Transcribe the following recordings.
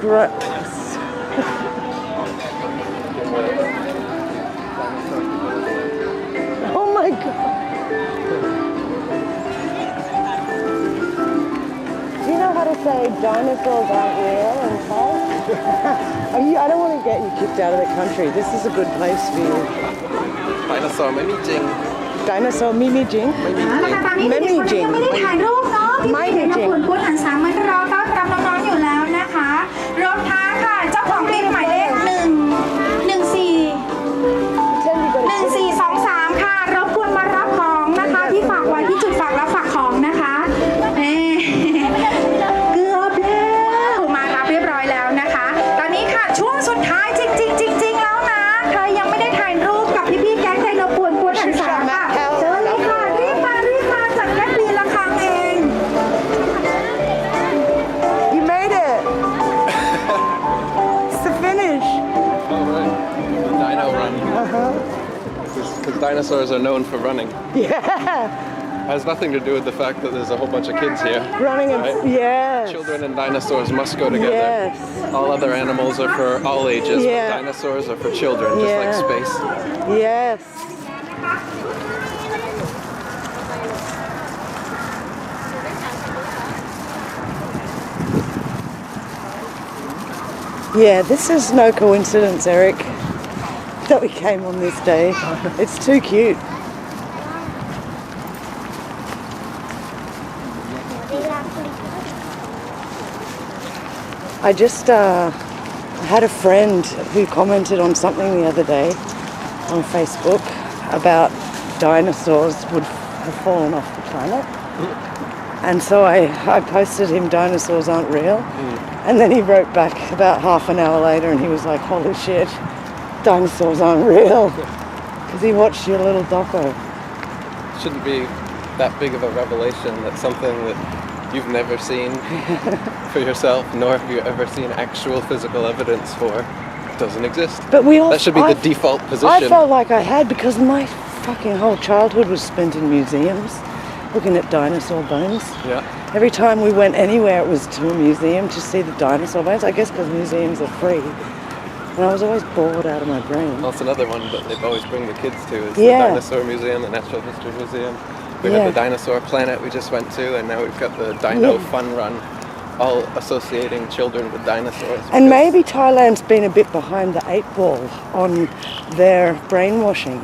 gross. Oh my god. Do you know how to say dinosaurs aren't real in Thai? I don't want to get you kicked out of the country. This is a good place for you. Dinosaur ไม่มีจริง Dinosaur ไม่มีจริง ไม่มีจริง ไม่ได้ถ่ายรูปเนาะพี่เห็นนะคุณพูดหันสามมันรอต้อนรับน้องๆอยู่แล้วนะคะรวมทั้งค่ะเจ้าของคลิปหมายเลข1423ค่ะรบกวนมารับของนะคะที่ฝากไว้ที่จุดฝากรับฝากของนะคะเกือบแล้วมารับเรียบร้อยแล้วนะคะตอนนี้ค่ะช่วงสุดท้ายจริงแล้วนะใครยังไม่ได้ถ่ายรูปกับพี่ๆแก๊งไดโนป่วนกวนหันสามค่ะเจอเลยค่ะรีบมาจัดแค่ปีละครั้งเอง You made it. It's the finish. Oh right, the dino run. Because dinosaurs are known for running. Yeah. Has nothing to do with the fact that there's a whole bunch of kids here. Running and right? yes. Children and dinosaurs must go together. Yes. All other animals are for all ages, Yeah. but dinosaurs are for children, just like space. Yes. Yeah, this is no coincidence, Eric, that we came on this day. It's too cute. I just had a friend who commented on something the other day on Facebook about dinosaurs would have fallen off the planet. And so I posted him, dinosaurs aren't real. And then he wrote back about half an hour later and he was like, holy shit, dinosaurs aren't real. Because he watched your little doco. Shouldn't be that big of a revelation that something that you've never seen for yourself, nor have you ever seen actual physical evidence for, doesn't exist. But we all, that should be the default position. I felt like I had, because my fucking whole childhood was spent in museums looking at dinosaur bones. Yeah. Every time we went anywhere, it was to a museum to see the dinosaur bones. I guess because museums are free. And I was always bored out of my brain. That's another one that they always bring the kids to is the Dinosaur Museum, the Natural History Museum. We had the Dinosaur Planet we just went to, and now we've got the Dino Fun Run, all associating children with dinosaurs. And maybe Thailand's been a bit behind the 8 ball on their brainwashing.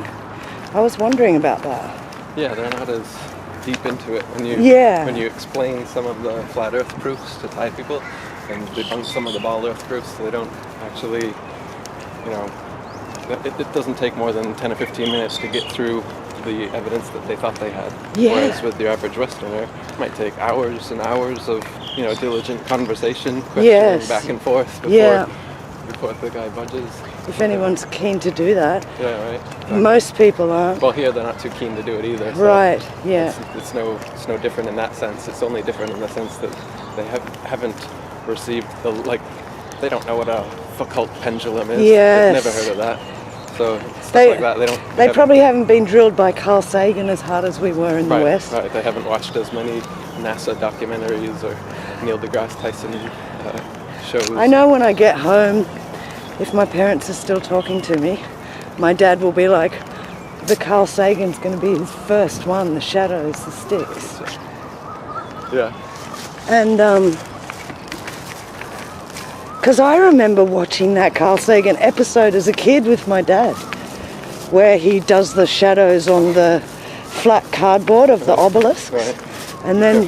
I was wondering about that. Yeah, they're not as deep into it when you explain some of the flat earth proofs to Thai people and debunk some of the ball earth proofs. They don't actually, it doesn't take more than 10 or 15 minutes to get through the evidence that they thought they had. Whereas with the average Westerner, it might take hours and hours of diligent conversation, questioning back and forth before the guy budges. If anyone's keen to do that. Yeah, right. Most people aren't. Well, here they're not too keen to do it either. So right, yeah. It's no different in that sense. It's only different in the sense that they haven't received they don't know what a Foucault pendulum is. Yes. They've never heard of that. So stuff like that, they probably haven't been drilled by Carl Sagan as hard as we were in the West. Right, they haven't watched as many NASA documentaries or Neil deGrasse Tyson shows. I know when I get home, if my parents are still talking to me, my dad will be like, the Carl Sagan's going to be his first one, the shadows, the sticks. Yeah. And, because I remember watching that Carl Sagan episode as a kid with my dad, where he does the shadows on the flat cardboard of the obelisk. Right. And then,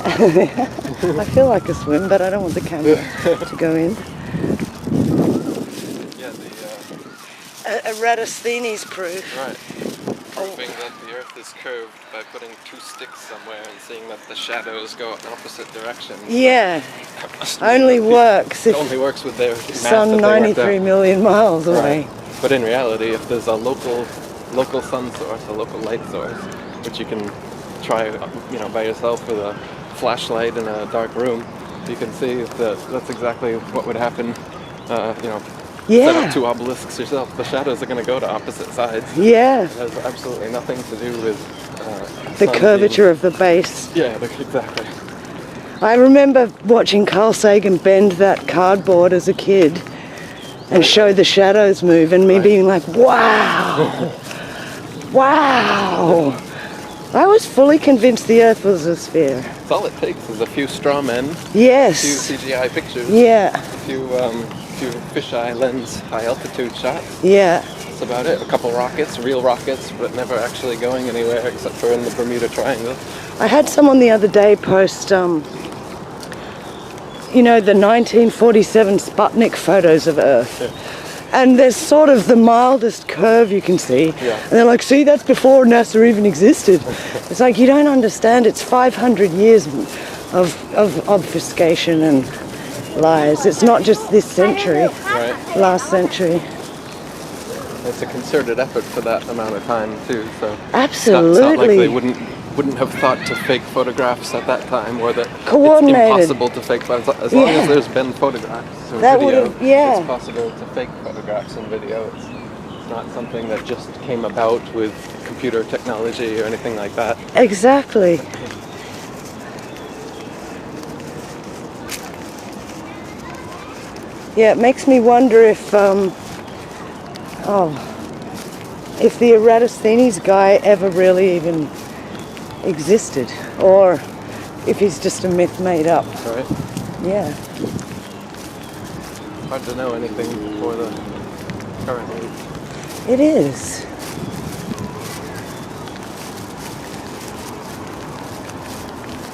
I feel like a swim, but I don't want the camera to go in. Yeah, Eratosthenes proof. Right. Proving that the Earth is curved by putting 2 sticks somewhere and seeing that the shadows go in opposite directions. Yeah. Only works if it only works with their sun 93 million miles away. Right. But in reality, if there's a local sun source, a local light source, which you can try, by yourself with a flashlight in a dark room, you can see that that's exactly what would happen. Set up 2 obelisks yourself. The shadows are going to go to opposite sides. Yeah. It has absolutely nothing to do with the curvature of the base. Yeah, exactly. I remember watching Carl Sagan bend that cardboard as a kid and show the shadows move, and me being like, wow, wow. I was fully convinced the Earth was a sphere. That's all it takes is a few straw men, Yes. a few CGI pictures, Yeah. a few fisheye lens high altitude shots. Yeah. That's about it. A couple rockets, real rockets, but never actually going anywhere except for in the Bermuda Triangle. I had someone the other day post, you know, the 1947 Sputnik photos of Earth. Yeah. And there's sort of the mildest curve you can see. Yeah. And they're like, see, that's before NASA even existed. It's like, you don't understand. It's 500 years of obfuscation and lies. It's not just this century, Right. last century. It's a concerted effort for that amount of time too. So Absolutely. It's not like they wouldn't have thought to fake photographs at that time, or that Coordinated. it's impossible to fake photographs. As long as there's been photographs or That video, would've- yeah. it's possible to fake photographs and video. It's not something that just came about with computer technology or anything like that. Exactly. Yeah, it makes me wonder if the Eratosthenes guy ever really even existed, or if he's just a myth made up. Right? Yeah. It's hard to know anything for the current age. It is.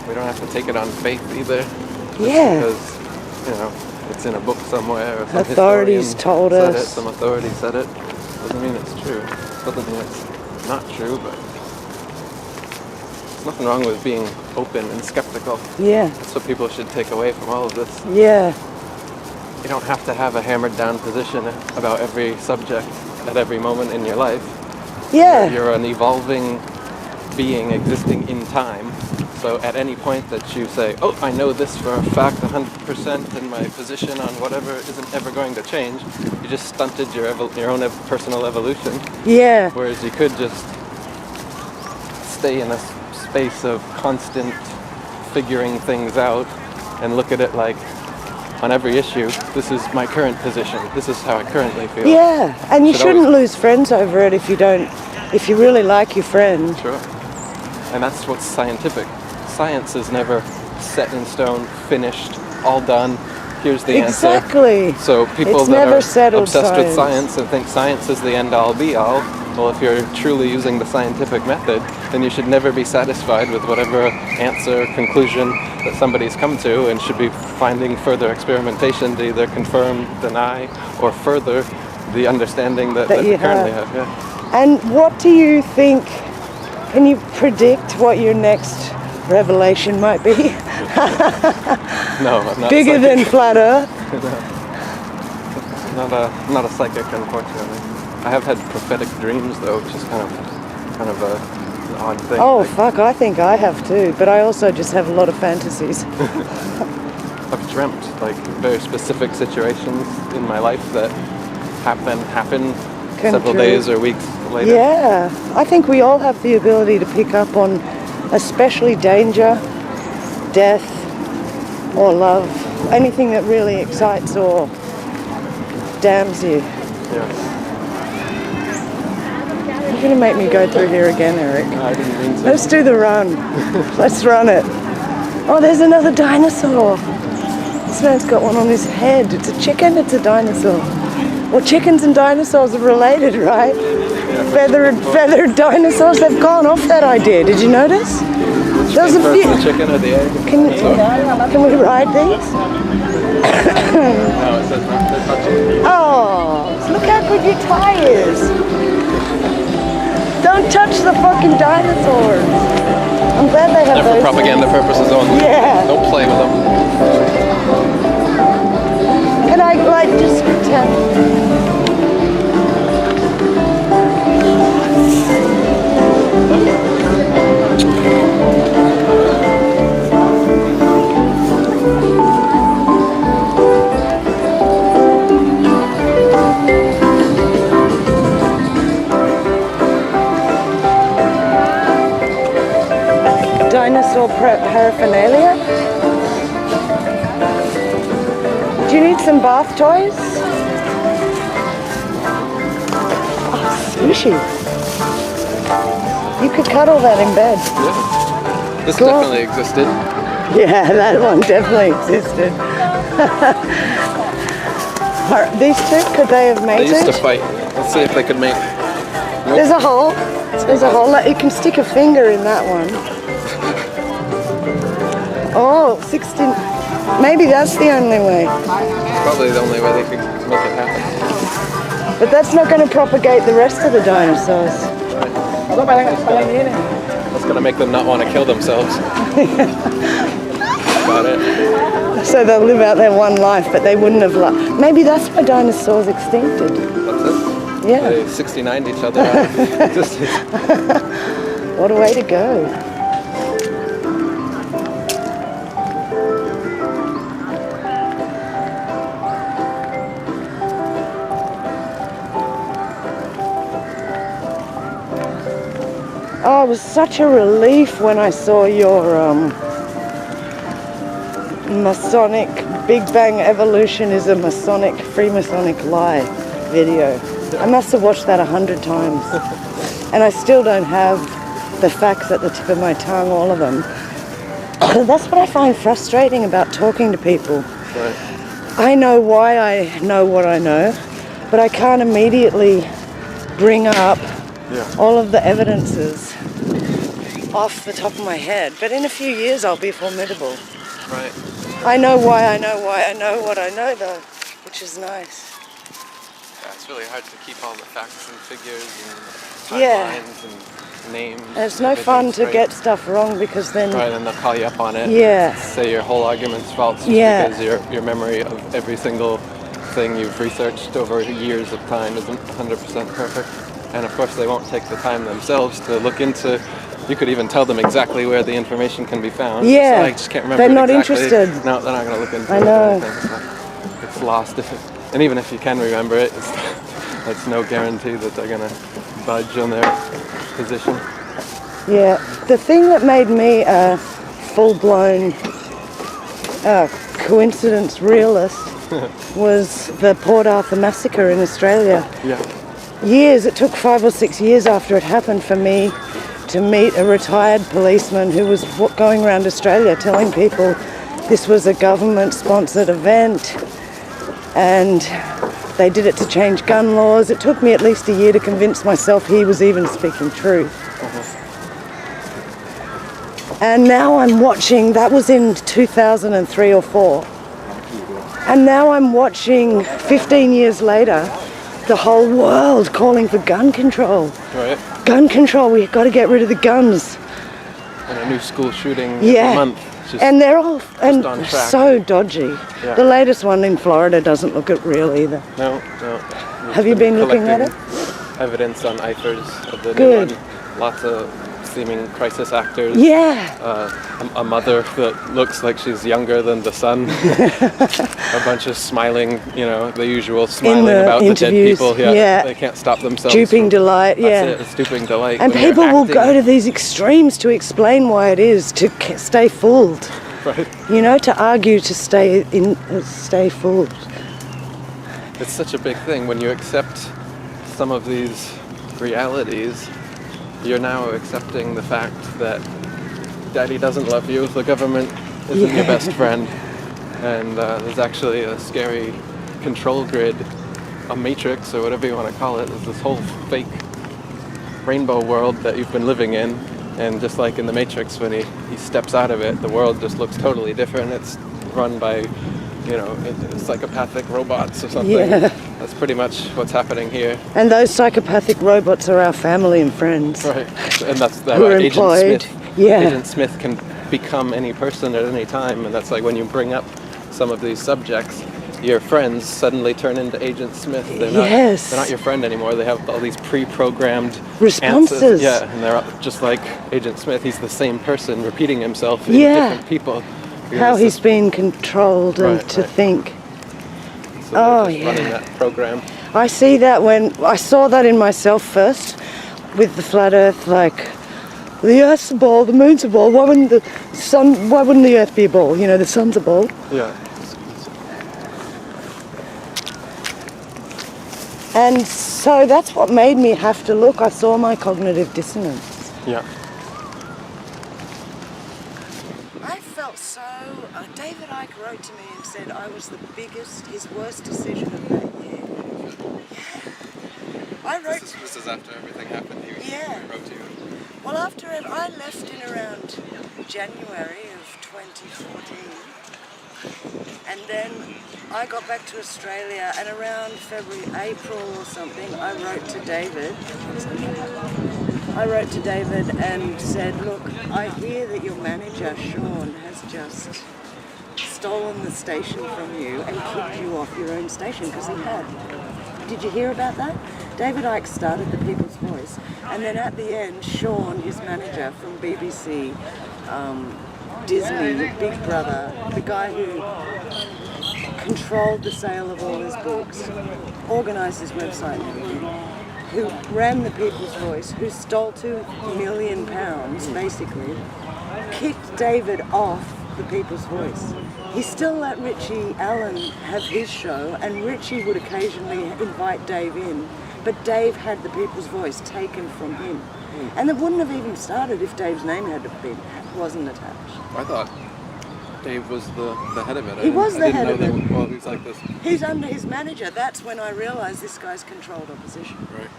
We don't have to take it on faith either. Just Yeah. Because, you know, it's in a book somewhere, or some Authorities historian told said us. it, some authority said it. Doesn't mean it's true. Doesn't mean it's not true, but there's nothing wrong with being open and skeptical. Yeah. That's what people should take away from all of this. Yeah. You don't have to have a hammered down position about every subject at every moment in your life. Yeah. You're an evolving being existing in time. So at any point that you say, oh, I know this for a fact 100% and my position on whatever isn't ever going to change, you just stunted your own personal evolution. Yeah. Whereas you could just stay in a space of constant figuring things out and look at it like, on every issue, this is my current position. This is how I currently feel. Yeah. And you Should shouldn't always- lose friends over it if you really like your friend. Sure. And that's what's scientific. Science is never set in stone, finished, all done. Here's the answer. Exactly. So people It's that never are settled obsessed with science. science and think science is the end all be all, well, if you're truly using the scientific method, then you should never be satisfied with whatever answer, conclusion that somebody's come to, and should be finding further experimentation to either confirm, deny, or further the understanding that That we you currently have. have. Yeah. And what do you think? Can you predict what your next revelation might be? No, I'm not Bigger a than psychic. flat Earth? Not a psychic, unfortunately. I have had prophetic dreams though, which is kind of an odd thing. Oh, Like, fuck, I think I have too. But I also just have a lot of fantasies. I've dreamt like very specific situations in my life that happen Come several true. days or weeks later. Yeah, I think we all have the ability to pick up on especially danger, death, or love. Anything that really excites or damns you. Yeah. You're going to make me go through here again, Eric. No, I didn't mean to. Let's do the run. Let's run it. Oh, there's another dinosaur. This man's got one on his head. It's a chicken, it's a dinosaur. Well, chickens and dinosaurs are related, right? Feathered dinosaurs, they've gone off that idea. Did you notice? There's a First few. the chicken or the egg? Can we ride these? No, it says not to touch it. Oh, look how good your tie is. Don't touch the fucking dinosaurs. I'm glad they have They're for those. propaganda purposes only. Yeah. Don't play with them. Can I like just pretend? Dinosaur paraphernalia? Do you need some bath toys? Oh, squishy. You could cuddle that in bed. Yeah. This Cool. definitely existed. Yeah, that one definitely existed. These two, could they have They used mated? to fight. Let's see if they could make. There's a hole. There's a hole. You can stick a finger in that one. Oh, 16. Maybe that's the only way. Probably the only way they could make it happen. But that's not going to propagate the rest of the dinosaurs. That's gonna make them not want to kill themselves. About it. So they'll live out their one life, but they wouldn't have loved. Maybe that's why dinosaurs extincted. That's it. Yeah. They 69'd each other out of existence. What a way to go. Oh, it was such a relief when I saw your Masonic Big Bang Evolution is a Masonic, Freemasonic lie video. I must have watched that 100 times. And I still don't have the facts at the tip of my tongue, all of them. That's what I find frustrating about talking to people. Right. I know why I know what I know, but I can't immediately bring up all of the evidences off the top of my head. But in a few years I'll be formidable. Right. I know why I know what I know though, which is nice. Yeah, it's really hard to keep all the facts and figures and Yeah. timelines and names. And it's no fun to right. get stuff wrong because then Right, and they'll call you up on it. Yeah. Say your whole argument's false just Yeah. because your memory of every single thing you've researched over years of time isn't 100% perfect. And of course they won't take the time themselves to look into. You could even tell them exactly where the information can be found. Yeah. So I just can't remember They're it not exactly. interested. No, they're not going to look into I it. know. Or anything. It's lost. And even if you can remember it, it's no guarantee that they're going to budge on their position. yeah. The thing that made me a full-blown coincidence realist was the Port Arthur massacre in Australia. Yeah. It took 5 or 6 years after it happened for me to meet a retired policeman who was going around Australia telling people this was a government-sponsored event and they did it to change gun laws. It took me at least a year to convince myself he was even speaking truth. And now I'm watching, that was in 2003 or 4. And now I'm watching 15 years later the whole world calling for gun control. Right. Gun control, we've got to get rid of the guns. And a new school shooting Yeah. every month. Just And they're all on track. so dodgy. Yeah. The latest one in Florida doesn't look it real either. No. Have you been looking at it? Evidence on IFERS of the Good. new one. Lots of seeming crisis actors. Yeah. A mother that looks like she's younger than the son. A bunch of smiling, the usual smiling the about the dead interviews, people. yeah. They can't stop themselves. Stooping from- delight, yeah. That's it, stooping delight. And when you're people will acting. go to these extremes to explain why it is, to stay fooled. Right. To argue to stay fooled. It's such a big thing when you accept some of these realities. You're now accepting the fact that daddy doesn't love you, the government isn't your best friend, and there's actually a scary control grid, a matrix or whatever you want to call it. There's this whole fake rainbow world that you've been living in, and just like in the Matrix, when he steps out of it, the world just looks totally different. It's run by psychopathic robots or something. Yeah. That's pretty much what's happening here. And those psychopathic robots are our family and friends. Right, and that's Who are Agent employed. Smith. Yeah. Agent Smith can become any person at any time, and that's like when you bring up some of these subjects, your friends suddenly turn into Agent Smith. They're Yes. not your friend anymore. They have all these pre-programmed Responses. answers. Yeah, and they're just like Agent Smith. He's the same person repeating himself in Yeah. different people. Because How it's he's just- been controlled and Right, to right. think. so they're Oh, just running yeah. that program. I see that when I saw that in myself first with the flat earth, like the earth's a ball, the moon's a ball, why wouldn't the earth be a ball? The sun's a ball. Yeah. And so that's what made me have to look. I saw my cognitive dissonance. Yeah. I felt so... David Icke wrote to me and said I was his worst decision of that year. Yeah. I wrote... This is after everything happened. He wrote to you. Well, I left in around January of 2014. And then I got back to Australia, and around April or something, I wrote to David and said, look, I hear that your manager, Sean, has just stolen the station from you and kicked you off your own station, because he had. Did you hear about that? David Icke started the People's Voice, and then at the end, Sean, his manager from BBC, Disney, Big Brother, the guy who controlled the sale of all his books, organised his website and everything, who ran the People's Voice, who stole £2 million, basically, kicked David off the People's Voice. He still let Richie Allen have his show, and Richie would occasionally invite Dave in, but Dave had the People's Voice taken from him. And it wouldn't have even started if Dave's name wasn't attached. I thought Dave was the head of it. He was the head of it. Well, he's like this. He's under his manager. That's when I realised this guy's controlled opposition. Right.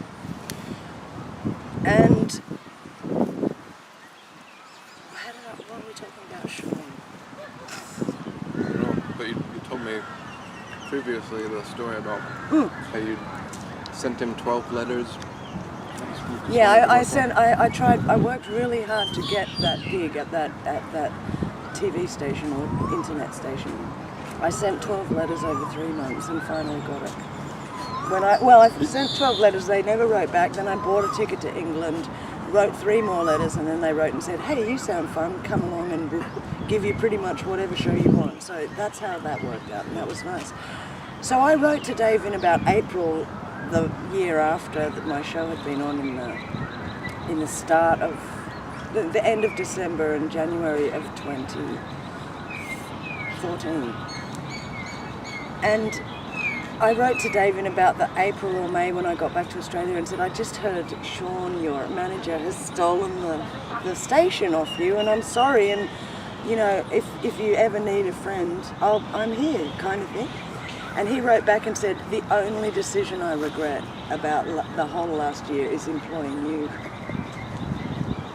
And what were we talking about, Sean? I don't know, but you told me previously the story about how you sent him 12 letters. Yeah, I worked really hard to get that gig at that TV station or internet station. I sent 12 letters over 3 months and finally got it. I sent 12 letters, they never wrote back, then I bought a ticket to England, wrote 3 more letters, and then they wrote and said, hey, you sound fun, come along and we'll give you pretty much whatever show you want. So that's how that worked out, and that was nice. So I wrote to Dave in about April, the year after that my show had been on, in the start of the end of December and January of 2014. And I wrote to Dave in about the April or May when I got back to Australia and said, I just heard Sean, your manager, has stolen the station off you, and I'm sorry, and you know, if you ever need a friend, I'm here, kind of thing. And he wrote back and said, the only decision I regret about the whole last year is employing you.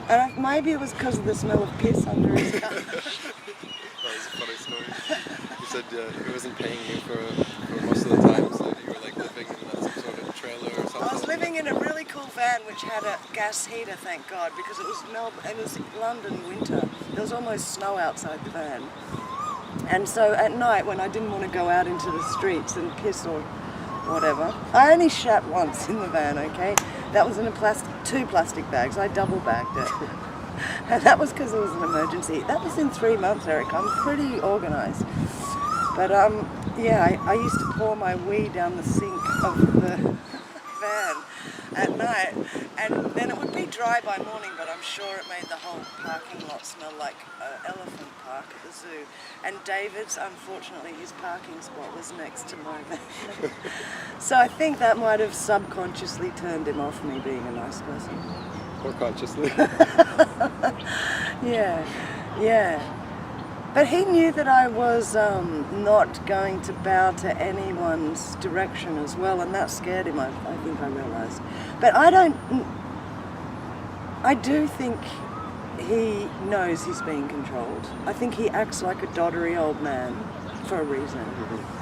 And maybe it was because of the smell of piss under his car. That was a funny story. He said he wasn't paying you for most of the time, so you were like living in some sort of trailer or something. I was living in a really cool van which had a gas heater, thank God, because it was London winter. There was almost snow outside the van. And so at night, when I didn't want to go out into the streets and piss or whatever, I only shat once in the van, okay? That was in 2 plastic bags. I double bagged it. And that was because it was an emergency. That was in 3 months, Eric. I'm pretty organised. But yeah, I used to pour my wee down the sink of the van at night, and then it would be dry by morning, but I'm sure it made the whole parking lot smell like Elephant Park at the zoo. And David's, unfortunately, his parking spot was next to my van. So I think that might have subconsciously turned him off me being a nice person. Or consciously. Yeah. But he knew that I was not going to bow to anyone's direction as well, and that scared him, I think I realised. But I do think he knows he's being controlled. I think he acts like a doddery old man for a reason. Mm-hmm.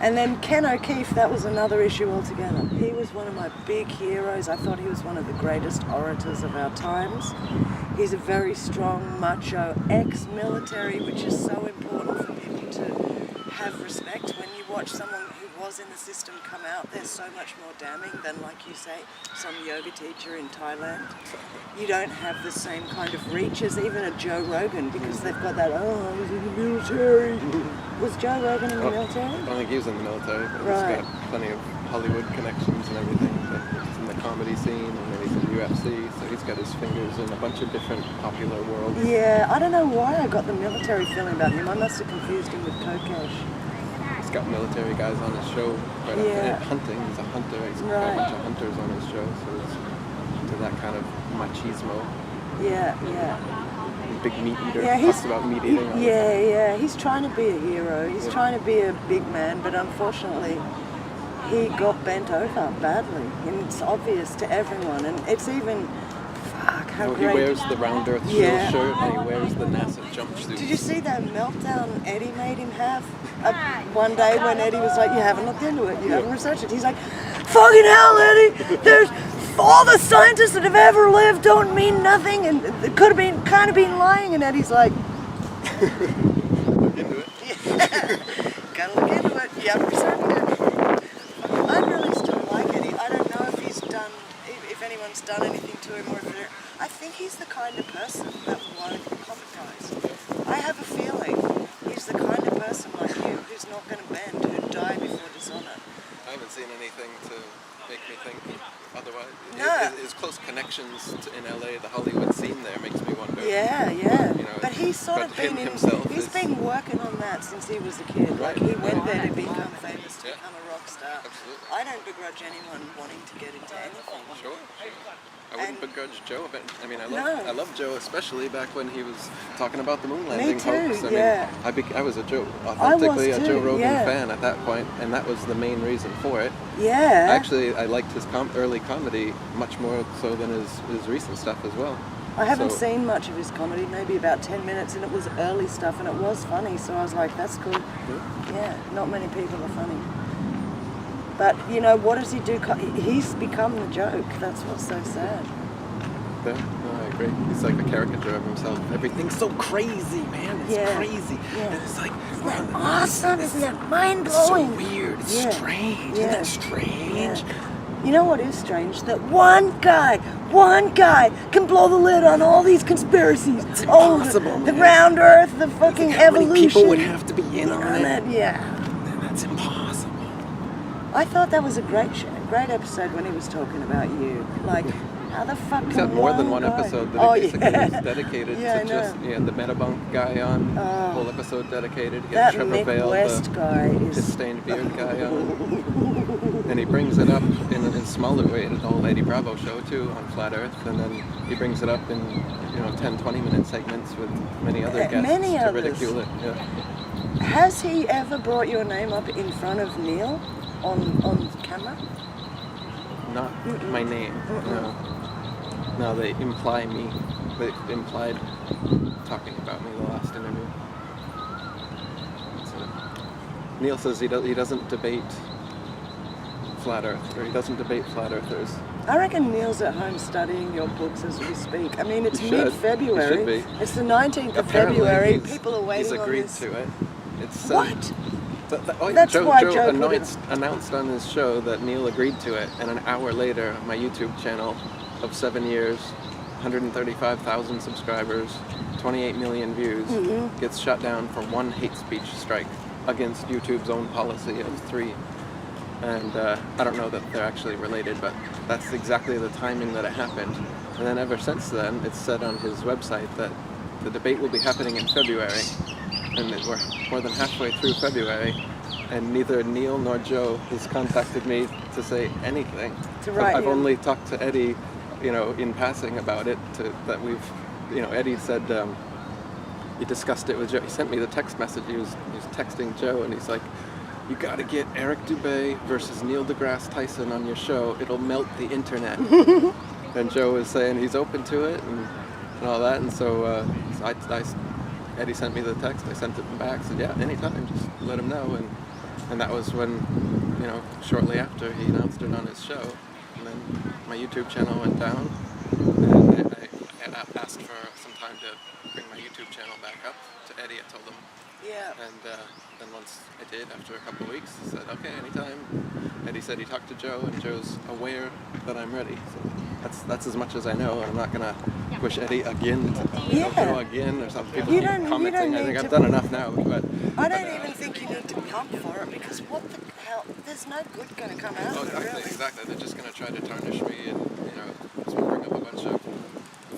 And then Ken O'Keefe, that was another issue altogether. He was one of my big heroes. I thought he was one of the greatest orators of our times. He's a very strong, macho, ex-military, which is so important for people to have respect. When you watch someone who was in the system come out, they're so much more damning than, like you say, some yoga teacher in Thailand. You don't have the same kind of reach as even a Joe Rogan, because they've got that, oh, I was in the military. Was Joe Rogan in the military? I don't think he was in the military, but Right. he's got plenty of Hollywood connections and everything. But he's in the comedy scene, and then he's in UFC, so he's got his fingers in a bunch of different popular worlds. Yeah, I don't know why I got the military feeling about him. I must have confused him with Kokesh. He's got military guys on his show. Hunting. He's a hunter. He's got a bunch of hunters on his show, so it's to that kind of machismo. Big meat eater. Yeah, talks about meat eating. He's trying to be a hero. He's trying to be a big man, but unfortunately, he got bent over badly, and it's obvious to everyone. And it's even, how He great. wears the round Earth shirt, and he wears the NASA jumpsuit. Did you see that meltdown Eddie made him have one day when Eddie was like, "You haven't looked into it, you haven't researched it." He's like, "Fucking hell, Eddie! There's all the scientists that have ever lived don't mean nothing, and it could have been kind of been lying." And Eddie's like, Look into it. "Gotta look into it. You haven't researched it." I really still like Eddie. I don't know if anyone's done anything to him, or I think he's the kind of person that won't apologize. I have a feeling he's the kind of person like you who's not going to bend, who'd die before dishonor. I haven't seen anything to make me think otherwise. No. His close connections in LA, the Hollywood scene there, makes me wonder. But he's sort of been he's been working on that since he was a kid. Like he went there to become famous, to become a rock star. Absolutely. I don't begrudge anyone wanting to get into anything. Sure. I wouldn't begrudge Joe, but I mean, I love Joe, especially back when he was talking about the moon landing hoax. I mean, I was authentically a Joe Rogan fan at that point, and that was the main reason for it. Yeah. Actually, I liked his early comedy much more so than his recent stuff as well. I haven't seen much of his comedy, maybe about 10 minutes, and it was early stuff, and it was funny, so I was like, that's good. Yeah, not many people are funny. But, you know, what does he do? He's become the joke. That's what's so sad. Yeah, no, I agree. He's like a caricature of himself. Everything's so crazy, man. It's crazy. Yeah. And it's like, isn't that awesome? Isn't that mind-blowing? It's so weird. It's strange. Yeah. Isn't that strange? Yeah. You know what is strange? That one guy can blow the lid on all these conspiracies. It's impossible, the round Earth, the fucking how evolution. many people would have to be in on it? Yeah. That's impossible. I thought that was a great episode when he was talking about you. Like, how the fuck He's can had more than one guy- episode that basically is dedicated to just the Metabunk guy on. Whole episode dedicated. He had That Trevor Mick Vail, West guy is... his stained beard guy on. And he brings it up in a smaller way in the whole Eddie Bravo show too on Flat Earth, and then he brings it up in 10-20 minute segments with many other guests to ridicule it. Yeah. Has he ever brought your name up in front of Neil on camera? Not my name. No, they imply me. They implied talking about me the last interview. So, Neil says he doesn't debate Flat Earth, or he doesn't debate Flat Earthers. I reckon Neil's at home studying your books as we speak. I mean, it's mid-February. He should be. It's the 19th of Apparently February. People are waiting on this. He's agreed to it. It's What? That's why Joe Joe announced on his show that Neil agreed to it, and an hour later, my YouTube channel of 7 years, 135,000 subscribers, 28 million views, gets shut down for one hate speech strike against YouTube's own policy of 3. And I don't know that they're actually related, but that's exactly the timing that it happened. And then ever since then, it's said on his website that the debate will be happening in February, and we're more than halfway through February, and neither Neil nor Joe has contacted me to say anything. I've only talked to Eddie, in passing about it. Eddie said he discussed it with Joe. He sent me the text message. He was texting Joe, and he's like, "You got to get Eric Dubay versus Neil deGrasse Tyson on your show. It'll melt the internet." And Joe was saying he's open to it and all that. And so Eddie sent me the text. I sent it back. Said, "Yeah, anytime. Just let him know." And that was when, shortly after he announced it on his show. And then my YouTube channel went down. And I asked for some time to bring my YouTube channel back up to Eddie. I told him. Yeah. And then once I did, after a couple of weeks, I said, "Okay, anytime." Eddie said he talked to Joe, and Joe's aware that I'm ready. So that's as much as I know. I'm not gonna push Eddie again to go again or something. People keep commenting. I think I've done enough now. But I don't even think you need to pump for it, because what the hell? There's no good going to come out of it, really. Exactly. They're just gonna try to tarnish me, and just bring up a bunch of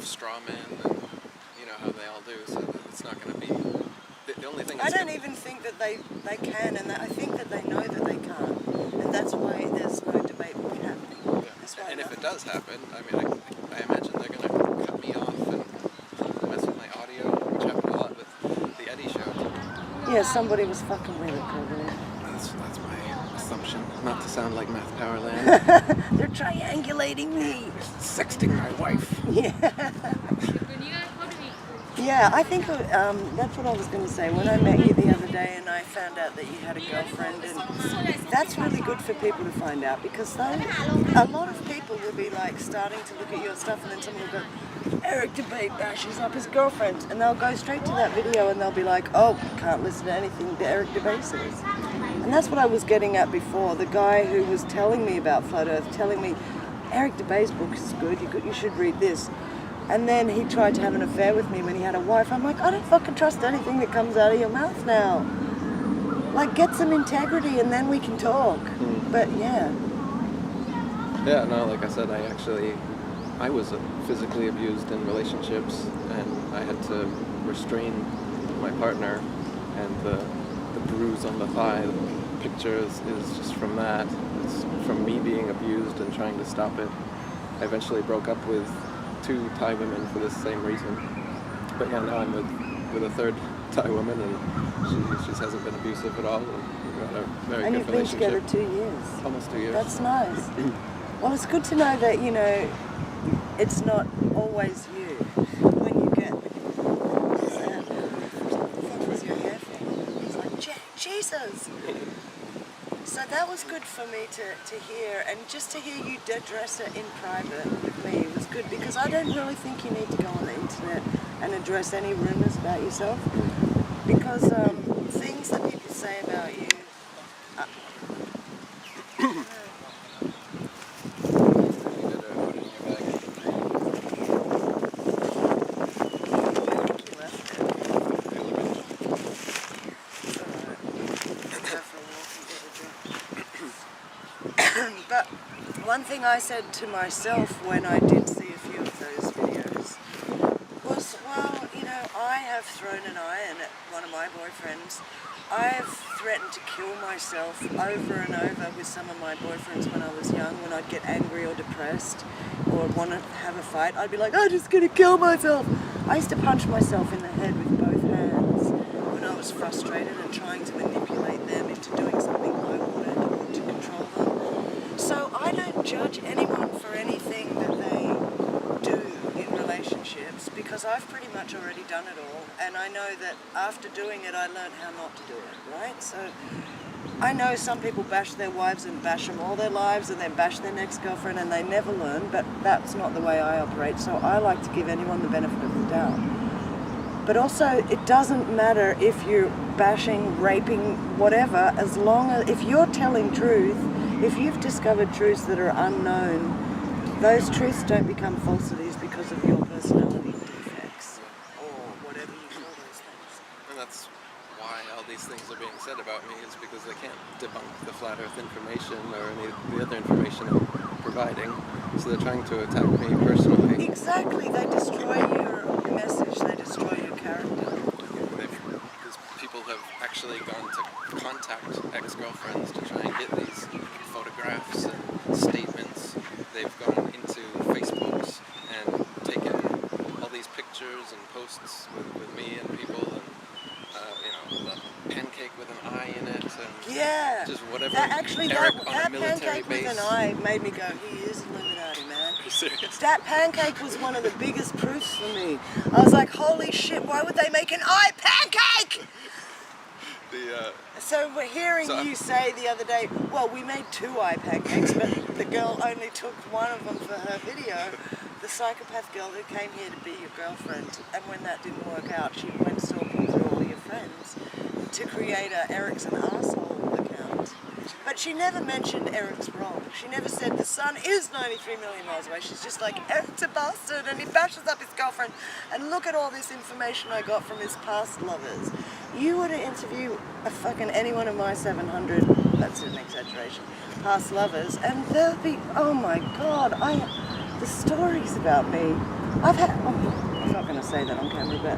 straw men, and how they all do. So it's not gonna be. the only thing I don't even think that they can, and I think that they know that they can't, and that's why there's no debate happening. Yeah. That's why And if it nothing- does happen, I mean, I imagine they're going to cut me off and mess with my audio, which happened a lot with the Eddie show. Yeah, somebody was fucking with it probably. That's my assumption. Not to sound like Math Powerland. They're triangulating me. Sexting my wife. Yeah, I think that's what I was going to say. When I met you the other day and I found out that you had a girlfriend, and that's really good for people to find out, because a lot of people will be like starting to look at your stuff, and then someone will go, Eric Debate bashes up his girlfriend, and they'll go straight to that video and they'll be like, oh, can't listen to anything that Eric Debate says. And that's what I was getting at before. The guy who was telling me about Flat Earth, telling me, Eric Debate's book is good, you should read this. And then he tried to have an affair with me when he had a wife. I'm like, I don't fucking trust anything that comes out of your mouth now. Like, get some integrity and then we can talk. But yeah. Yeah, no, like I said, I was physically abused in relationships, and I had to restrain my partner, and the bruise on the thigh, the picture is just from that. It's from me being abused and trying to stop it. I eventually broke up with 2 Thai women for this same reason. But yeah, now I'm with a 3rd Thai woman, and she just hasn't been abusive at all. And we've got a very And good you've been relationship. together 2 years. Almost 2 years. That's nice. Well, it's good to know that, you know, it's not always you. When you get... What was your hair thing? It's like, Jesus! So that was good for me to hear, and just to hear you address it in private with me was good, because I don't really think you need to go on the internet and address any rumours about yourself, because things that people say about you... But one thing I said to myself when I did see a few of those videos was, well, you know, I have thrown an iron at one of my boyfriends. I have threatened to kill myself over and over with some of my boyfriends when I was young. When I'd get angry or depressed or want to have a fight, I'd be like, I'm just going to kill myself. I used to punch myself in the head with both hands when I was frustrated and trying to manipulate them into doing something I wanted or to control them. So I don't judge anyone for anything that they do in relationships, because I've pretty much already done it all, and I know that after doing it I learned how not to do it, right? So I know some people bash their wives and bash them all their lives, and then bash their next girlfriend and they never learn, but that's not the way I operate. So I like to give anyone the benefit of the doubt. But also, it doesn't matter if you're bashing, raping, whatever, as long as, if you're telling truth, if you've discovered truths that are unknown, those truths don't become falsities because of your personality defects, or whatever you call those things. And that's why all these things are being said about me, is because they can't debunk the Flat Earth information or any of the other information I'm providing. So they're trying to attack me personally. Exactly, they destroy your message, they destroy your character. Because people have actually gone to contact ex-girlfriends to try and get these photographs and statements. They've gone into Facebooks and taken all these pictures and posts with me and people, and you know, the pancake with an eye in it, and Yeah. just whatever. That, actually, Eric that on a military pancake base. with an eye made me go, he is Illuminati, man. Are you serious? That pancake was one of the biggest proofs for me. I was like, holy shit, why would they make an eye pancake? So we're hearing you say the other day, well, we made 2 eye pancakes, but the girl only took one of them for her video. The psychopath girl who came here to be your girlfriend, and when that didn't work out, she went stalking through all your friends to create a Eric's an arsehole account. But she never mentioned Eric's role. She never said the sun is 93 million miles away. She's just like, Eric's a bastard and he bashes up his girlfriend. And look at all this information I got from his past lovers. You were to interview any one of my 700, that's an exaggeration, past lovers, and they'll be, oh my God, the stories about me. I'm not going to say that on camera, but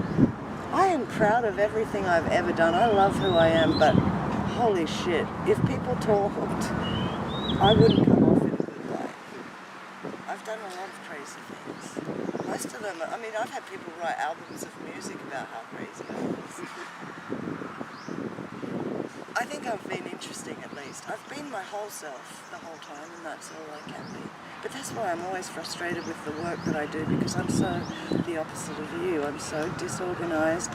I am proud of everything I've ever done. I love who I am, but holy shit, if people talked, I wouldn't come off in a good way. I've done a lot of crazy things. Most of them, I mean, I've had people write albums of music about how crazy I was. I think I've been interesting at least. I've been my whole self the whole time, and that's all I can be. But that's why I'm always frustrated with the work that I do, because I'm so the opposite of you. I'm so disorganized,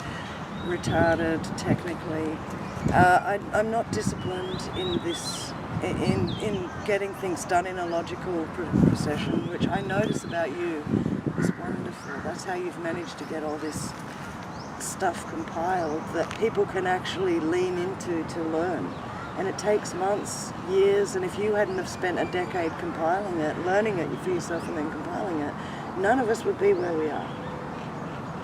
retarded, technically. I'm not disciplined in this, in getting things done in a logical procession, which I notice about you is wonderful. That's how you've managed to get all this stuff compiled that people can actually lean into to learn. And it takes months, years, and if you hadn't have spent a decade compiling it, learning it for yourself and then compiling it, none of us would be where we are.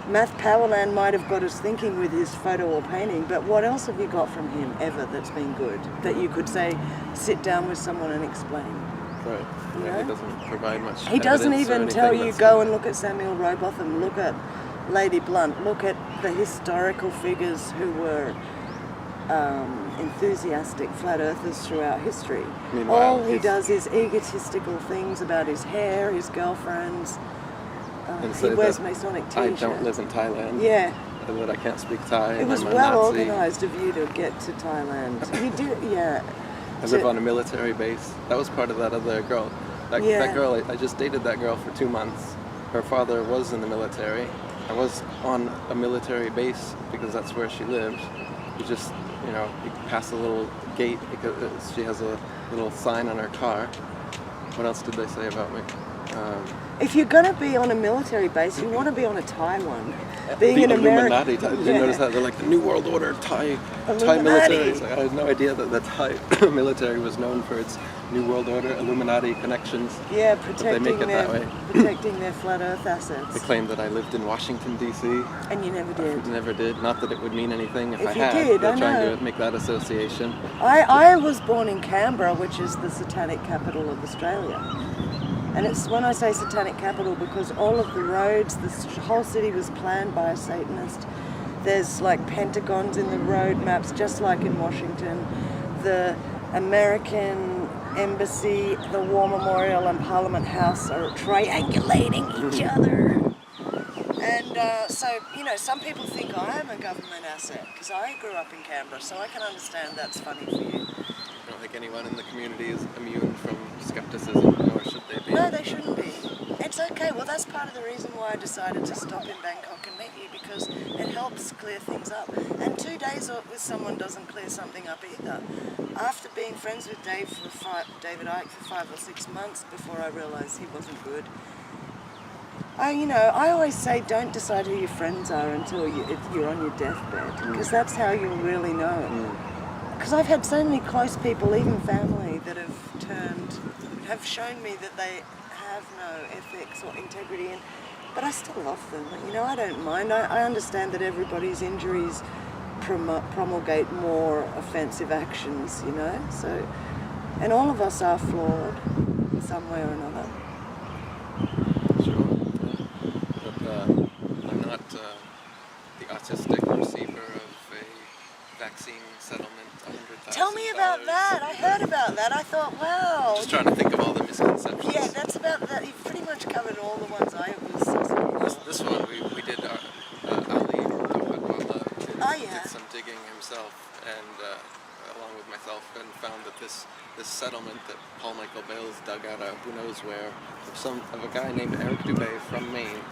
Math Powerland might have got us thinking with his photo or painting, but what else have you got from him ever that's been good, that you could say, sit down with someone and explain? Right. Yeah, he doesn't provide much. He doesn't even tell you, go and look at Samuel Rowbotham, look at Lady Blunt, look at the historical figures who were enthusiastic flat earthers throughout history. Meanwhile, all he does is egotistical things about his hair, his girlfriends. He wears Masonic t-shirts. I don't live in Thailand. Yeah. And that I can't speak Thai. It was well organised of you to get to Thailand. You did, yeah. I live on a military base. That was part of that other girl. That girl, I just dated that girl for 2 months. Her father was in the military. I was on a military base because that's where she lived. You just, you know, you pass a little gate because she has a little sign on her car. What else did they say about me? If you're going to be on a military base, you want to be on a Thai one. Being the an American, Illuminati. Did you notice that? They're like the New World Order Thai military. It's like, I had no idea that the Thai military was known for its New World Order Illuminati connections. Yeah, but they make it that way. protecting their flat Earth assets. They claimed that I lived in Washington D.C. And you never did. I never did. Not that it would mean anything if I you had. did, They're I trying know. to make that association. I was born in Canberra, which is the satanic capital of Australia. And it's when I say satanic capital because all of the roads, the whole city was planned by a Satanist. There's like pentagons in the road maps, just like in Washington. The American Embassy, the War Memorial and Parliament House are triangulating each other. And so, you know, some people think I am a government asset because I grew up in Canberra, so I can understand that's funny for you. I don't think anyone in the community is immune from skepticism, nor should they be. No, they shouldn't be. It's okay. Well, that's part of the reason why I decided to stop in Bangkok and meet you, because it helps clear things up. And 2 days with someone doesn't clear something up either. After being friends with David Icke for 5 or 6 months before I realised he wasn't good, I always say don't decide who your friends are until you're on your deathbed, because that's how you'll really know. Because I've had so many close people, even family, that have shown me that they have no ethics or integrity, but I still love them. I don't mind. I understand that everybody's injuries promulgate more offensive actions, so, and all of us are flawed in some way or another. Sure, but I'm not the autistic receiver of a vaccine settlement. Tell me about that. I heard about that. I thought, wow. Just trying to think of all the misconceptions. Yeah, that's about that. You've pretty much covered all the ones I was. This one we did. Ali did some digging himself, and along with myself, and found that this settlement that Paul Michael Bales dug out of who knows where, of a guy named Eric Dubay from Maine.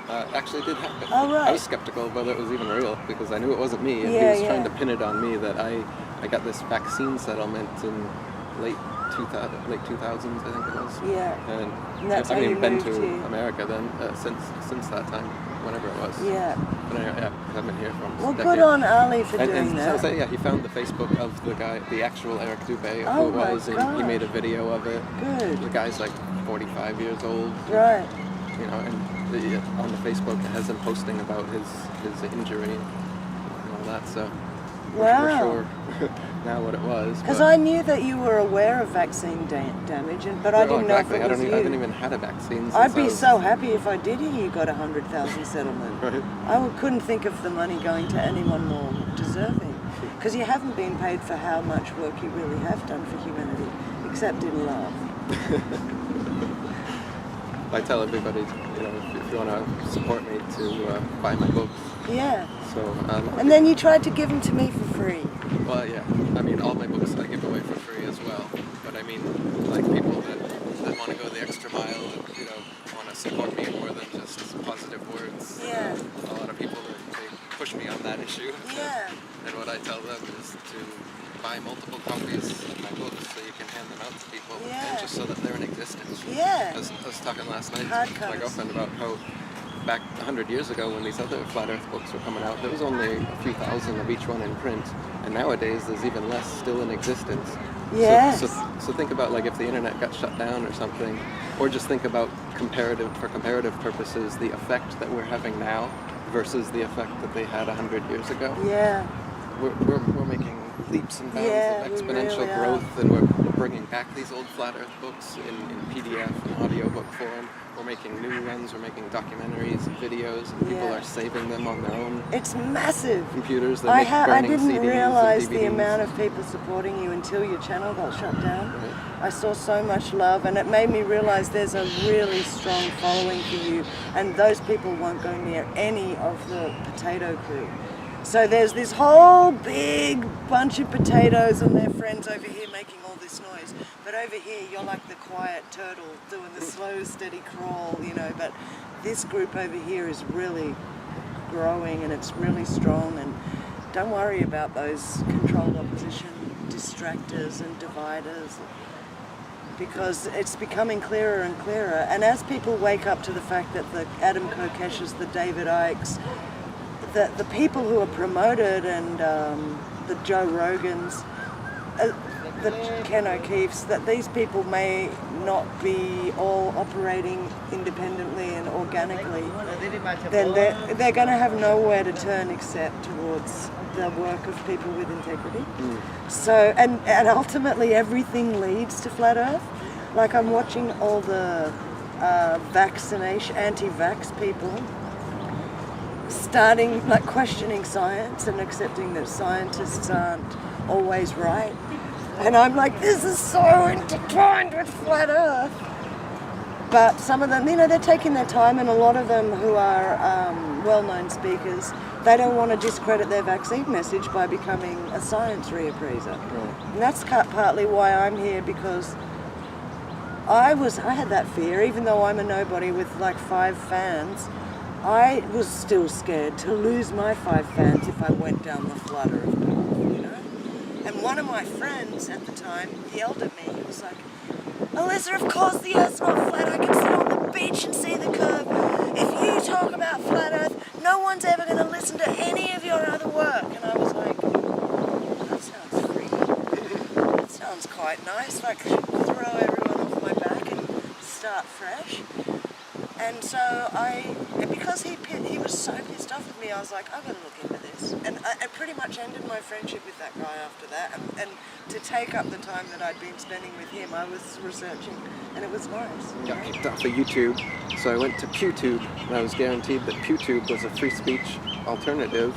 Actually did happen. Oh, right. I was skeptical of whether it was even real because I knew it wasn't me, and he was trying to pin it on me that I got this vaccine settlement in late 2000s, I think it was. Yeah. And that's I haven't even been to to America then since that time, whenever it was. Yeah. But anyway, I've been here from. Well, good on Ali for doing that. So he found the Facebook of the guy, the actual Eric Dubay, Oh who it was, and he made a video of it. Good. The guy's like 45 years old. Right. And on the Facebook it has him posting about his injury and all that. So Wow. sure now what it was. Because but- I knew that you were aware of vaccine damage, but I Well, didn't exactly. know if it was I you. haven't even had a vaccine since I'd be I was, so happy if I did hear you got 100,000 settlement. Right. Couldn't think of the money going to anyone more deserving. Because you haven't been paid for how much work you really have done for humanity, except in love. I tell everybody, if you want to support me, to buy my books. Yeah. So, And then you tried to give them to me for free. well, yeah. I mean, all my books I give away for free as well. But I mean, like people that want to go the extra mile and want to support me more than just positive words. Yeah. A lot of people they push me on that issue. Yeah. And what I tell them is to buy multiple copies of my books so you can hand them out to people, Yeah. and just so that they're in existence. Yeah. I was talking last night Hard to my covers. girlfriend about how back 100 years ago when these other flat earth books were coming out, there was only a few thousand of each one in print, and nowadays there's even less still in existence. Yes. So think about like if the internet got shut down or something, or just think about for comparative purposes, the effect that we're having now versus the effect that they had 100 years ago. Yeah. We're making leaps and bounds Yeah, of we exponential really are. growth, and we're bringing back these old flat earth books in PDF and audiobook form. We're making new ones, we're making documentaries and videos, and people Yeah. are saving them on their own It's massive. computers. They're I burning didn't CDs realize and the DVDs. amount of people supporting you until your channel got shut down. Right. I saw so much love, and it made me realize there's a really strong following for you, and those people won't go near any of the potato crew. So there's this whole big bunch of potatoes and their friends over here making all this noise, but over here you're like the quiet turtle doing the slow, steady crawl, but this group over here is really growing, and it's really strong, and don't worry about those controlled opposition distractors and dividers, because it's becoming clearer and clearer. And as people wake up to the fact that the Adam Kokesh's, the David Icke's, the people who are promoted, and the Joe Rogans, the Ken O'Keefe's, that these people may not be all operating independently and organically, then they're going to have nowhere to turn except towards the work of people with integrity. So, and ultimately everything leads to flat earth. Like I'm watching all the anti-vax people starting, like, questioning science and accepting that scientists aren't always right. And I'm like, this is so intertwined with flat earth. But some of them, they're taking their time, and a lot of them who are well-known speakers, they don't want to discredit their vaccine message by becoming a science reappraiser. Right. And that's partly why I'm here, because I had that fear, even though I'm a nobody with like 5 fans. I was still scared to lose my 5 fans if I went down the flat earth path, And one of my friends at the time yelled at me. He was like, Elissa, of course the earth's not flat. I can sit on the beach and see the curve. If you talk about flat earth, no one's ever going to listen to any of your other work. And I was like, that sounds free. That sounds quite nice. Like, throw everyone off my back and start fresh. And so because he was so pissed off with me, I was like, I've got to look into this. And I pretty much ended my friendship with that guy after that. And to take up the time that I'd been spending with him, I was researching, and it was nice. Got kicked off of YouTube, so I went to PewTube, and I was guaranteed that PewTube was a free speech alternative.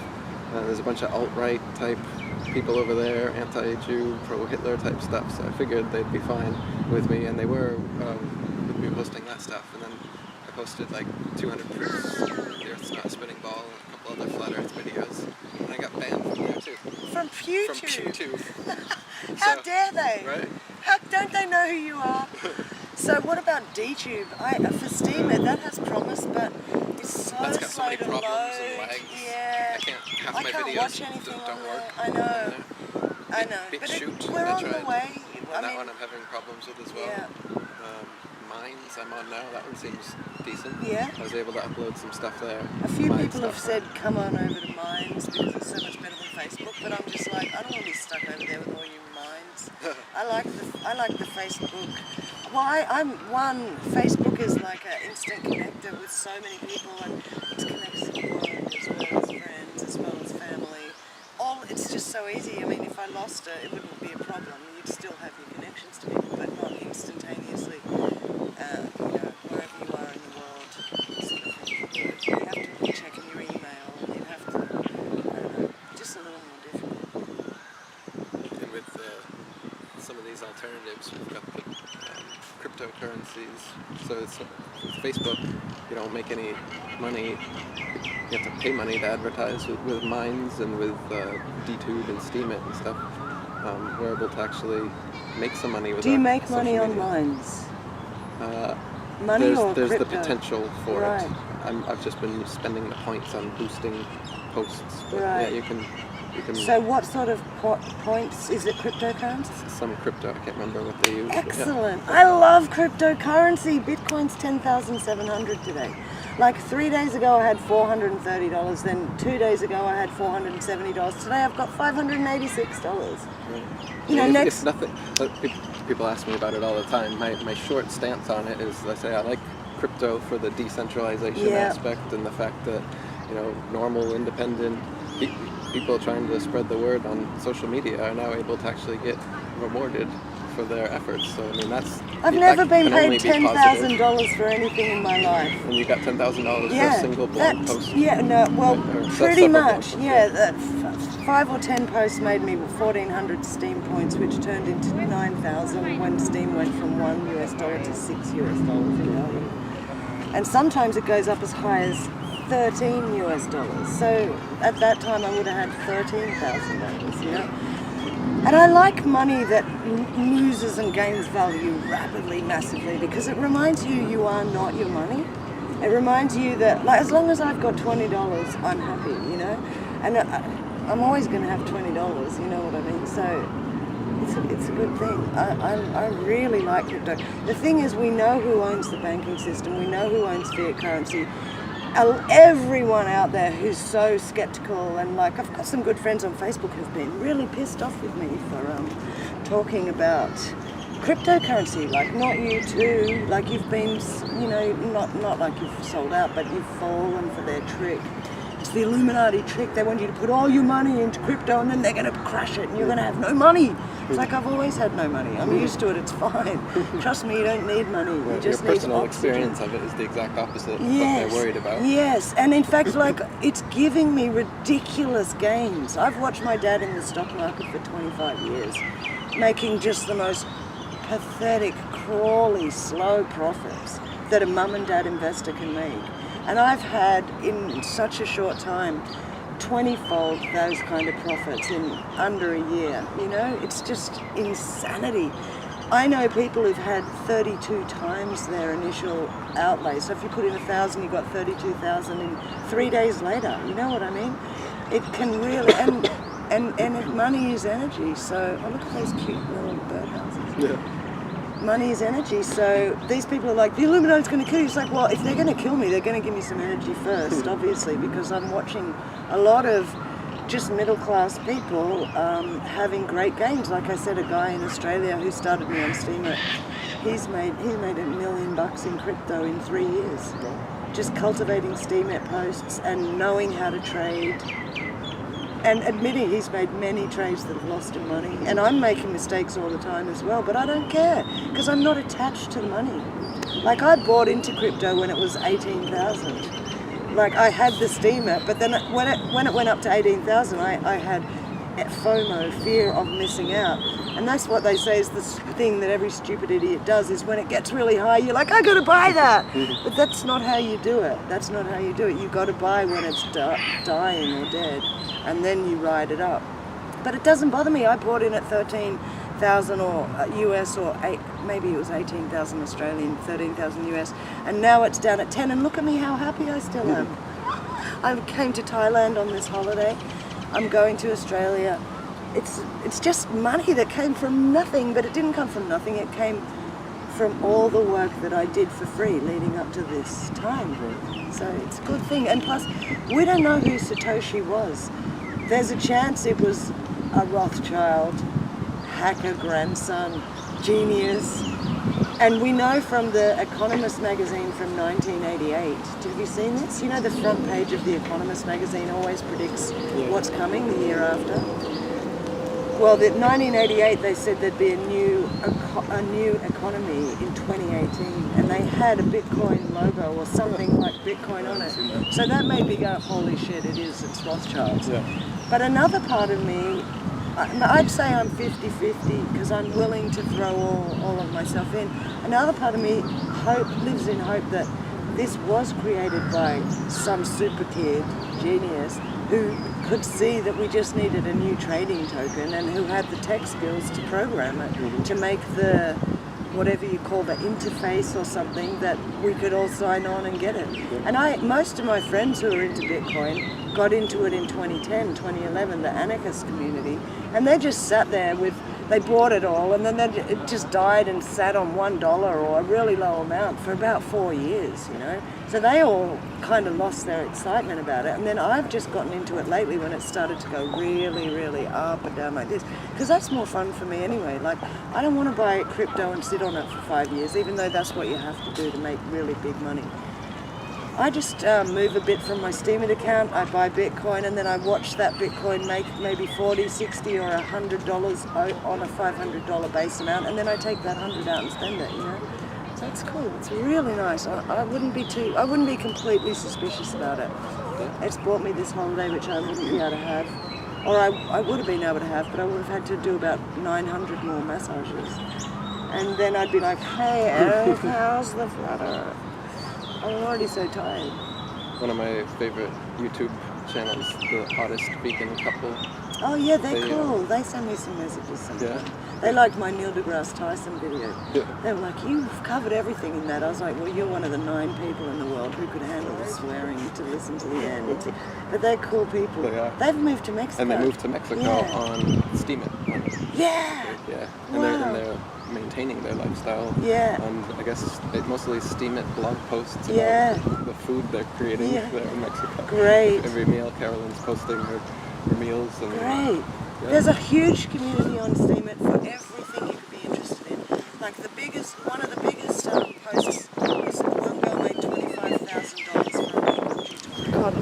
There's a bunch of alt-right type people over there, anti-Jew, pro-Hitler type stuff, so I figured they'd be fine with me, and they were with me posting that stuff. And then I posted like 200 proofs of the Earth's not a spinning ball and a couple other flat Earth videos, and I got banned from there too. From PewTube? From PewTube. How So, dare they? Right? How don't they know who you are? So what about DTube? For Steamer, that has promise, but it's so That's got so slow many to problems load. and lags. Yeah. Half I my can't videos watch anything don't on work. there. I know. I know. Big But Shoot, we're I on the tried. way. And that one I'm having problems with as well. Yeah. Minds I'm on now, that one seems decent. Yeah. I was able to upload some stuff there. A few Mind people have stuff. said come on over to Minds because it's so much better than Facebook, but I'm just like, I don't want to be stuck over there with all you Minds. I like the Facebook. Well, Facebook is like an instant connector with so many people, and it connects to work as well as friends, as well as family. it's just so easy. I mean, if I lost it, it wouldn't be a problem. You'd still have your connections to people, but not instantaneously. Wherever you are in the world, sort of thing. You have to be checking your email. You have to, just a little more difficult. And with some of these alternatives, we've got the cryptocurrencies. So it's with Facebook, you don't make any money. You have to pay money to advertise with Minds and with D2 and Steemit and stuff. We're able to actually make some money with. Do you make social money on media. Minds? Money or there's crypto? the potential for Right. it. I've just been spending the points on boosting posts. But Right. yeah, you can. So what sort of points? Is it cryptocurrency? Some crypto. I can't remember what they use. but yeah. Excellent. I love cryptocurrency. Bitcoin's 10,700 today. Like 3 days ago I had $430. Then 2 days ago I had $470. Today I've got $586. Right. You know, If next. nothing. People ask me about it all the time. My short stance on it is I say I like crypto for the decentralization Yeah. aspect and the fact that normal independent people trying to spread the word on social media are now able to actually get rewarded for their efforts. So I mean I've that never been can only paid be positive. $10,000 for anything in my life. And you got $10,000 for a single blog post. Yeah, no, well, Or pretty several blog much, posts, yeah. 5 or 10 posts made me 1,400 Steam points, which turned into 9,000 when Steam went from $1 to $6 in value. And sometimes it goes up as high as $13. So at that time I would have had $13,000, And I like money that loses and gains value rapidly, massively, because it reminds you are not your money. It reminds you that, like, as long as I've got $20, I'm happy, And I'm always going to have $20, you know what I mean? So it's a good thing. I really like crypto. The thing is, we know who owns the banking system. We know who owns fiat currency. Everyone out there who's so skeptical, and like I've got some good friends on Facebook who've been really pissed off with me for talking about cryptocurrency. Like, not you too. Like, you've been, not like you've sold out, but you've fallen for their trick. It's the Illuminati trick. They want you to put all your money into crypto and then they're going to crash it and you're going to have no money. It's like, I've always had no money. I'm used to it. It's fine. Trust me, you don't need money. You just Your need personal oxygen. experience of it is the exact opposite of what Yes, they're worried about. Yes, and in fact, like, it's giving me ridiculous gains. I've watched my dad in the stock market for 25 years, making just the most pathetic, crawly, slow profits that a mum and dad investor can make. And I've had, in such a short time, 20-fold those kind of profits in under a year. It's just insanity. I know people who've had 32 times their initial outlay. So if you put in 1,000, you got 32,000 in 3 days later. You know what I mean? It can really, and money is energy. So look at those cute little birdhouses. Yeah. Money is energy, so these people are like, the Illuminati's going to kill you. It's like, well, if they're going to kill me, they're going to give me some energy first, obviously, because I'm watching a lot of just middle-class people having great gains. Like I said, a guy in Australia who started me on Steemit, he made $1 million in crypto in 3 years, just cultivating Steemit posts and knowing how to trade. And admitting he's made many trades that have lost him money. And I'm making mistakes all the time as well, but I don't care, because I'm not attached to the money. Like, I bought into crypto when it was 18,000. Like, I had the Steemit, but then when it went up to 18,000, I had FOMO, fear of missing out. And that's what they say is the thing that every stupid idiot does, is when it gets really high, you're like, I gotta buy that. But that's not how you do it. That's not how you do it. You gotta buy when it's dying or dead, and then you ride it up. But it doesn't bother me. I bought in at 13,000 or US, or maybe it was 18,000 Australian, 13,000 US, and now it's down at 10, and look at me how happy I still am. I came to Thailand on this holiday. I'm going to Australia. It's just money that came from nothing, but it didn't come from nothing. It came from all the work that I did for free leading up to this time. So it's a good thing. And plus, we don't know who Satoshi was. There's a chance it was a Rothschild, hacker grandson, genius. And we know from the Economist magazine from 1988, have you seen this? You know the front page of the Economist magazine always predicts what's coming the year after? Well, in 1988 they said there'd be a new economy in 2018, and they had a Bitcoin logo or something like Bitcoin on it. So that made me go, holy shit, it's Rothschilds. Yeah. But another part of me, I'd say I'm 50-50 because I'm willing to throw all of myself in. Another part of me lives in hope that this was created by some super kid genius who could see that we just needed a new trading token and who had the tech skills to program it to make the, whatever you call the interface or something, that we could all sign on and get it. And most of my friends who are into Bitcoin got into it in 2010, 2011, the anarchist community, and they just sat there they bought it all, and then it just died and sat on $1 or a really low amount for about 4 years, you know. So they all kind of lost their excitement about it. And then I've just gotten into it lately when it started to go really, really up and down like this, because that's more fun for me anyway. Like, I don't want to buy crypto and sit on it for 5 years, even though that's what you have to do to make really big money. I just move a bit from my Steemit account, I buy Bitcoin, and then I watch that Bitcoin make maybe $40, $60 or $100 on a $500 base amount, and then I take that 100 out and spend it, you know. So it's cool, it's really nice. I wouldn't be completely suspicious about it. It's bought me this holiday which I wouldn't be able to have, or I would have been able to have, but I would have had to do about 900 more massages. And then I'd be like, hey Eric, how's the flat earth? I'm already so tired. One of my favorite YouTube channels, the Hottest Vegan Couple. Oh yeah, they're cool. They send me some messages sometimes. Yeah. They liked my Neil deGrasse Tyson video. Yeah. They were like, you've covered everything in that. I was like, well, you're one of the 9 people in the world who could handle the swearing to listen to the end. But they're cool people. They are. They've moved to Mexico. And they moved to Mexico on Steemit. Yeah. Yeah. And they're maintaining their lifestyle. Yeah. And I guess it mostly Steemit blog posts about the food they're creating there in Mexico. Great. Every meal, Carolyn's posting her meals. And, great. Yeah. There's a huge community on Steemit for everything you could be interested in. Like one of the biggest posts was one girl made $25,000 for a week. God.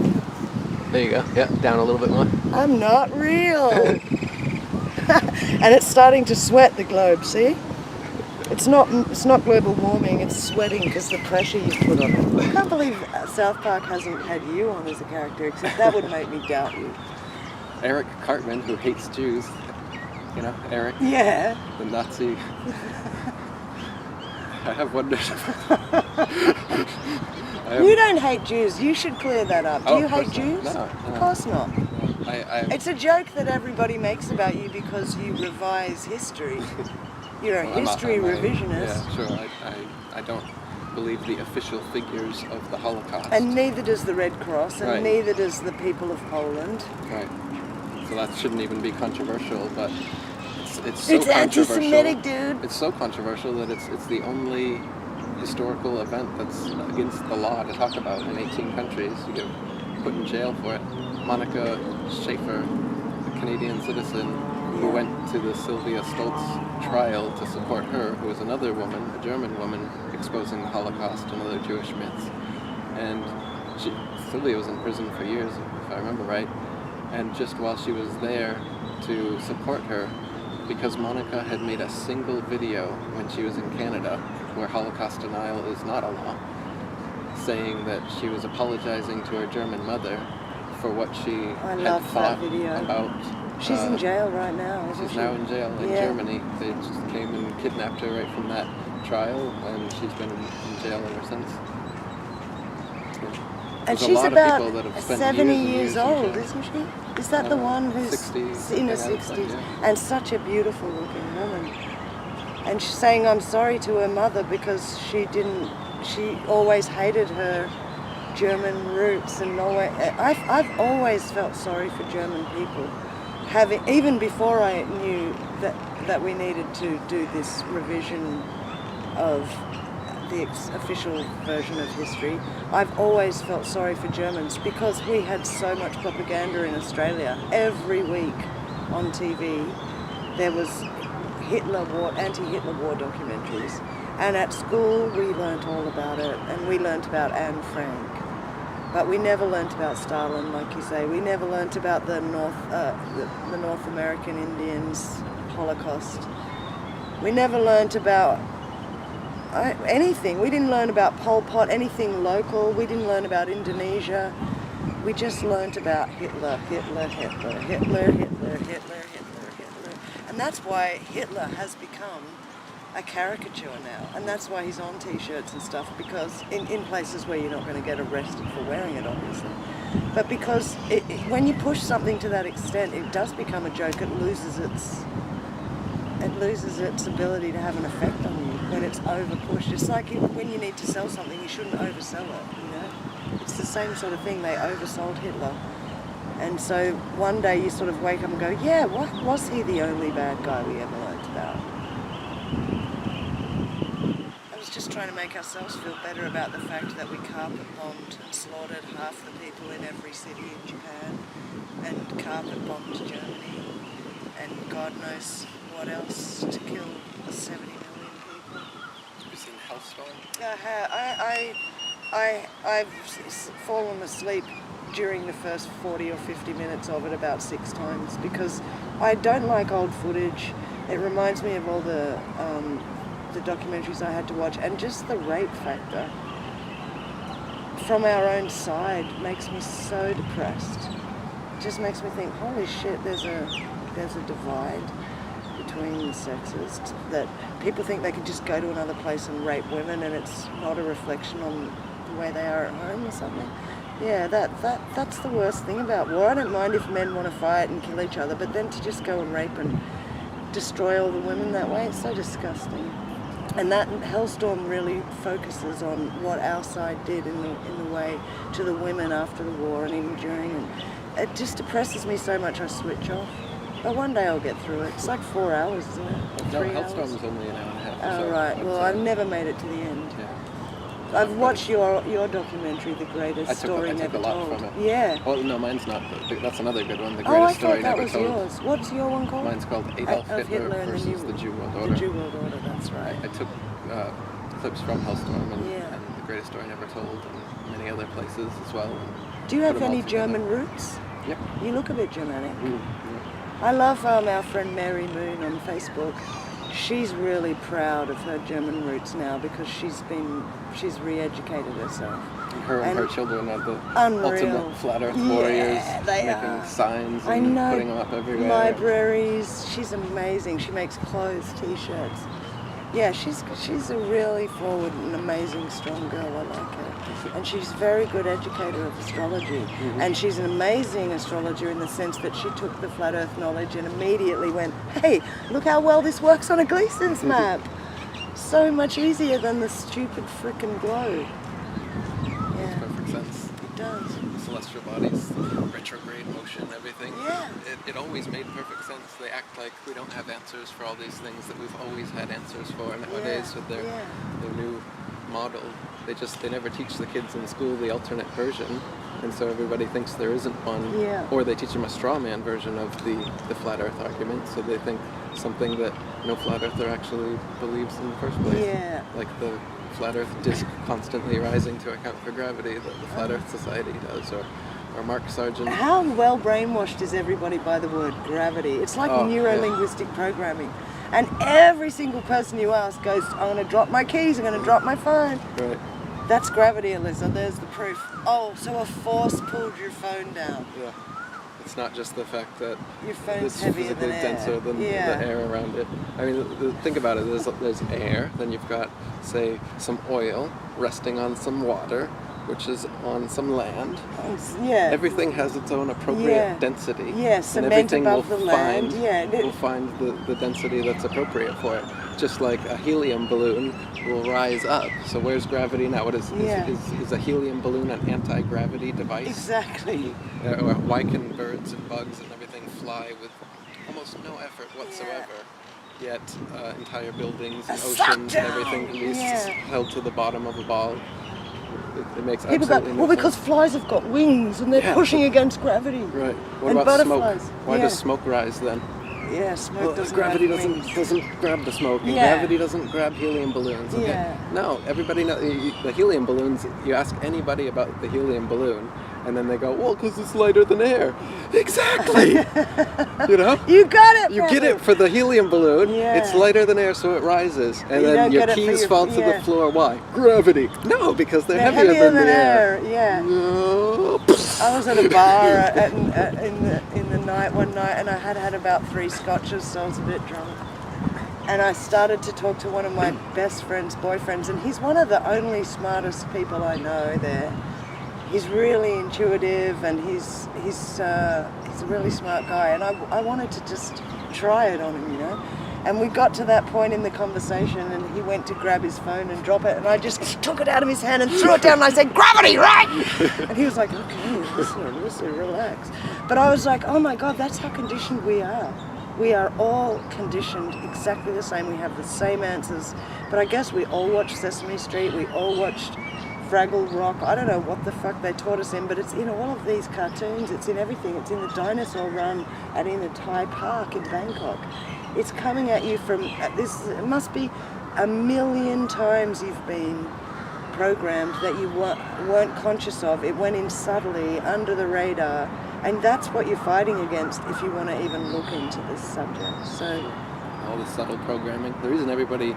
There you go. Yeah, down a little bit more. I'm not real. And it's starting to sweat the globe, see? It's not global warming, it's sweating because the pressure you put on it. I can't believe South Park hasn't had you on as a character, except that would make me doubt you. Eric Cartman, who hates Jews. You know, Eric? Yeah. The Nazi. I have wondered. You don't hate Jews. You should clear that up. Do you hate Jews? No. Of course not. It's a joke that everybody makes about you because you revise history. You're a history revisionist. Yeah, sure. I don't believe the official figures of the Holocaust. And neither does the Red Cross, and neither does the people of Poland. Right. So that shouldn't even be controversial, but it's so controversial. Anti-Semitic, dude. It's so controversial that it's the only historical event that's against the law to talk about in 18 countries. You get put in jail for it. Monica Schaefer, a Canadian citizen who went to the Sylvia Stoltz trial to support her, who was another woman, a German woman, exposing the Holocaust and other Jewish myths. And Sylvia was in prison for years, if I remember right. And just while she was there to support her, because Monica had made a single video when she was in Canada, where Holocaust denial is not a law, saying that she was apologizing to her German mother for what she had thought about. She's in jail right now, isn't she? She's now in jail in Germany. They just came and kidnapped her right from that trial, and she's been in jail ever since. And she's about 70 years old, isn't she? Is that the one who's 60s, in her 60s? And such a beautiful looking woman. And she's saying I'm sorry to her mother because she always hated her German roots, and I've always felt sorry for German people. Even before I knew that we needed to do this revision of the official version of history, I've always felt sorry for Germans because we had so much propaganda in Australia. Every week on TV there was anti-Hitler war documentaries, And at school, we learnt all about it, and we learnt about Anne Frank. But we never learnt about Stalin, like you say. We never learnt about the North American Indians Holocaust. We never learnt about anything. We didn't learn about Pol Pot, anything local. We didn't learn about Indonesia. We just learnt about Hitler. And that's why Hitler has become a caricature now, and that's why he's on t-shirts and stuff, because in places where you're not going to get arrested for wearing it, obviously, but because when you push something to that extent, it does become a joke. It loses its ability to have an effect on you when it's over pushed. It's like when you need to sell something, you shouldn't oversell it, you know. It's the same sort of thing. They oversold Hitler, and so one day you sort of wake up and go, yeah, was he the only bad guy we ever learnt about? Just trying to make ourselves feel better about the fact that we carpet bombed and slaughtered half the people in every city in Japan, and carpet bombed Germany, and God knows what else to kill 70 million people. Have you seen Hellstorm? I've fallen asleep during the first 40 or 50 minutes of it about 6 times, because I don't like old footage. It reminds me of all the documentaries I had to watch, and just the rape factor from our own side makes me so depressed. It just makes me think, holy shit, there's a divide between the sexes, that people think they can just go to another place and rape women, and it's not a reflection on the way they are at home or something. Yeah, that's the worst thing about war. I don't mind if men want to fight and kill each other, but then to just go and rape and destroy all the women that way, it's so disgusting. And that Hellstorm really focuses on what our side did in the way to the women after the war and even during. And it just depresses me so much I switch off. But one day I'll get through it. It's like 4 hours, isn't it? Or 3 hours? Hellstorm's only an hour and a half. Oh, right. Well, I've never made it to the end. Yeah. I've watched your documentary, The Greatest Story Never Told. I took a lot from it. Yeah. Well, no, mine's not. That's another good one. The Greatest Story Never Told. Oh, I thought that was yours. What's your one called? Mine's called Adolf Hitler versus the Jew World Order. The Jew World Order, that's right. I took clips from Hellstorm and The Greatest Story Never Told, and many other places as well. Do you have any German roots? Yep. You look a bit Germanic. Mm. I love our friend Mary Moon on Facebook. She's really proud of her German roots now, because she's re-educated herself. Her and her children are the unreal. ultimate flat earth warriors, they making are. signs and putting them up everywhere. Libraries. She's amazing. She makes clothes, t-shirts. Yeah, she's a really forward and amazing, strong girl. I like her. And she's a very good educator of astrology. Mm-hmm. And she's an amazing astrologer in the sense that she took the flat earth knowledge and immediately went, hey, look how well this works on a Gleason's map. So much easier than the stupid frickin' globe. Yeah. Makes perfect sense. It does. Celestial bodies, retrograde motion, everything. Yeah. It always made perfect sense. They act like we don't have answers for all these things that we've always had answers for nowadays with their new model. They never teach the kids in school the alternate version, and so everybody thinks there isn't one. Yeah. Or they teach them a straw man version of the flat earth argument, so they think something that no flat earther actually believes in the first place. Yeah. Like the flat earth disk constantly rising to account for gravity that the Flat Earth Society does, or Mark Sargent. How well brainwashed is everybody by the word gravity? It's like neuro-linguistic programming. And every single person you ask goes, I'm going to drop my keys, I'm going to drop my phone. Right. That's gravity, Elissa. There's the proof. Oh, so a force pulled your phone down. Yeah. It's not just the fact that your phone's it's heavier physically than denser than the air around it. I mean, think about it. There's air, then you've got, say, some oil resting on some water, which is on some land. Yeah. Everything has its own appropriate density. Yeah, cement above the land. Will find the density that's appropriate for it. Just like a helium balloon will rise up. So where's gravity now? Is a helium balloon an anti-gravity device? Exactly. Why can birds and bugs and everything fly with almost no effort whatsoever? Yet entire buildings and oceans and everything can be held to the bottom of a ball. It makes people absolutely go, no well, because sense. flies have got wings and they're pushing against gravity. Right. What and about butterflies. smoke? Why does smoke rise then? Yeah, smoke Well, doesn't gravity have doesn't wings. doesn't grab the smoke, and Yeah. gravity doesn't grab helium balloons. Okay? Yeah. No, everybody knows the helium balloons. You ask anybody about the helium balloon, and then they go, "Well, because it's lighter than air." Exactly. You know. You got it. You get Pepper. it for the helium balloon. Yeah. It's lighter than air, so it rises, and You then don't your get it for keys your- fall to yeah. the floor. Why? Gravity. No, because they're, They're heavier than the air. Yeah. No. I was at a bar in the night one night, and I had about 3 scotches, so I was a bit drunk. And I started to talk to one of my best friend's boyfriends, and he's one of the only smartest people I know there. He's really intuitive, and he's a really smart guy, and I wanted to just try it on him, you know. And we got to that point in the conversation, and he went to grab his phone and drop it, and I just took it out of his hand and threw it down, and I said, "Gravity, right?" And he was like, "Okay, listen, relax." But I was like, "Oh my God, that's how conditioned we are. We are all conditioned exactly the same. We have the same answers." But I guess we all watched Sesame Street. We all watched Fraggle Rock. I don't know what the fuck they taught us in, but it's in all of these cartoons. It's in everything. It's in the dinosaur run and in the Thai park in Bangkok. It's coming at you from this. It must be 1,000,000 times you've been programmed that you weren't conscious of. It went in subtly under the radar, and that's what you're fighting against if you want to even look into this subject. So All the subtle programming. The reason everybody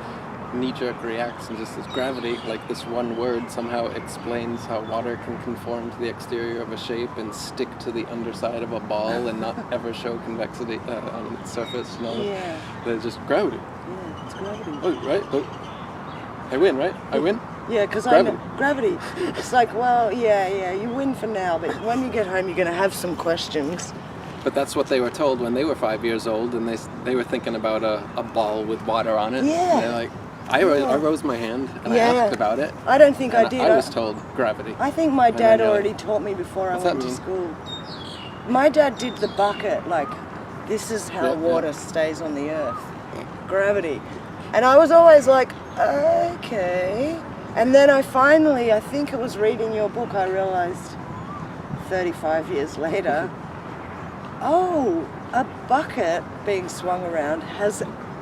knee-jerk reacts and just says gravity, like this one word somehow explains how water can conform to the exterior of a shape and stick to the underside of a ball and not ever show convexity on its surface. No, yeah, they're just gravity. yeah, it's gravity. Oh, right? But I win, right? I win? Yeah, because I know Gravity. gravity. It's like, well, yeah, you win for now, but when you get home, you're going to have some questions. But that's what they were told when they were 5 years old, and they were thinking about a ball with water on it. Yeah. And they're like, I rose my hand and I Yeah. asked about it. I don't think I And did. I was told gravity. I think my And dad then you're already like, taught me before I what's went that to mean? school. My dad did the bucket, like, this is how Yeah, water yeah. stays on the earth. Gravity. And I was always like, okay. And then I think it was reading your book, I realized 35 years later, oh, a bucket being swung around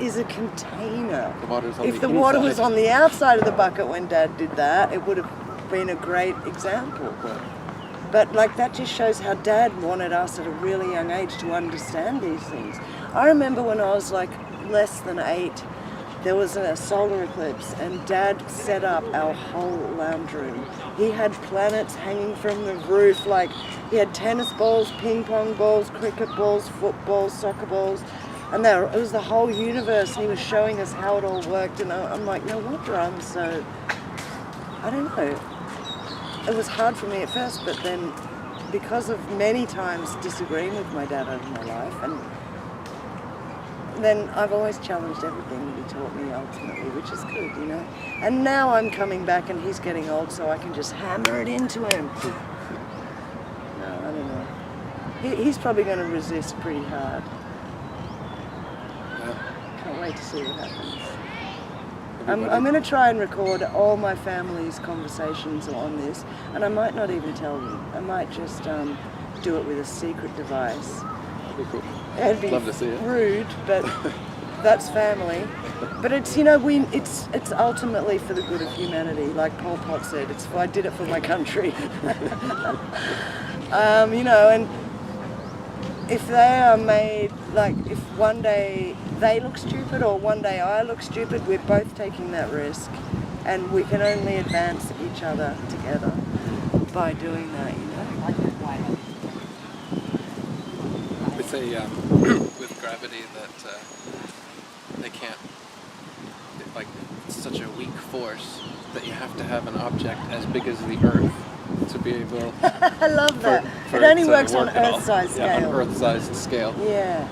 is a container. The water's on If the the water inside. was on the outside of the bucket when Dad did that, it would have been a great example. Right. But like that just shows how Dad wanted us at a really young age to understand these things. I remember when I was like less than 8, there was a solar eclipse, and Dad set up our whole lounge room. He had planets hanging from the roof, like he had tennis balls, ping pong balls, cricket balls, footballs, soccer balls, and it was the whole universe, and he was showing us how it all worked, and I'm like, no wonder I'm so, I don't know. It was hard for me at first, but then because of many times disagreeing with my dad over my life, and then I've always challenged everything that he taught me ultimately, which is good, you know. And now I'm coming back and he's getting old, so I can just hammer it into him. No, I don't know. He's probably going to resist pretty hard. Yeah. Can't wait to see what happens. I'm going to try and record all my family's conversations on this, and I might not even tell them. I might just do it with a secret device. That'd be cool. It'd be Love to see it. rude, but that's family. But it's, you know, it's ultimately for the good of humanity, like Pol Pot said. I did it for my country. You know, and if they are made, like, if one day they look stupid or one day I look stupid, we're both taking that risk, and we can only advance each other together by doing that, you know. They say with gravity that they can't, like, it's such a weak force that you have to have an object as big as the Earth to be able I love that. for It only to works on work at all. Earth-size Yeah, scale. on Earth-sized scale. Yeah.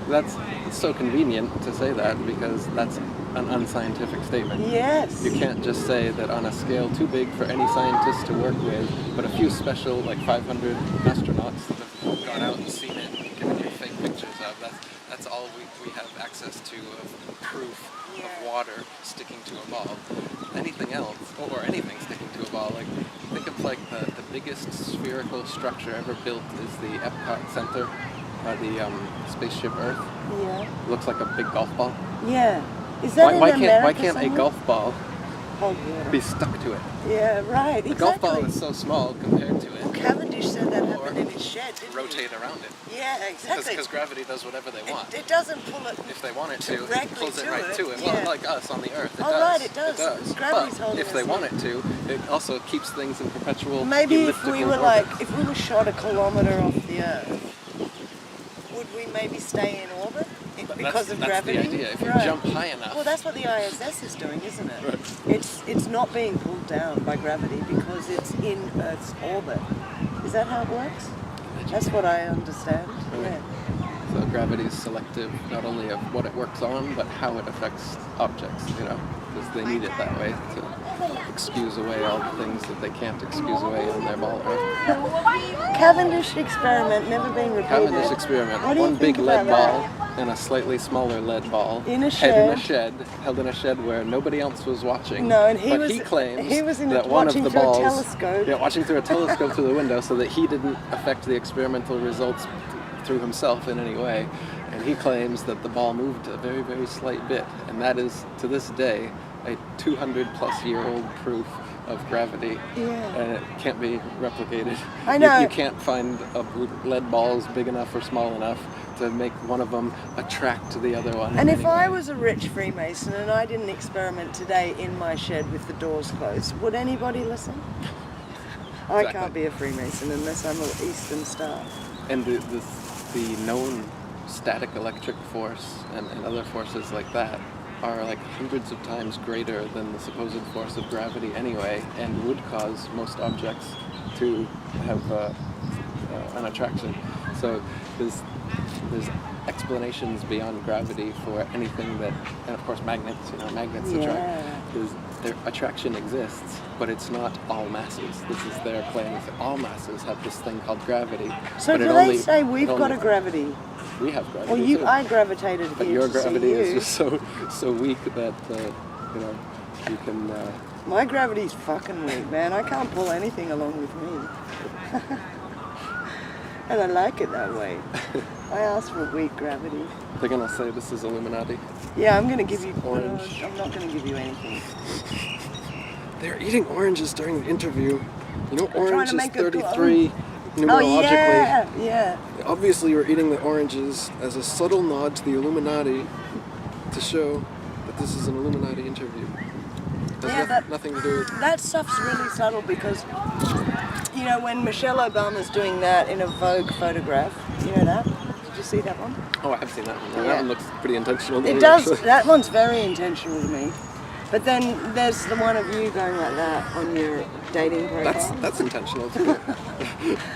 It's so convenient to say that because that's an unscientific statement. Yes. You can't just say that on a scale too big for any scientist to work with, but a few special, like 500 astronauts that have gone out and seen it and given you fake pictures of, that's all we have access to of proof of water sticking to a ball. Anything else, or anything sticking to a ball, like think of like the biggest spherical structure ever built is the Epcot Center the spaceship Earth. Yeah. Looks like a big golf ball. Yeah. Is that in America why can't a somewhere? golf ball Oh, yeah. be stuck to it? Yeah, right. The golf ball is so small compared to it. Cavendish said that happened in his shed, didn't Rotate around it. he? Yeah, exactly. Because gravity does whatever they want. It doesn't pull it. If they want it to, it directly pulls it to right it. to it. Yeah. Well, like us on the Earth, it Oh, does. right, it does. Gravity's But holding if they us want up. it to, it also keeps things in perpetual Maybe if elliptical we were orbit. if we were shot a kilometre off the Earth, would we maybe stay in orbit because of gravity? That's the idea. If you Right. jump high enough. Well, that's what the ISS is doing, isn't it? Right. It's not being pulled down by gravity because it's in Earth's orbit. Is that how it works? That's what I understand. Right. Yeah. So gravity is selective not only of what it works on, but how it affects objects, because they need it that way to excuse away all the things that they can't excuse away on their ball Earth. Cavendish experiment never been repeated. Cavendish experiment, What do you one big think lead about ball and a slightly smaller lead ball In a held in a shed where nobody else was watching. No, and but he claims he was that one of watching the through balls, a telescope. yeah, watching through a telescope through the window, so that he didn't affect the experimental results through himself in any way. And he claims that the ball moved a very, very slight bit, and that is to this day a 200-plus-year-old proof of gravity, Yeah. and it can't be replicated. I know. You can't find lead balls big enough or small enough to make one of them attract the other one. And in if any I way. was a rich Freemason and I didn't experiment today in my shed with the doors closed, would anybody listen? I Exactly. can't be a Freemason unless I'm an Eastern Star. And the known static electric force and other forces like that are like hundreds of times greater than the supposed force of gravity anyway, and would cause most objects to have an attraction. So there's explanations beyond gravity for anything that, and of course magnets, magnets attract. Their attraction exists, but it's not all masses. This is their claim that all masses have this thing called gravity. So but do it they only- say it we've got only- a gravity? We have gravity. Well, too. I gravitated But here your to see gravity you. is just so weak that you can. My gravity's fucking weak, man. I can't pull anything along with me. And I like it that way. I asked for weak gravity. They're gonna say this is Illuminati. Yeah, I'm gonna give you Orange. I'm not gonna give you anything. They're eating oranges during the interview. trying Orange to is make it 33 Oh numerologically. yeah. Obviously, you're eating the oranges as a subtle nod to the Illuminati to show that this is an Illuminati interview. Yeah, but nothing to do with. that stuff's really subtle because, when Michelle Obama's doing that in a Vogue photograph, you know that? Did you see that one? Oh, I have seen that one. Yeah. That one looks pretty intentional. to It me, does. actually. That one's very intentional to me. But then there's the one of you going like that on your dating profile. That's intentional too,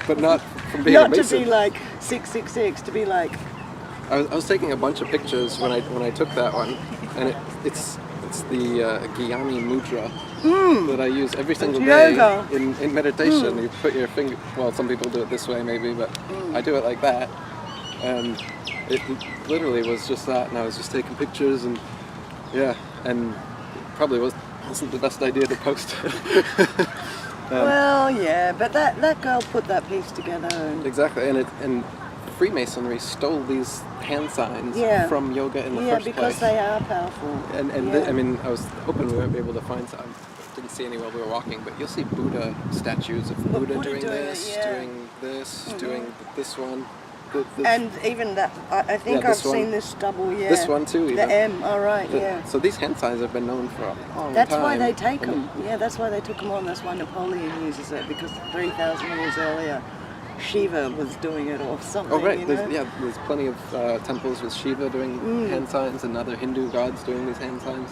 but not from being Not a to Mason. be like 666, to be like, I was taking a bunch of pictures when I took that one, and it's the Gyani Mudra that I use every single day yoga. in meditation. You put your finger. Well, some people do it this way maybe, but I do it like that, and it literally was just that. And I was just taking pictures, and and probably wasn't the best idea to post. well, yeah, but that girl put that piece together. And Exactly, and Freemasonry stole these hand signs Yeah. from yoga in the yeah, first because place. they are powerful. And Yeah. I was hoping we might be able to find some. Didn't see any while we were walking, but you'll see Buddha statues of Buddha doing doing it, this, yeah. doing this, doing this one. The- And even that, I think Yeah, I've this one. seen this double, yeah. This one too, The even. M, all right, the- yeah. So these hand signs have been known for a long That's time. why they take And them. Yeah, that's why they took them on. That's why Napoleon uses it, because 3,000 years earlier, Shiva was doing it or something. Oh right, you know? there's plenty of temples with Shiva doing hand signs and other Hindu gods doing these hand signs.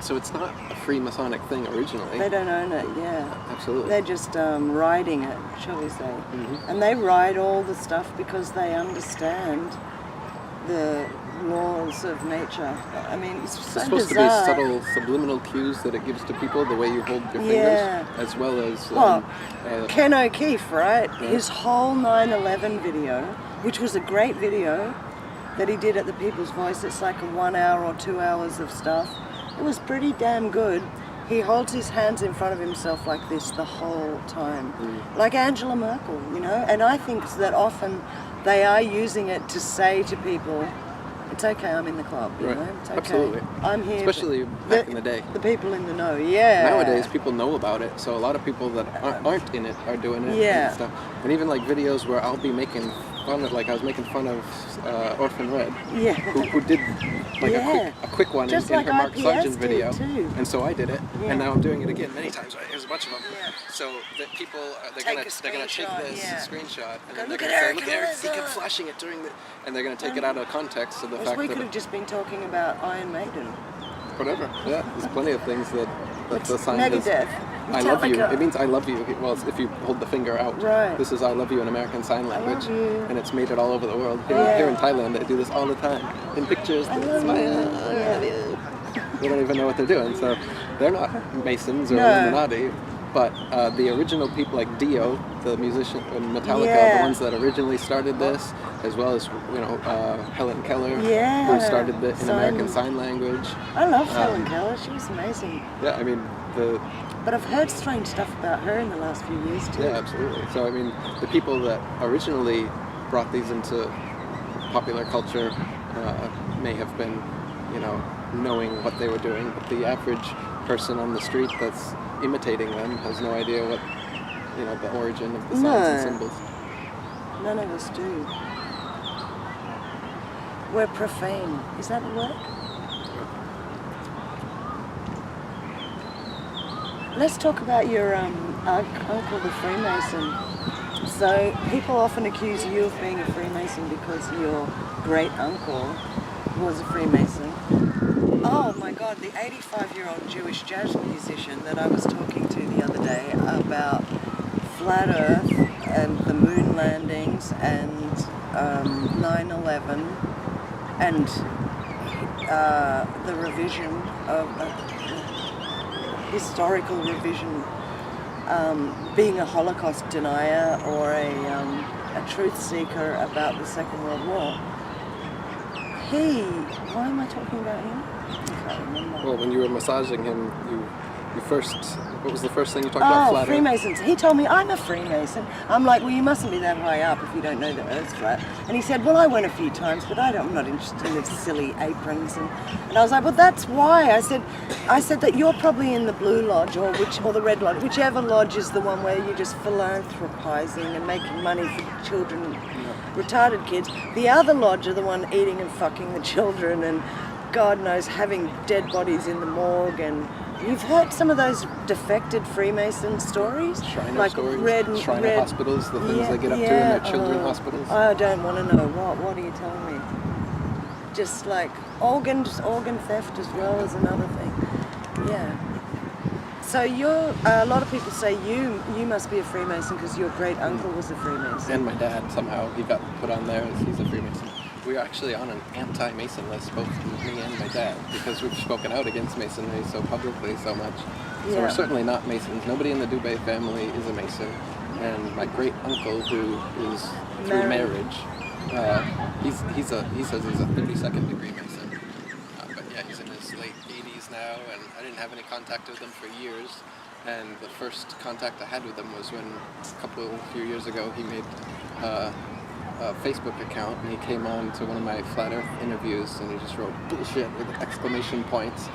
So it's not a Freemasonic thing originally. They don't own it, yeah. Absolutely. They're just riding it, shall we say. Mm-hmm. And they ride all the stuff because they understand the laws of nature. I mean, it's so It's supposed bizarre. to be subtle subliminal cues that it gives to people, the way you hold your Yeah. fingers, as well as Well, Ken O'Keefe, right? Yeah. His whole 9/11 video, which was a great video that he did at the People's Voice. It's like a 1 hour or 2 hours of stuff. It was pretty damn good. He holds his hands in front of himself like this the whole time, like Angela Merkel, And I think that often they are using it to say to people, it's okay, I'm in the club, you Right. know? It's okay. Absolutely. I'm here. Especially back in the day. The people in the know, yeah. Nowadays, people know about it, so a lot of people that aren't in it are doing it Yeah. and stuff. And even like videos where I'll be making fun of, like I was making fun of Orphan Red, Yeah. who did like Yeah. a quick one Just in like her Mark IPS Sargent did video, too. and so I did it, Yeah. and now I'm doing it again many times. Right? There's a bunch of them. Yeah. So that people they're Take gonna a take screenshot, this yeah. screenshot and Go, then "Look they're at gonna say, Eric look and Eric, he Elissa." kept flashing it during the, and they're gonna take it out of context to the Whereas fact we that could have just been talking about Iron Maiden. whatever. Yeah, there's plenty of things that the sign has. Megadeth. I love you. Metallica. It means I love you. Well, if you hold the finger out. Right. This is I love you in American Sign Language. you. And it's made it all over the world. Here, Yeah. here in Thailand, they do this all the time. In pictures, I they love smile. you. I love you. They don't even know what they're doing. So they're not Masons or No. Illuminati. But the original people like Dio, the musician, and Metallica, Yeah. the ones that originally started this, as well as Helen Keller, Yeah. who started the in Sign- American Sign Language. I love Helen Keller. She was amazing. Yeah, I mean But I've heard strange stuff about her in the last few years too. Yeah, absolutely. So I mean, the people that originally brought these into popular culture may have been, knowing what they were doing, but the average person on the street that's imitating them has no idea what, the origin of the signs and No. symbols. None of us do. We're profane. Is that a word? Let's talk about your uncle, the Freemason. So people often accuse you of being a Freemason because your great uncle was a Freemason. Oh my God, the 85-year-old Jewish jazz musician that I was talking to the other day about flat Earth and the moon landings and 9/11 and the revision of historical revision, being a Holocaust denier or a truth seeker about the Second World War. Why am I talking about him? I can't remember. Well, when you were massaging him, you first, what was the first thing you talked about? Flat Earth? Freemasons. He told me, I'm a Freemason. I'm like, well, you mustn't be that high up if you don't know the Earth's flat. And he said, well, I went a few times, but I'm not interested in the silly aprons. And I was like, well, that's why. I said that you're probably in the Blue Lodge or the Red Lodge, whichever lodge is the one where you're just philanthropizing and making money for children, retarded kids. The other lodge are the one eating and fucking the children and God knows having dead bodies in the morgue. And you've heard some of those defected Freemason stories? Shriner like stories, Red hospitals, the things they get up to in their children's hospitals. I don't want to know. What are you telling me? Just like organ theft as well as another thing. Yeah. So a lot of people say you must be a Freemason because your great uncle was a Freemason. And my dad, somehow, he got put on there as he's a Freemason. We are actually on an anti-Mason list, both me and my dad, because we've spoken out against Masonry so publicly so much. So we're certainly not Masons. Nobody in the Dubay family is a Mason. And my great uncle, who is through marriage, he says he's a 32nd degree Mason. But yeah, he's in his late 80s now, and I didn't have any contact with him for years. And the first contact I had with him was when a few years ago he made a Facebook account, and he came on to one of my Flat Earth interviews, and he just wrote bullshit with exclamation points.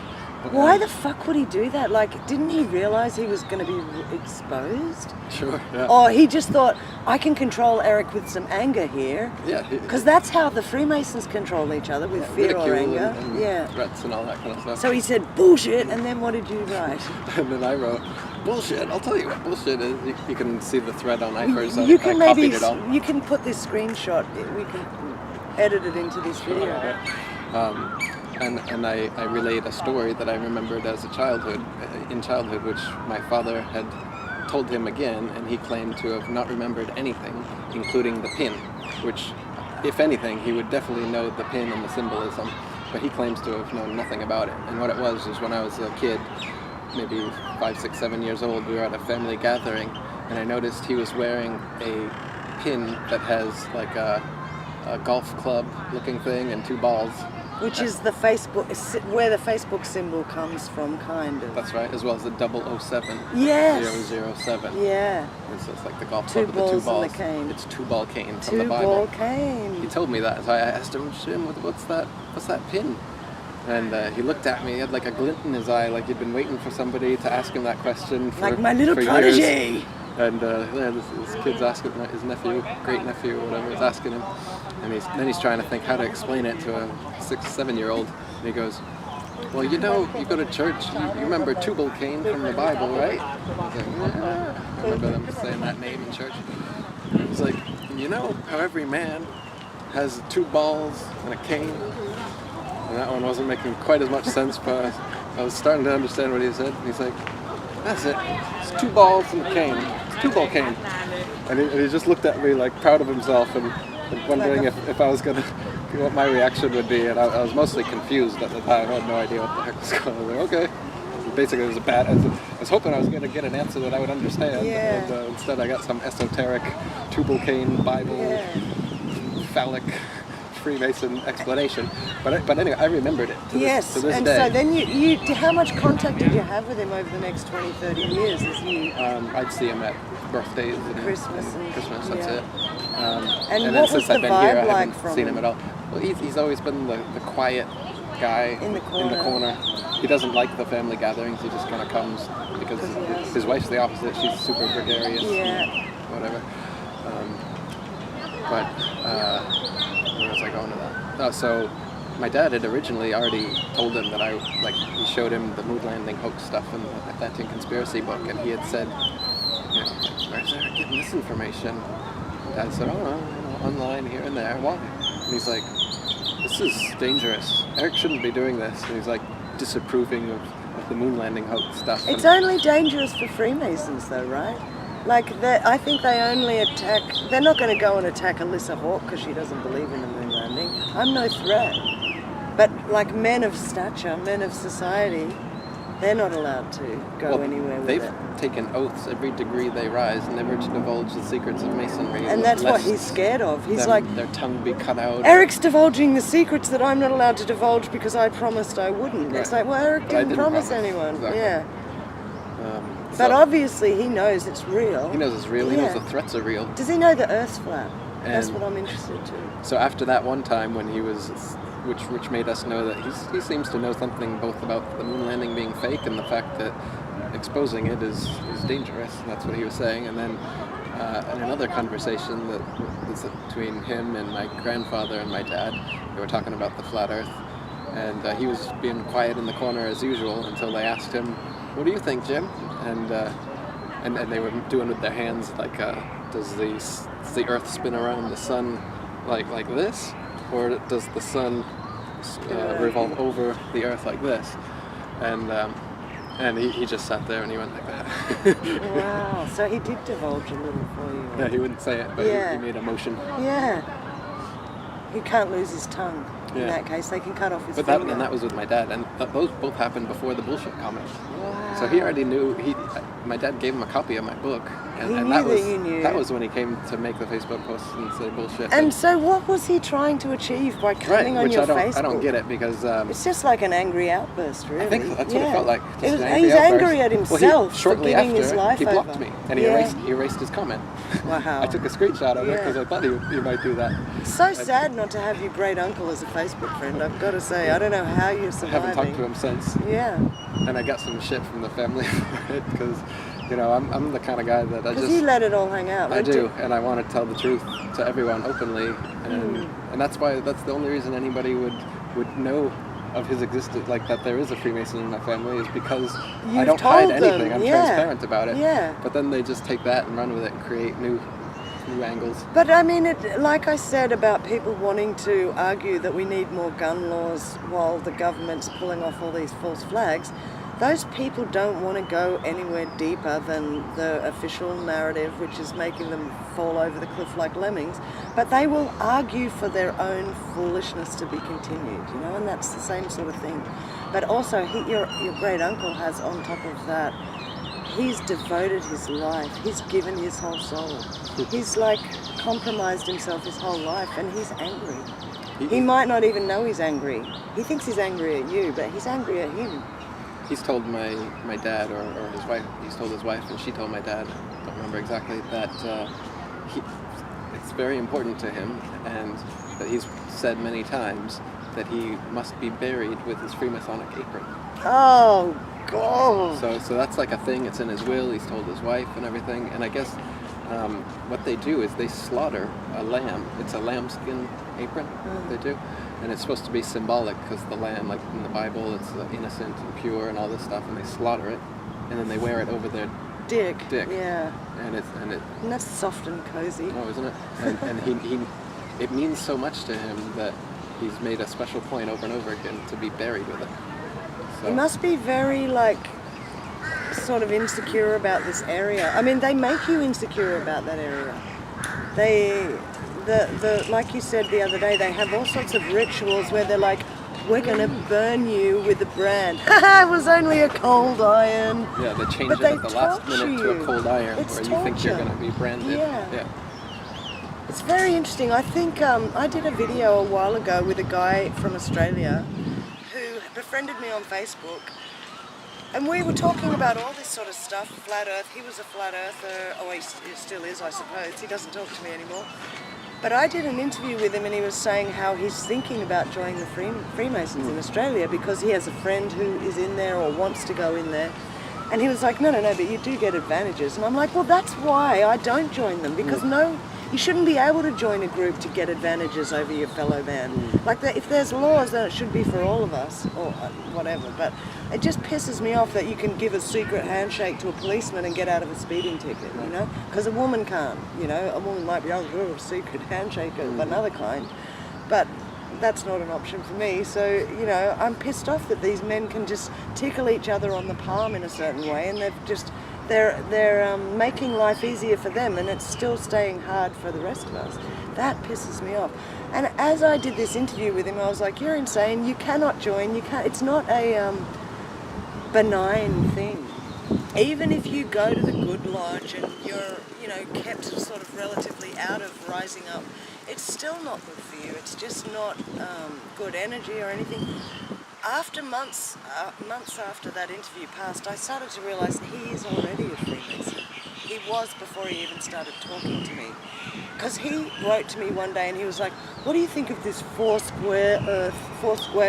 Why the fuck would he do that? Like, didn't he realize he was going to be exposed? Sure, yeah. Or he just thought, I can control Eric with some anger here. Yeah. Because that's how the Freemasons control each other, with fear or ridicule anger. and threats and all that kind of stuff. So he said, bullshit, and then what did you write? And then I wrote, bullshit, I'll tell you what bullshit is. You can see the thread on iFirst. You can I copied it all. you can put this screenshot, we can edit it into this video. And I relayed a story that I remembered as in childhood, which my father had told him again, and he claimed to have not remembered anything, including the pin, which, if anything, he would definitely know the pin and the symbolism, but he claims to have known nothing about it. And what it was is when I was a kid, maybe 5, 6, 7 years old, we were at a family gathering, and I noticed he was wearing a pin that has like a golf club looking thing and 2 balls. Which is the Facebook, where the Facebook symbol comes from, kind of. That's right, as well as the 007. Yes. 007. Yeah. And so it's like the golf Two club with the two balls balls. and the cane. It's two-ball cane from the Bible. Two-ball cane. He told me that, so I asked him, Jim, what's that pin? And he looked at me, he had like a glint in his eye, like he'd been waiting for somebody to ask him that question for Like my little for protege. years. And this kid's asking, his nephew, great nephew or whatever, is asking him. And he's trying to think how to explain it to a 6, 7-year-old. And he goes, well, you know, you go to church, you remember Tubal Cain from the Bible, right? I was like, yeah. I remember them saying that name in church. It's like, you know how every man has 2 balls and a cane? And that one wasn't making quite as much sense, but I was starting to understand what he said. And he's like, that's it. It's 2 balls and a cane. It's 2-ball cane. And he just looked at me like proud of himself and wondering if I was going to, what my reaction would be. And I was mostly confused at the time. I had no idea what the heck was going on. I was like, okay. Basically, it was I was hoping I was going to get an answer that I would understand. Yeah. And instead, I got some esoteric Tubal Cain Bible, phallic Freemason explanation. But anyway, I remembered it to this day. And so then you how much contact did you have with him over the next 20, 30 years? As you I'd see him at birthdays and Christmas, that's it. And then what since was I've the been here, vibe I like haven't from seen him? him at all. Well, he's always been the quiet guy In the corner. He doesn't like the family gatherings. He just kind of comes because his wife's the opposite. She's super gregarious. Yeah. Whatever. Where was I going to that? Oh, so my dad had originally already told him that he showed him the moon landing hoax stuff in the Atlantean conspiracy book, and he had said, you know, where's Eric getting this information? And Dad said, online here and there. Why? And he's like, this is dangerous. Eric shouldn't be doing this. And he's like disapproving of the moon landing hoax stuff. It's only dangerous for Freemasons, though, right? Like, I think they only attack. They're not going to go and attack Elissa Hawke because she doesn't believe in the moon landing. I'm no threat. But like men of stature, men of society, they're not allowed to go anywhere with it. They've taken oaths every degree they rise never to divulge the secrets of masonry. And that's what he's scared of. He's like, their tongue be cut out. Eric's divulging the secrets that I'm not allowed to divulge because I promised I wouldn't. Right. It's like, well, Eric didn't promise anyone. Exactly. Yeah. So But obviously he knows it's real. he knows it's real. He knows the threats are real. Does he know the Earth's flat? That's And- what I'm interested to. So after that one time when he was, which made us know that he seems to know something both about the moon landing being fake and the fact that exposing it is dangerous. That's what he was saying. And then in another conversation that was between him and my grandfather and my dad, they were talking about the flat Earth, and he was being quiet in the corner as usual until they asked him, "What do you think, Jim?" And they were doing with their hands like, does the Earth spin around the sun like this, or does the sun revolve over the Earth like this? And he just sat there and he went like that. Wow. So he did divulge a little for you. Yeah, he wouldn't say it, but he made a motion. Yeah. He can't lose his tongue. In Yeah. that case, they can cut off his But finger. that was with my dad, and those both happened before the bullshit comment. Wow. So he already knew. My dad gave him a copy of my book, and, He and knew that was that you knew. that was when he came to make the Facebook post and say bullshit. And so what was he trying to achieve by coming on which your I don't Facebook? get it because It's just like an angry outburst, really. I think that's what it felt like. It just was, an angry he's outburst. angry at himself Well, shortly for giving after, his life he blocked over. me, and he erased his comment. Wow. I took a screenshot of it Yeah. because I thought he might do that. It's so sad not to have your great uncle as a Facebook friend. I've got to say, I don't know how you're I surviving. haven't talked to him since, Yeah, and I got some shit from the family for it because, I'm the kind of guy that I because just. you let it all hang out. I don't do, you? and I want to tell the truth to everyone openly, and that's the only reason anybody would know of his existence, like that there is a Freemason in my family, is because I You've don't hide told them, anything. I'm yeah. transparent about it. Yeah. But then they just take that and run with it and create new angles. But I mean, like I said about people wanting to argue that we need more gun laws while the government's pulling off all these false flags, those people don't want to go anywhere deeper than the official narrative, which is making them fall over the cliff like lemmings. But they will argue for their own foolishness to be continued, and that's the same sort of thing. But also, your great uncle has, on top of that, he's devoted his life. He's given his whole soul. He's like compromised himself his whole life, and he's angry. He might not even know he's angry. He thinks he's angry at you, but he's angry at him. He's told my dad or his wife, he's told his wife, and she told my dad, I don't remember exactly, that it's very important to him, and that he's said many times that he must be buried with his Freemasonic apron. Oh, God. So that's like a thing, it's in his will, he's told his wife and everything, and I guess what they do is they slaughter a lamb. It's a lambskin apron they do, and it's supposed to be symbolic because the lamb, like in the Bible, it's innocent and pure and all this stuff, and they slaughter it, and then they wear it over their dick. Yeah. And that's soft and cozy. Oh, isn't it? And he it means so much to him that he's made a special point over and over again to be buried with it. So. He must be very sort of insecure about this area. I mean, they make you insecure about that area. Like you said the other day, they have all sorts of rituals where they're like, we're going to burn you with a brand. It was only a cold iron. Yeah, they change it at the last minute to a cold iron where you think you're going to be branded. Yeah. It's very interesting. I think I did a video a while ago with a guy from Australia who befriended me on Facebook. And we were talking about all this sort of stuff, flat earth. He was a flat earther. Oh, he still is, I suppose. He doesn't talk to me anymore. But I did an interview with him, and he was saying how he's thinking about joining the Freemasons in Australia because he has a friend who is in there or wants to go in there. And he was like, no, but you do get advantages. And I'm like, well, that's why I don't join them, because you shouldn't be able to join a group to get advantages over your fellow man. Like, if there's laws, then it should be for all of us, or whatever. But it just pisses me off that you can give a secret handshake to a policeman and get out of a speeding ticket, you know? Because a woman can't, you know? A woman might be able to do a secret handshake of another kind, but that's not an option for me. So, you know, I'm pissed off that these men can just tickle each other on the palm in a certain way, and they're making life easier for them, and it's still staying hard for the rest of us. That pisses me off. And as I did this interview with him, I was like, you're insane, you cannot join, it's not a benign thing. Even if you go to the good lodge and you're, you know, kept sort of relatively out of rising up, it's still not good for you. It's just not good energy or anything. After months after that interview passed, I started to realise he is already a Freemason. He was before he even started talking to me. Because he wrote to me one day and he was like, what do you think of this four square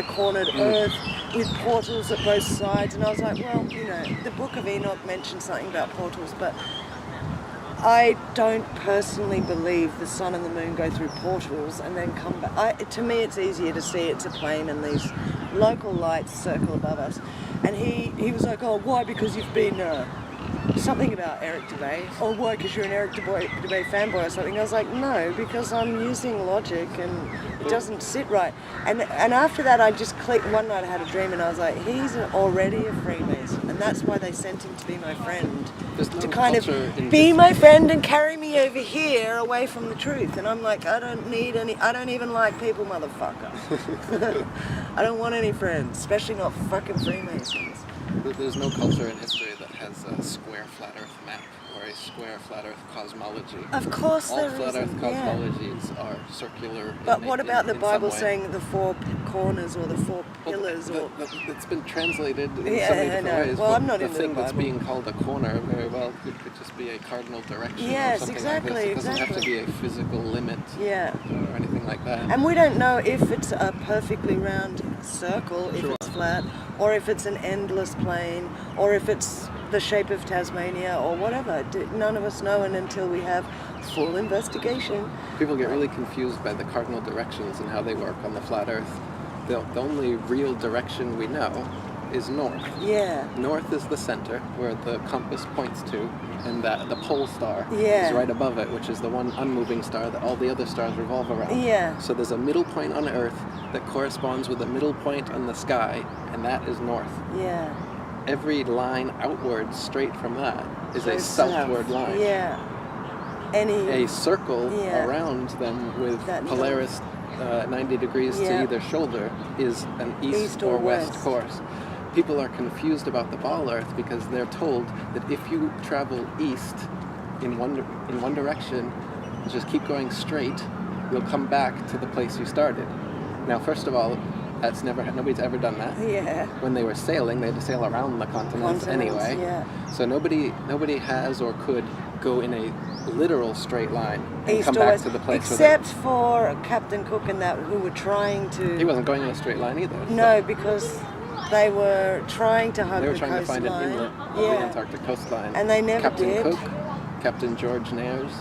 cornered earth with portals at both sides? And I was like, well, you know, the Book of Enoch mentioned something about portals, but I don't personally believe the sun and the moon go through portals and then come back. To me, it's easier to see it's a plane and these local lights circle above us. And he was like, oh, why? Because you've been something about Eric Dubay. Or why? Because you're an Eric Dubay fanboy or something. I was like, no, because I'm using logic and it doesn't sit right. And after that, I just clicked. One night I had a dream and I was like, he's already a Freemason. And that's why they sent him to be my friend. To kind of be my friend and carry me over here away from the truth. And I'm like, I don't even like people, motherfucker. I don't want any friends, especially not fucking Freemasons. There's no culture in history that has a square flat earth map or a square flat earth cosmology. Of course there isn't. All flat earth cosmologies are circular. But what about the Bible saying the four corners or the four pillars? It's been translated in so many different ways. Well, I'm not into the thing the that's Bible. being called a corner very well could just be a cardinal direction or something exactly, like this. It doesn't have to exactly. be a physical limit or anything like that. And we don't know if it's a perfectly round circle, if it's flat, or if it's an endless plane, or if it's the shape of Tasmania or whatever. None of us know, and until we have full investigation. People get really confused by the cardinal directions and how they work on the flat earth. The only real direction we know is north. Yeah. North is the center where the compass points to, and that the pole star Yeah. is right above it, which is the one unmoving star that all the other stars revolve around. Yeah. So there's a middle point on Earth that corresponds with a middle point on the sky, and that is north. Yeah. Every line outwards straight from that is a southward line. Yeah. A circle around them with that Polaris 90 degrees to either shoulder is an east or west course. People are confused about the ball earth because they're told that if you travel east in one direction, just keep going straight, you'll come back to the place you started. Now, first of all, nobody's ever done that. Yeah. When they were sailing, they had to sail around the continents anyway. Yeah. So nobody has or could go in a literal straight line and East come or back west, to the place except for Captain Cook and that, who were trying to. He wasn't going in a straight line either. No, because they were trying to hug They were the trying to find an coastline. inlet of the Antarctic coastline. And they never Captain did. Cook, Captain George Nares,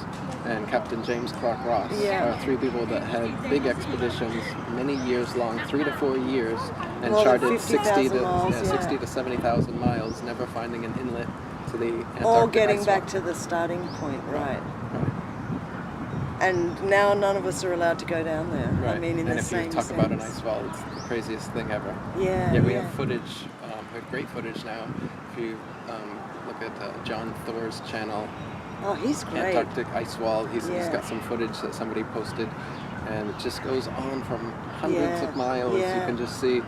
and Captain James Clark Ross are three people that had big expeditions, many years long, 3 to 4 years, and More than charted 50,000 miles, 60 to 70,000 miles, never finding an inlet to the Antarctic Or getting ice back wall. to the starting point, right. And now none of us are allowed to go down there. Right. I mean, in and the if same you talk sense. about an ice wall, it's the craziest thing ever. Yeah. Yeah, we have footage. We have great footage now. If you look at John Thor's channel, Oh, he's great. Antarctic ice wall. He's got some footage that somebody posted, and it just goes on from hundreds of miles. You can just see.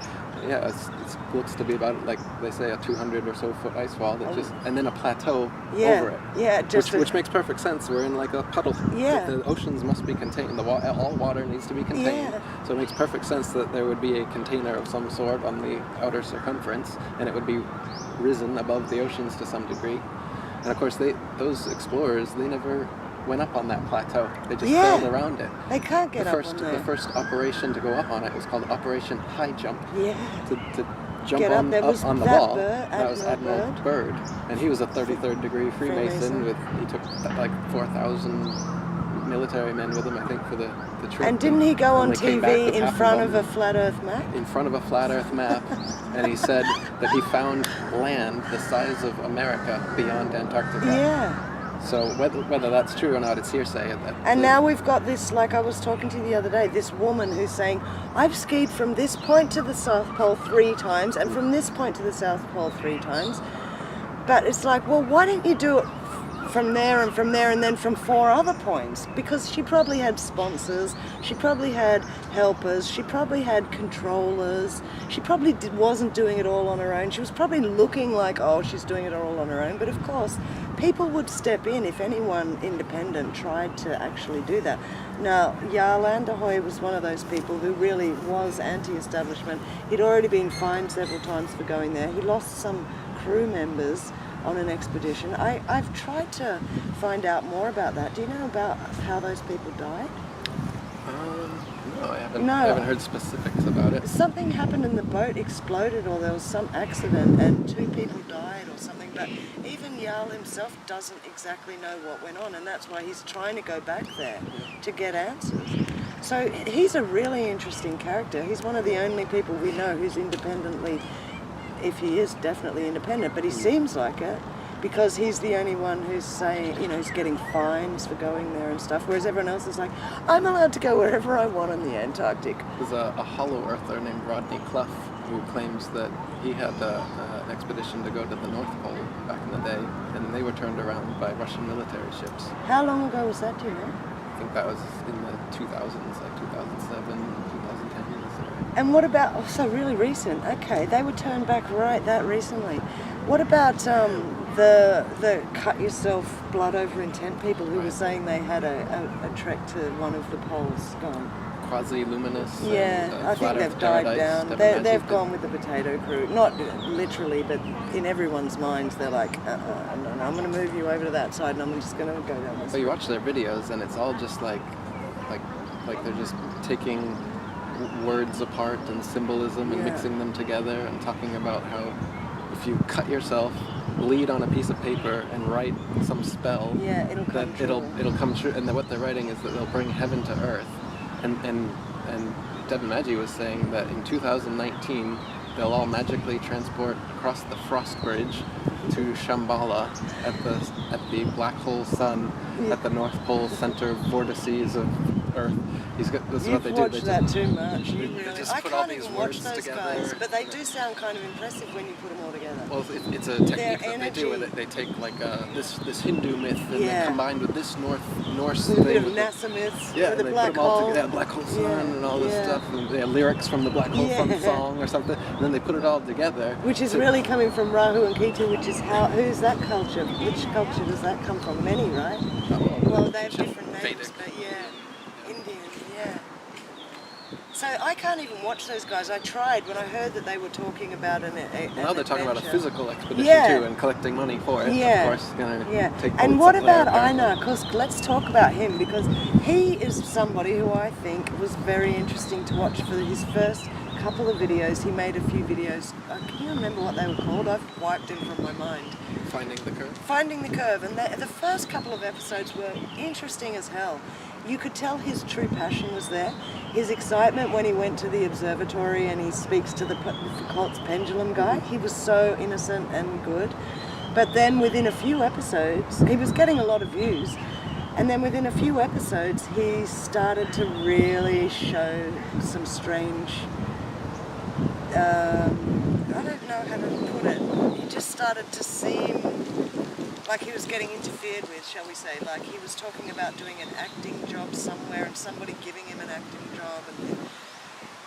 Yeah, it looks to be about, like they say, a 200 or so foot ice wall that just, and then a plateau over it. Yeah, just which makes perfect sense. We're in like a puddle. Yeah. The oceans must be contained. All water needs to be contained. Yeah. So it makes perfect sense that there would be a container of some sort on the outer circumference, and it would be risen above the oceans to some degree. And of course, those explorers, they never went up on that plateau. They just sailed around it. They can't get up on there. The first operation to go up on it was called Operation High Jump. Yeah. To jump Get on up. There was on the that wall. bird, That was Admiral Byrd, and he was a 33rd degree Freemason. He took like 4,000 military men with him, I think, for the trip. And didn't he go on they came back TV with in half front them of a flat Earth map? in front of a flat Earth map, and he said that he found land the size of America beyond Antarctica. Yeah. So whether that's true or not, it's hearsay. And now we've got this, like I was talking to you the other day, this woman who's saying, I've skied from this point to the South Pole 3 times and from this point to the South Pole 3 times. But it's like, well, why didn't you do it from there and then from 4 other points? Because she probably had sponsors, she probably had helpers, she probably had controllers, she probably wasn't doing it all on her own. She was probably looking like, oh, she's doing it all on her own. But of course, people would step in if anyone independent tried to actually do that. Now, Jarl Anderhoy was one of those people who really was anti-establishment. He'd already been fined several times for going there. He lost some crew members on an expedition. I've tried to find out more about that. Do you know about how those people died? No, I haven't heard specifics about it. Something happened and the boat exploded, or there was some accident and 2 people died or something, but even Jarl himself doesn't exactly know what went on, and that's why he's trying to go back there to get answers. So he's a really interesting character. He's one of the only people we know who's independently, if he is definitely independent, but he seems like it, because he's the only one who's saying, he's getting fines for going there and stuff, whereas everyone else is like, I'm allowed to go wherever I want in the Antarctic. There's a hollow earther named Rodney Clough who claims that he had an expedition to go to the North Pole back in the day, and they were turned around by Russian military ships. How long ago was that, do you know? I think that was in the 2000s, like 2007, 2010. And what about, so really recent, okay, they were turned back right that recently. What about the cut yourself blood over intent people who were saying they had a trek to one of the poles gone? Quasi-luminous. Yeah, I think they've died down. They've gone with the potato crew. Not literally, but in everyone's minds, they're like, no, I'm going to move you over to that side and I'm just going to go down this But you watch their videos and it's all just like they're just taking words apart and symbolism and mixing them together and talking about how if you cut yourself, bleed on a piece of paper and write some spell, it'll come true. It'll come true. And what they're writing is that they'll bring heaven to earth. And Devin Maggi was saying that in 2019 they'll all magically transport across the Frost Bridge to Shambhala at the black hole sun at the North Pole center vortices of Earth. That's what they do. You've watched that too much. You really. Just I put all can't these even watch words those together. guys, but they do sound kind of impressive when you put them all together. Well, it's a technique that they do. They take like this Hindu myth and then combined with this Norse a bit thing. of NASA myths, Yeah, with the they black put them all hole. together, black hole sun and all this stuff, and lyrics from the black hole sun song or something. And then they put it all together. Which is really coming from Rahu and Ketu, which is who's that culture? Which culture does that come from? Many, right? Well, they have different names, Vedic. but Indian, So I can't even watch those guys. I tried when I heard that they were talking about an Now they're talking about a adventure. physical expedition Yeah. too, and collecting money for it. Yeah. Of course, gonna take And boats what up there, about apparently. Einar? Because let's talk about him, because he is somebody who I think was very interesting to watch for his first couple of videos. He made a few videos. Can you remember what they were called? I've wiped them from my mind. Finding the curve. Finding the Curve, and the first couple of episodes were interesting as hell. You could tell his true passion was there. His excitement when he went to the observatory and he speaks to the Foucault's pendulum guy. He was so innocent and good. But then within a few episodes, he was getting a lot of views. And then within a few episodes, he started to really show some strange, I don't know how to put it. He just started to seem like he was getting interfered with, shall we say. Like he was talking about doing an acting job somewhere and somebody giving him an acting job.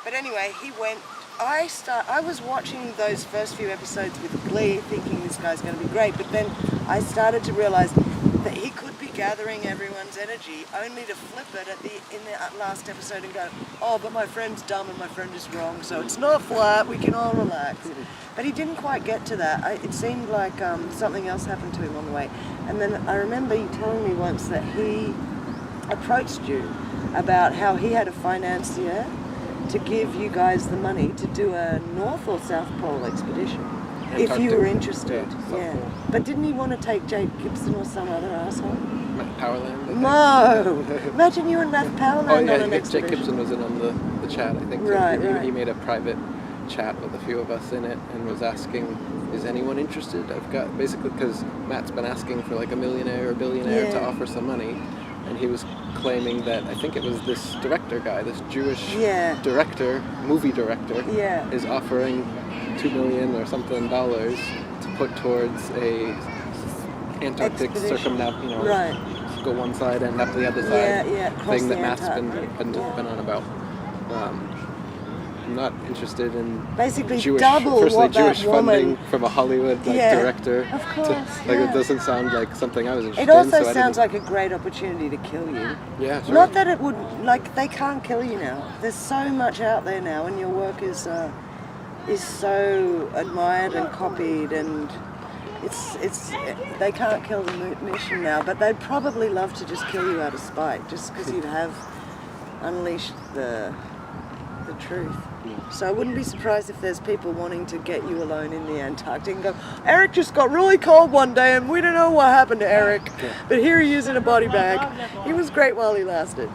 But anyway, he went. I was watching those first few episodes with glee, thinking this guy's going to be great. But then I started to realize that he could be gathering everyone's energy, only to flip it in the last episode and go, oh, but my friend's dumb and my friend is wrong, so it's not flat. We can all relax. But he didn't quite get to that. It seemed like something else happened to him on the way. And then I remember you telling me once that he approached you about how he had a financier to give you guys the money to do a North or South Pole expedition. If you were interested. Yeah. But didn't he want to take Jake Gibson or some other asshole? Powerland? No! Imagine you and Matt Powerland Oh on yeah, an expedition. Jake Gibson was in on the chat, I think. Right, he, right. he made a private chat with a few of us in it and was asking, is anyone interested? I've got, basically, because Matt's been asking for like a millionaire or billionaire to offer some money, and he was claiming that, I think it was this director guy, this Jewish director, movie director, is offering $2 million or something dollars to put towards a Antarctic circumnavigation, go one side and up the other side thing that Matt's been on about. I'm not interested in basically Jewish, double firstly, what Jewish that woman, funding from a Hollywood director. Of course, it doesn't sound like something I was interested in. It also in. So sounds like a great opportunity to kill you. Yeah, sure. Not that it would, like, they can't kill you now. There's so much out there now, and your work is so admired and copied, and they can't kill the mission now, but they'd probably love to just kill you out of spite, just because you'd have unleashed the truth. So I wouldn't be surprised if there's people wanting to get you alone in the Antarctic and go, Eric just got really cold one day and we don't know what happened to Eric, but here he is in a body bag. He was great while he lasted.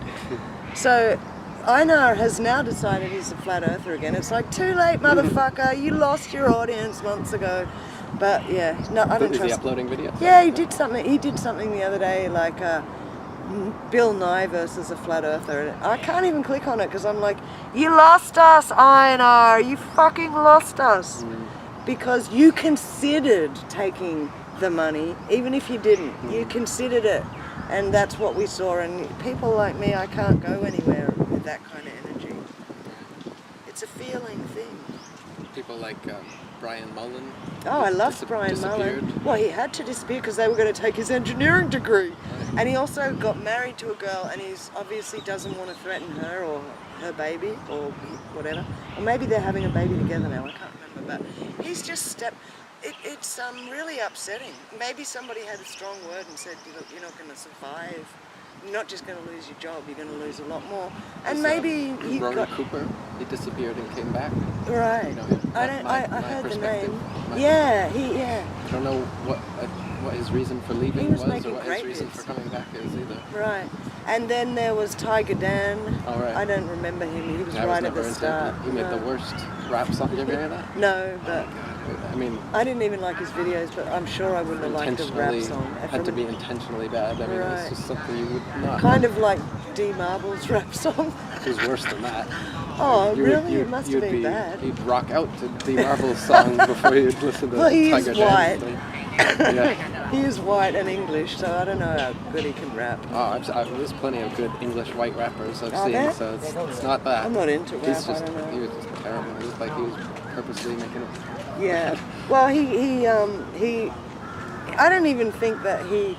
So Einar has now decided he's a flat earther again. It's like, too late, motherfucker, you lost your audience months ago. But yeah, no, I don't trust. Is he uploading videos? Yeah, he did something the other day, like Bill Nye versus a flat earther. I can't even click on it because I'm like, you lost us, Einar. You fucking lost us. Because you considered taking the money, even if you didn't. You considered it. And that's what we saw. And people like me, I can't go anywhere with that kind of energy. It's a feeling thing. People like Brian Mullen. Oh, I love Brian Mullen. Well, he had to disappear because they were going to take his engineering degree. And he also got married to a girl, and he's obviously doesn't want to threaten her or her baby or whatever. Or maybe they're having a baby together now, I can't remember. But he's just it's really upsetting. Maybe somebody had a strong word and said, you're not going to survive. You're not just going to lose your job, you're going to lose a lot more. And maybe you Rory Cooper, he disappeared and came back. Right. You know, I heard the name. I don't know what his reason for leaving was or what his reason for coming back is either. Right. And then there was Tiger Dan. Oh, right. I don't remember him. He was right at the start. He made the worst rap song. Did you ever hear that? No, but I mean, I didn't even like his videos, but I'm sure I wouldn't have liked a rap song. Had to be intentionally bad. I mean, it's just something you would not. Kind of like D Marble's rap song. It was worse than that. Oh, really? It must have been bad. You'd rock out to D Marble's song before you'd listen to well, he Tiger is white. Yeah. He is white and English, so I don't know how good he can rap. Oh, there's plenty of good English white rappers I've seen, so it's not that. I'm not into rap, I don't know. He was just terrible. It was like he was purposely making it. Yeah. Well, he I don't even think that he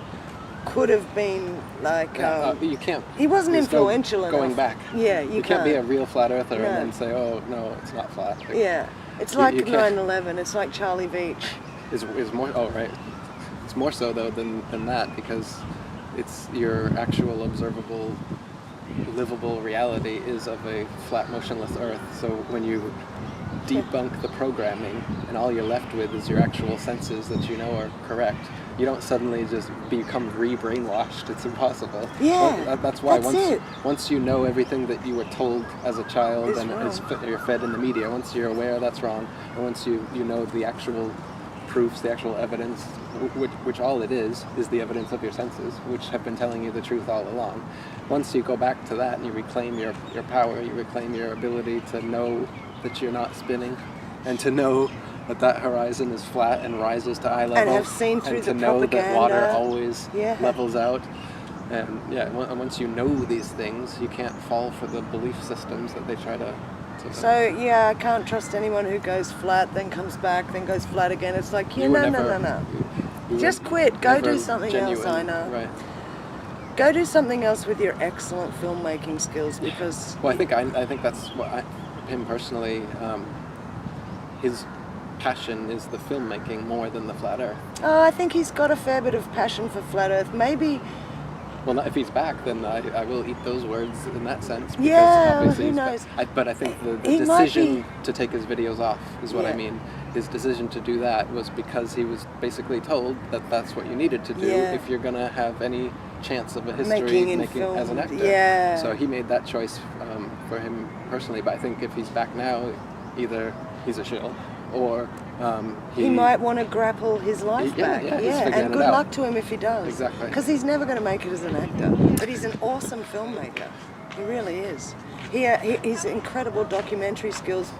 could have been like. You can't. He wasn't there's no influential enough. going back. Yeah, you can't be a real flat earther and then say, oh no, it's not flat. Like, yeah, it's like 9/11. It's like Charlie Beach. Is more. Oh right. It's more so though than that, because it's your actual observable, livable reality is of a flat, motionless Earth. So when you debunk the programming and all you're left with is your actual senses that you know are correct, you don't suddenly just become re-brainwashed. It's impossible. Yeah, that's why that's once you know everything that you were told as a child and you're fed in the media, once you're aware that's wrong, and once you know the actual proofs, the actual evidence, which all it is the evidence of your senses, which have been telling you the truth all along. Once you go back to that and you reclaim your power, you reclaim your ability to know that you're not spinning, and to know that horizon is flat and rises to eye level, and have seen through the know propaganda. that water always levels out. And once you know these things, you can't fall for the belief systems that they try to. So I can't trust anyone who goes flat, then comes back, then goes flat again. It's like, no. Just quit. Go do something else, I know. Right. Go do something else with your excellent filmmaking skills, because... Well, I think that's what him personally, his passion is the filmmaking more than the flat earth. Oh, I think he's got a fair bit of passion for flat earth. Maybe... Well, if he's back, then I will eat those words in that sense. Because obviously who knows? But I think the decision to take his videos off is what I mean. His decision to do that was because he was basically told that that's what you needed to do if you're going to have any chance of a history making as an actor. Yeah. So he made that choice for him personally. But I think if he's back now, either he's a shill or he might want to grapple his life back. And good luck to him if he does. Exactly. Because he's never going to make it as an actor. But he's an awesome filmmaker. He really is. His incredible documentary skills,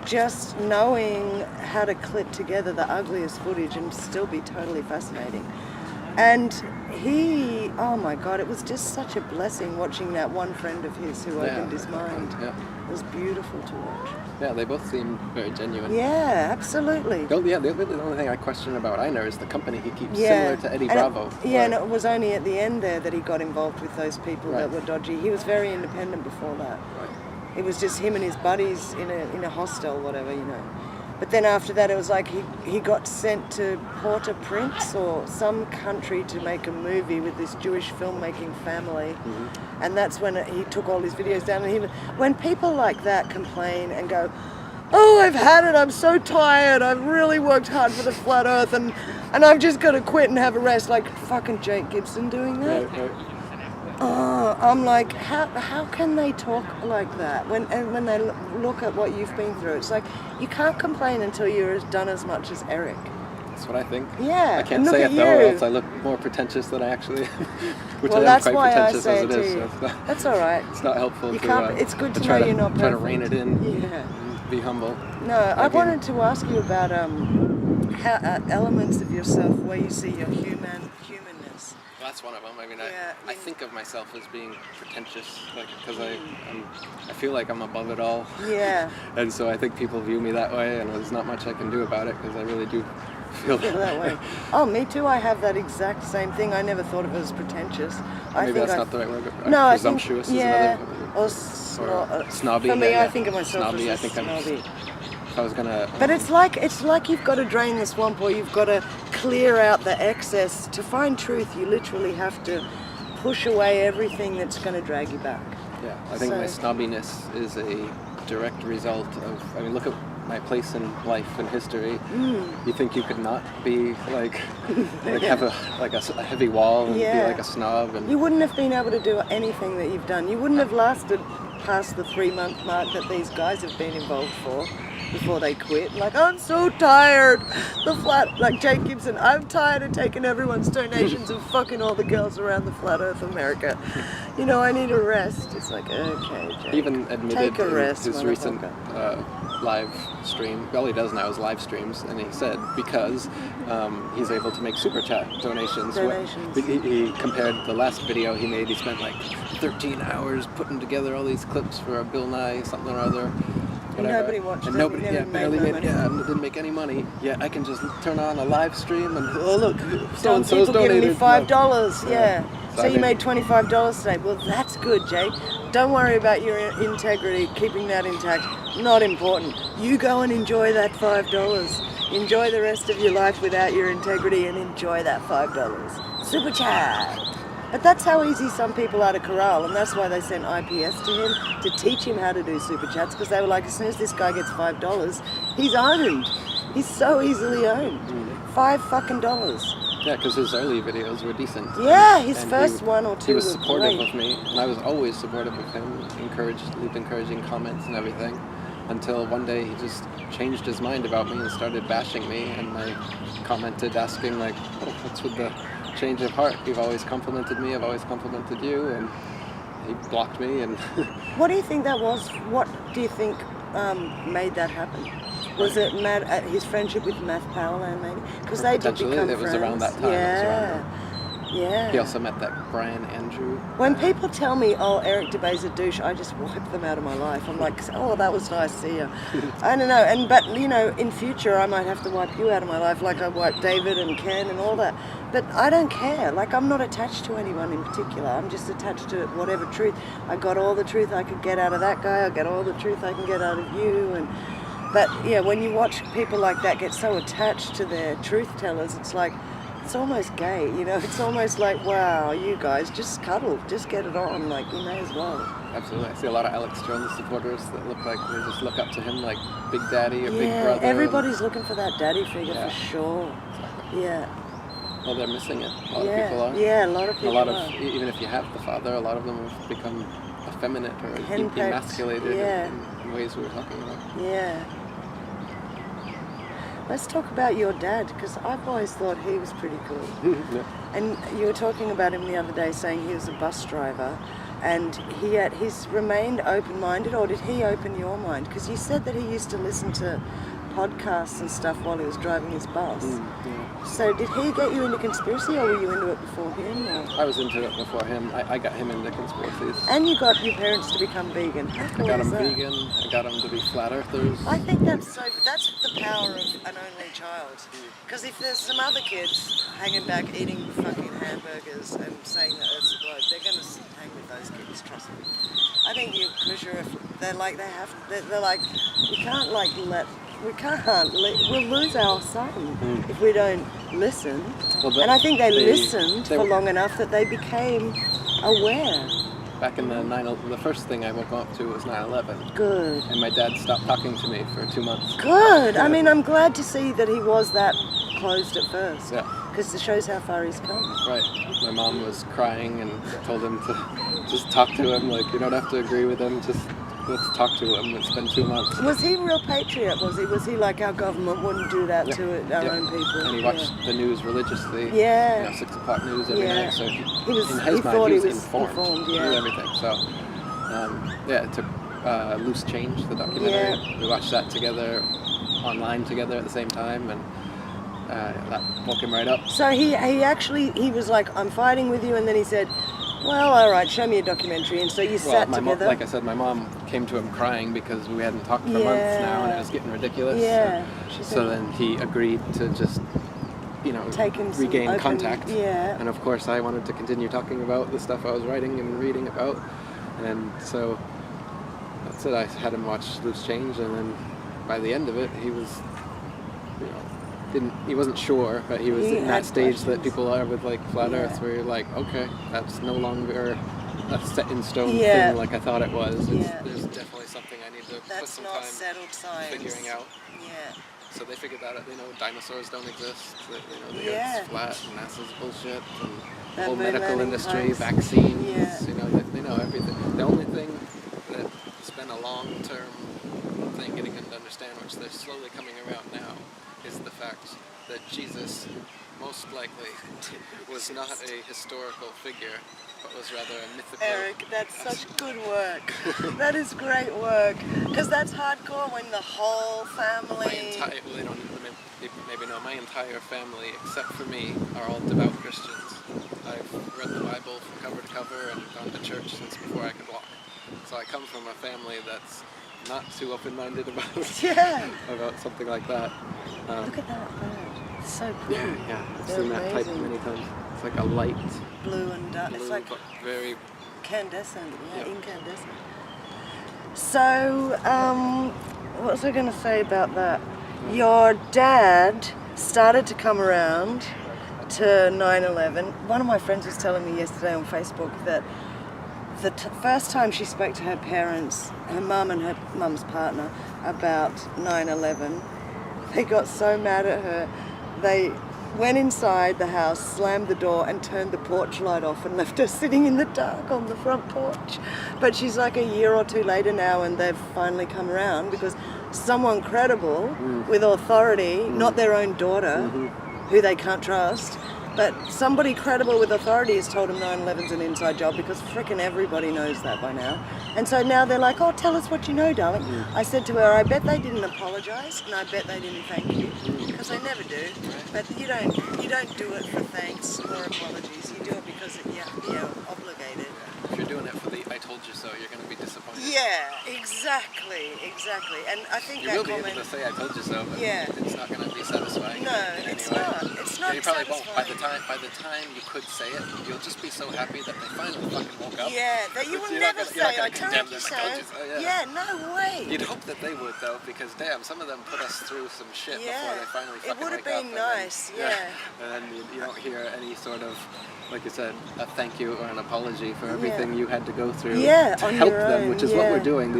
just knowing how to clip together the ugliest footage and still be totally fascinating. And oh my God, it was just such a blessing watching that one friend of his who opened his mind. Yeah. It was beautiful to watch. Yeah, they both seem very genuine. Yeah, absolutely. The only thing I question about Einar is the company he keeps, similar to Eddie Bravo. And it was only at the end there that he got involved with those people that were dodgy. He was very independent before that. Right. It was just him and his buddies in a hostel, whatever, But then after that, it was like he got sent to Port-au-Prince or some country to make a movie with this Jewish filmmaking family. Mm-hmm. And that's when he took all his videos down. And when people like that complain and go, oh, I've had it, I'm so tired, I've really worked hard for the flat earth, and I've just got to quit and have a rest, like fucking Jake Gibson doing that. Right. Oh, I'm like, how can they talk like that when they look at what you've been through? It's like, you can't complain until you're done as much as Eric. That's what I think. Yeah. I can't say it though, or else I look more pretentious than I actually am. Which well, I that's am quite why I pretentious say as it it to is. you. So that's all right. It's not helpful. It's good to know you're not perfect. Try to rein it in. Yeah. Be humble. No, I wanted to ask you about how elements of yourself where you see your humanness. Well, that's one of them. I mean, I think of myself as being pretentious, because I feel like I'm above it all. Yeah. And so I think people view me that way, and there's not much I can do about it, because I really do feel that way. Oh, me too. I have that exact same thing. I never thought of it as pretentious. Maybe that's not the right word. No, presumptuous is another. Or snobby. For me, I think of myself snobby, as snobby. I was gonna. But it's like you've got to drain the swamp, or you've got to clear out the excess. To find truth, you literally have to push away everything that's going to drag you back. Yeah, I think my snobbiness is a direct result of. I mean, look at my place in life and history. You think you could not be like have a heavy wall and be like a snob, and you wouldn't have been able to do anything that you've done. You wouldn't have lasted past the 3-month mark that these guys have been involved for before they quit. Like, I'm so tired. Like Jake Gibson, I'm tired of taking everyone's donations and fucking all the girls around the flat earth America. I need a rest. It's like, okay, Jake, even admitted take a rest, in his recent live stream, all he does now is live streams, and he said because he's able to make super chat donations. He compared the last video he made, he spent like 13 hours putting together all these clips for a Bill Nye something or other, whatever. Nobody watched and it. Nobody, Never yeah, made barely no made, money. yeah, and didn't make any money. Yeah, I can just turn on a live stream and oh look, so Some and so's people giving me donated. $5. Yeah. Yeah. So So I you mean- made $25 today. Well, that's good, Jay. Don't worry about your integrity, keeping that intact. Not important. You go and enjoy that $5. Enjoy the rest of your life without your integrity and enjoy that $5. Super chat. But that's how easy some people are to corral, and that's why they sent IPS to him to teach him how to do super chats, because they were like, as soon as this guy gets $5, he's owned. He's so easily owned. $5 Yeah, because his early videos were decent. Yeah, his And first one or two He was were supportive great. of me, and I was always supportive of him. Leave encouraging comments and everything, until one day he just changed his mind about me and started bashing me. And I commented asking like, "Oh, what's with the change of heart? You've always complimented me. I've always complimented you." And he blocked me. And What do you think that was? What do you think made that happen? Was it his friendship with Math Powerland, maybe? Because they did potentially become it was friends. around that time. It was around Yeah. Yeah. he also met that Brian Andrew. When people tell me, oh, Eric Dubay's a douche, I just wipe them out of my life. I'm like, oh, that was nice, see ya. I don't know, but you know, in future I might have to wipe you out of my life like I wiped David and Ken and all that. But I don't care. Like, I'm not attached to anyone in particular. I'm just attached to whatever truth. I got all the truth I could get out of that guy. I got all the truth I can get out of you. But yeah, when you watch people like that get so attached to their truth tellers, it's like, it's almost gay, you know. It's almost like, wow, you guys just cuddle, just get it on, like you may as well. Absolutely. I see a lot of Alex Jones supporters that look like they just look up to him like Big Daddy or Big Brother. Everybody's looking for that daddy figure Yeah. for sure. Exactly. Yeah. Well, they're missing it. A lot of people are. Yeah, a lot of people are. Even if you have the father, a lot of them have become effeminate or Henpecked, emasculated yeah. in ways we were talking about. Yeah. Let's talk about your dad, because I've always thought he was pretty cool. Yeah. And you were talking about him the other day, saying he was a bus driver, and he's remained open-minded, or did he open your mind? Because you said that he used to listen to podcasts and stuff while he was driving his bus. Yeah. So did he get you into conspiracy, or were you into it before him? Or? I was into it before him. I got him into conspiracies. And you got your parents to become vegan. How I cool got is him that? vegan. I got him to be flat earthers. I think that's the power of an only child. Because if there's some other kids hanging back eating fucking hamburgers and saying that Earth's a globe, they're going to hang with those kids, trust me. I think you, because they're like, they're like, we can't we'll lose our son if we don't listen. Well, and I think they listened they for were- long enough that they became aware. Back in the first thing I woke up to was 9/11. Good. And my dad stopped talking to me for 2 months. Good. I mean, I'm glad to see that he was that closed at first. Yeah. Because it shows how far he's come. Right. My mom was crying and told him to just talk to him. Like, you don't have to agree with him. Just let's talk to him. It's been 2 months. Was he a real patriot? Was he like, our government wouldn't do that to our own people? And he watched the news religiously. Yeah. 6 o'clock news every Yeah. night. So He in his mind, thought he he was was informed. He yeah. knew everything. So it took Loose Change, the documentary. Yeah. We watched that together, online together at the same time, and that woke him right up. So he was like, I'm fighting with you, and then he said, well, all right, show me a documentary. And so you sat my together. like I said, my mom came to him crying because we hadn't talked for months now, and it was getting ridiculous. Yeah. So then he agreed to just, Take him some regain open- contact. yeah. And of course, I wanted to continue talking about the stuff I was writing and reading about, and so that's it. I had him watch Loose Change, and then by the end of it, he was, he wasn't sure, but he was He in had that stage questions. that people are with like flat Yeah. Earth, where you're like, okay, that's no longer a set in stone Yeah. thing like I thought it was. Yeah. There's definitely something I need to put That's some not time settled science. figuring out. Yeah. So they figured that out. They know dinosaurs don't exist. That, the Yeah. Earth's flat and NASA's bullshit. And That whole moon medical landing industry, hoax. vaccines. Yeah. They know everything. The only thing that's been a long-term thing getting them to understand, which they're slowly coming around now, is the fact that Jesus most likely was not a historical figure, but was rather a mythical. Eric, that's such good work. That is great work. Because that's hardcore when the whole family... They don't maybe know, my entire family, except for me, are all devout Christians. I've read the Bible from cover to cover and gone to church since before I could walk. So I come from a family that's not too open-minded about Yeah. about something like that. Look at that bird. It's so pretty. Yeah, I've They're seen that type amazing. many times. It's like a light Blue and dark. blue, It's like but very. incandescent. Yeah, Yeah. incandescent. So, what was I going to say about that? Your dad started to come around to 9/11. One of my friends was telling me yesterday on Facebook that the first time she spoke to her parents, her mum and her mum's partner, about 9/11, they got so mad at her, they went inside the house, slammed the door and turned the porch light off and left her sitting in the dark on the front porch. But she's like a year or two later now and they've finally come around because someone credible with authority, not their own daughter, who they can't trust, but somebody credible with authority has told them 9/11's an inside job because frickin' everybody knows that by now. And so now they're like, oh, tell us what you know, darling. I said to her, I bet they didn't apologise and I bet they didn't thank you because they never do. But you don't do it for thanks or apologies. You do it because you're obligated. If you're doing it for the "I told you so," you're going to be disappointed. Yeah, exactly. And I think You that will be comment. able to say "I told you so," but Yeah. it's not going to be satisfying. No, in any it's way. not. It's not And you probably won't. By satisfying. the time you could say it, you'll just be so happy that they finally fucking woke up. Yeah, that you But will you're not never gonna- you're not say, gonna I told condemn you them, so. "I told you so," Yeah, no way. You'd hope that they would though, because damn, some of them put us through some shit before Yeah, they finally it fucking would have wake up. been and then- nice, yeah. And then you don't hear any sort of, like you said, a thank you or an apology for everything you had to go through Yeah, to on help your them, own, which is what yeah. we're doing.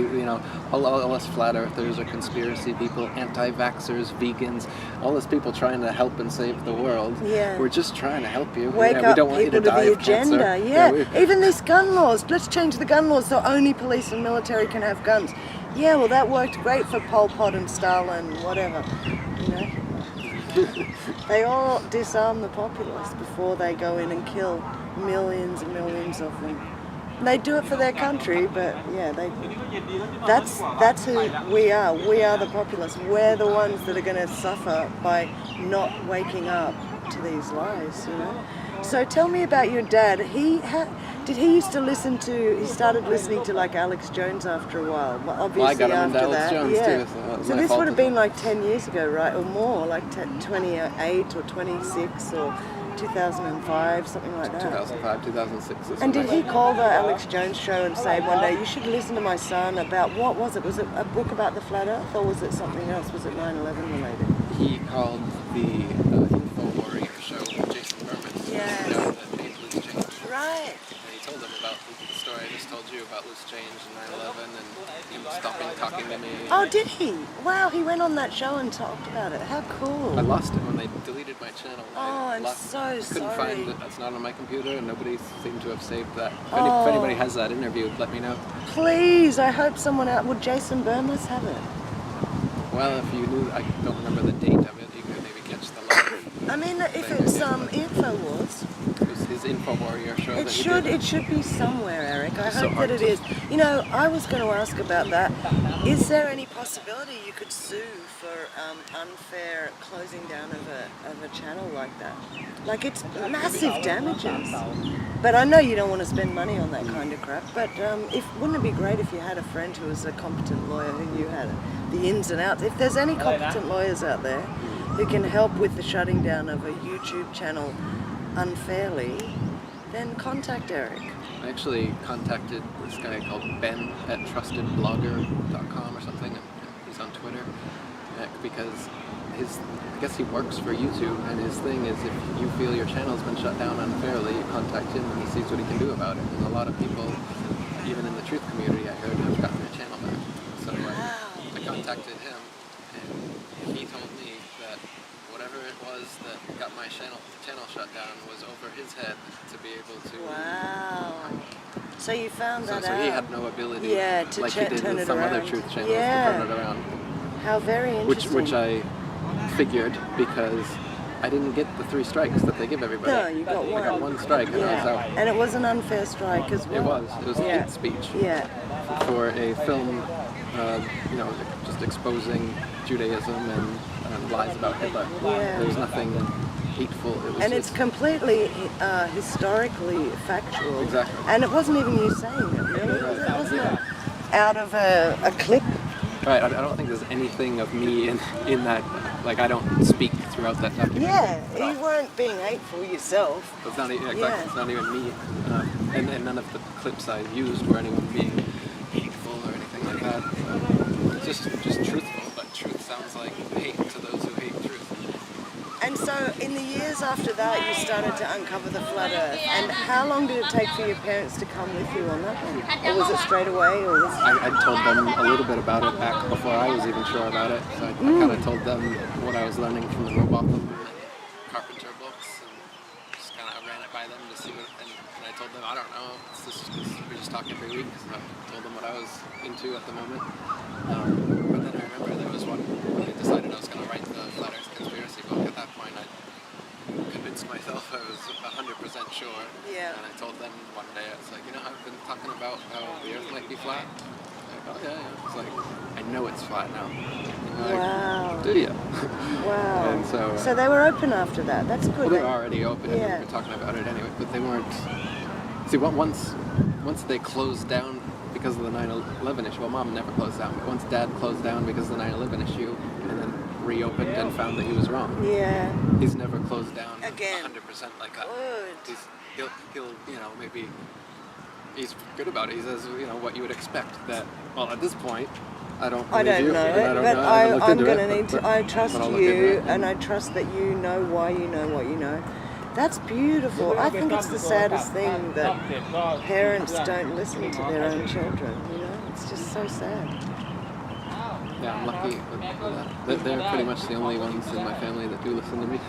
All us flat earthers or conspiracy people, anti-vaxxers, vegans, all those people trying to help and save the world. Yeah. We're just trying to help you. Wake we up don't want you people to to die the of cancer. agenda. Yeah, we- even these gun laws. Let's change the gun laws so only police and military can have guns. Yeah, well that worked great for Pol Pot and Stalin, whatever. You know, they all disarm the populace before they go in and kill millions and millions of them. They do it for their country, but yeah, that's who we are. We are the populace. We're the ones that are going to suffer by not waking up to these lies, you know. So tell me about your dad. Did he used to listen to? He started listening to like Alex Jones after a while. Well, obviously I got him after into Alex that, Jones, yeah. too, so that was So my this fault would have as been like 10 years ago, right, or more, like 28 or 26 or 2005, something like that. 2005, 2006. or And something. did he call the Alex Jones show and say one day, you should listen to my son about, what was it? Was it a book about the flat earth or was it something else? Was it 9/11 related? He called the Info Warrior show with Jason Berman. Yes. You know, that made Loose Change. Right. And he told him about the story I just told you about Loose Change and 9/11 and him stopping talking to me. Oh, did he? Wow, he went on that show and talked about it. How cool. I lost it when they deleted my channel. Oh, I'm lost so I couldn't sorry. find it. That's not on my computer, and nobody seemed to have saved that. If Oh. anybody has that interview, let me know. Please, I hope someone out. Would Jason Bermas have it? Well, if you knew, I don't remember the date of it, you could maybe catch the live. I mean, if it's InfoWars, It was his Info Warrior show it that he did. should be somewhere, Eric. I So hope hard that it to- is. You know, I was going to ask about that. Is there any possibility you could sue for unfair closing down of a channel like that? Like, it's massive damages. But I know you don't want to spend money on that kind of crap. But wouldn't it be great if you had a friend who was a competent lawyer who knew how to, the ins and outs? If there's any competent lawyers out there who can help with the shutting down of a YouTube channel unfairly, then contact Eric. I actually contacted this guy called Ben at trustedblogger.com or something. He's on Twitter because I guess he works for YouTube, and his thing is if you feel your channel's been shut down unfairly, you contact him and he sees what he can do about it. And a lot of people, even in the truth community, I heard, have gotten their channel back. So I contacted him, and he told me that whatever it was that got my channel shut down was over his head to be able to. Wow. So you found that So out. he had no ability, Yeah, to like he did turn with it some other around. truth channels, Yeah. to turn it around. How very interesting. Which I figured because I didn't get the 3 strikes that they give everybody. No, you got one. I got 1 strike and I was out. And it was an unfair strike as well. It was Yeah. hate speech Yeah. for a film, just exposing Judaism and lies about Hitler. Yeah. There was nothing hateful. It was And just, it's completely historically factual. Exactly. And it wasn't even you saying it, really, was it? Wasn't it out of a clip Right, I don't think there's anything of me in that, like I don't speak throughout that document. Yeah, you weren't being hateful yourself. It's not even, exactly, Yeah. it's not even me. And none of the clips I used were anyone being hateful or anything like that. Just truthful, but truth sounds like hate to those who hate truth. And so in the years after that, you started to uncover the flat earth. And how long did it take for your parents to come with you on that one? Or was it straight away? Or was I told them a little bit about it back before I was even sure about it. So I kind of told them what I was learning from the Robotham and Carpenter books, and just kind of ran it by them to see what. And I told them, I don't know. It's just because we just talk every week. So I told them what I was into at the moment. But then I remember there was one when I decided I was going to write the Flat Earth Conspiracy book. At that point, I convinced myself I was 100% sure. Yeah. And I told them one day, I was like, you know, I've been talking about how the Earth might be flat. Like, oh yeah. It's like, I know it's flat now. Like, wow. do you? Wow. And so. So they were open after that. That's good. Well, they were already open. Yeah. And we were talking about it anyway, but they weren't. See, once they closed down because of the 9/11 issue. Well, Mom never closed down, but once Dad closed down because of the 9/11 issue, and then reopened and found that he was wrong. Yeah. He's never closed down Again. 100% like that. Good. He'll you know, maybe he's good about it. He says, you know, what you would expect that. Well, at this point, I don't know believe you, it, and but I'm going to need to. I trust but I'll look you, into it. and I trust that you know why you know what you know. That's beautiful. I think it's the saddest thing that parents don't listen to their own children. You know, it's just so sad. Yeah, I'm lucky with that. They're pretty much the only ones in my family that do listen to me.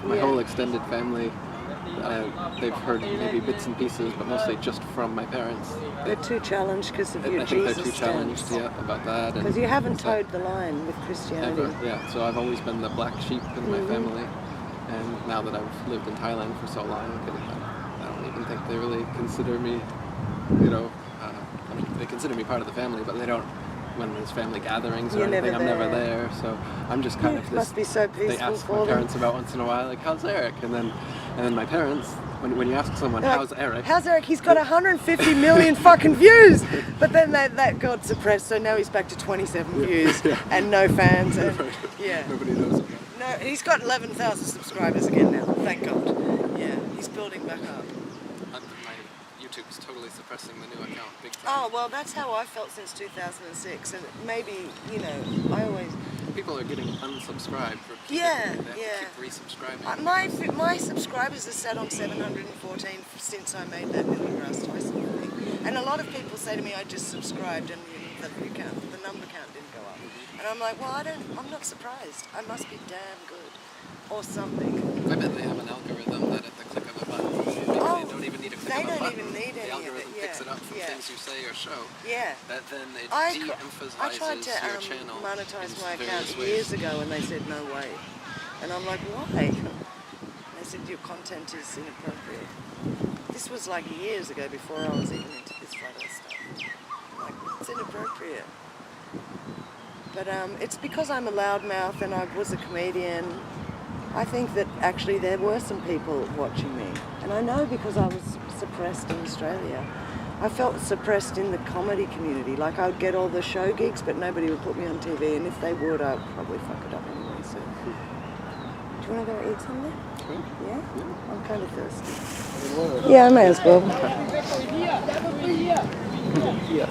My Yeah. whole extended family, they've heard maybe bits and pieces, but mostly just from my parents. They're too challenged because of your I think Jesus they're too challenged, about that. Because you haven't towed the line with Christianity. Ever, yeah. So I've always been the black sheep in my family, and now that I've lived in Thailand for so long, I don't even think they really consider me, you know, I mean, they consider me part of the family, but they don't. When there's family gatherings or You're anything, never I'm never there. there. So I'm just kind of this. Must be so peaceful They ask for my them. parents about once in a while, like, how's Eric? And then my parents, when you ask someone, They're like, how's Eric? How's Eric? He's got 150 million fucking views. But then that got suppressed, so now he's back to 27 views and no fans. And, yeah. Nobody knows about it. No, he's got 11,000 subscribers again now. Thank God. Yeah, he's building back up. My YouTube's totally suppressing the new account big time. Oh, well, that's how I felt since 2006. And maybe, you know, I always... People are getting unsubscribed. Yeah, They have to keep resubscribing. My subscribers are set on 714 since I made that Millie Grass Tyson thing. And a lot of people say to me, I just subscribed and the number count didn't go up. And I'm like, well, I'm not surprised. I must be damn good. Or something. I bet they have an algorithm that at the click of a button, they don't even need a click of a button. They don't even need any the of it, algorithm yeah. picks it up from Yeah. things you say or show. Yeah. That then it I de-emphasizes tried to your channel monetize in my account various ways. years ago and they said no way. And I'm like, why? They said your content is inappropriate. This was like years ago before I was even into this flat earth stuff. I'm like, it's inappropriate. But it's because I'm a loudmouth and I was a comedian. I think that actually there were some people watching me. And I know because I was suppressed in Australia. I felt suppressed in the comedy community. Like I would get all the show gigs, but nobody would put me on TV. And if they would, I'd probably fuck it up anyway. So, do you want to go eat something? Sure. Yeah? I'm kind of thirsty. Yeah, I may as well. Here.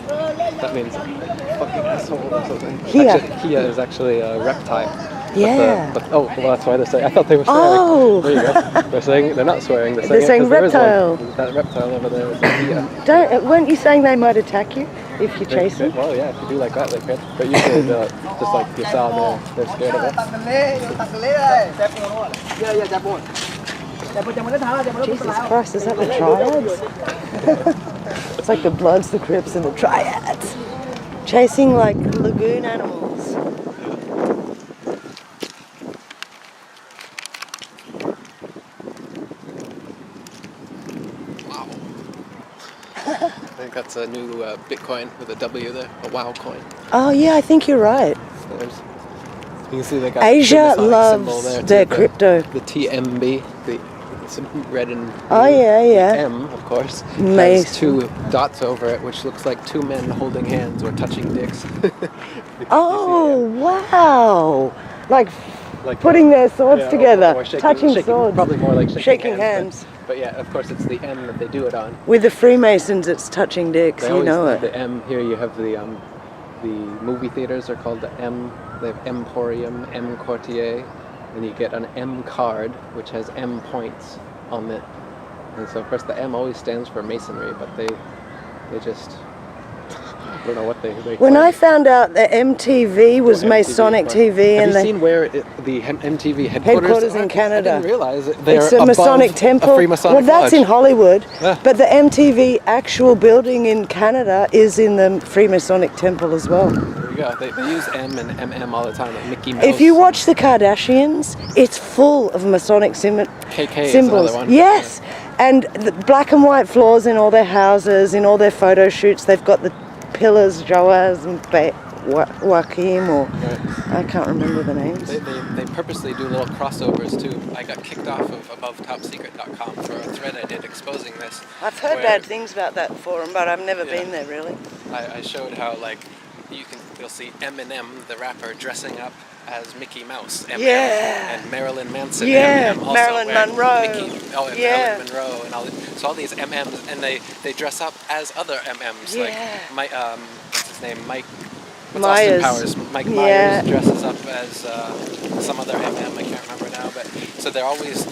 That means fucking asshole or something. Here. Actually, here is actually a reptile. Yeah. Well, that's why they're saying. I thought they were swearing. Oh. There you go. They're saying they're not swearing. They're They're saying it 'cause there is reptile. one. That reptile over there is here. Weren't you saying they might attack you if you chase them? Well, yeah, if you do like that, they could. But usually, just like you saw, they're scared of it. Jesus Christ, is that the triads? It's like the Bloods, the Crips, and the triads. Chasing like lagoon animals. Wow. I think that's a new Bitcoin with a W there, a WoW coin. Oh yeah, I think you're right. You can see they got Asia the Masonic symbol loves there, their too, crypto. The TMB, the it's red and blue. Oh, yeah, yeah. The M, of course, Mason. has two dots over it, which looks like two men holding hands or touching dicks. Oh, wow. Like Like putting their swords yeah, together, or touching swords. Probably more like shaking hands. But yeah, of course, it's the M that they do it on. With the Freemasons, it's touching dicks, They you always know have it. the M here. You have the movie theaters are called the M. They have Emporium, M Courtier, and you get an M card which has M points on it. And so of course the M always stands for masonry, but they just I don't know what they When call I it. found out that MTV was MTV, Masonic but TV, have and you seen where the MTV Headquarters in are? Canada. I didn't realize it. They're it's a above Masonic temple. A Freemasonic well, that's lodge. in Hollywood, Yeah. but the MTV actual building in Canada is in the Freemasonic temple as well. There you go. They use M and MM all the time, like Mickey Mouse. If you watch the Kardashians, it's full of Masonic KK is symbols. another one. Yes, and the black and white floors in all their houses, in all their photo shoots, they've got the pillars, Joaz and Joachim, or Right. I can't remember the names. They purposely do little crossovers too. I got kicked off of AboveTopSecret.com for a thread I did exposing this. I've heard where bad things about that forum, but I've never Yeah. been there really. I showed how like you'll see Eminem, the rapper, dressing up as Mickey Mouse. Eminem, Yeah. And Marilyn Manson. Yeah, Eminem also Marilyn wearing Monroe. And Yeah. Marilyn Monroe and so all these MMs, and they dress up as other MMs. Yeah. Like what's his name, Mike. What's Myers. Austin Powers? Mike Yeah. Myers dresses up as some other MM. I can't remember now, but so they're always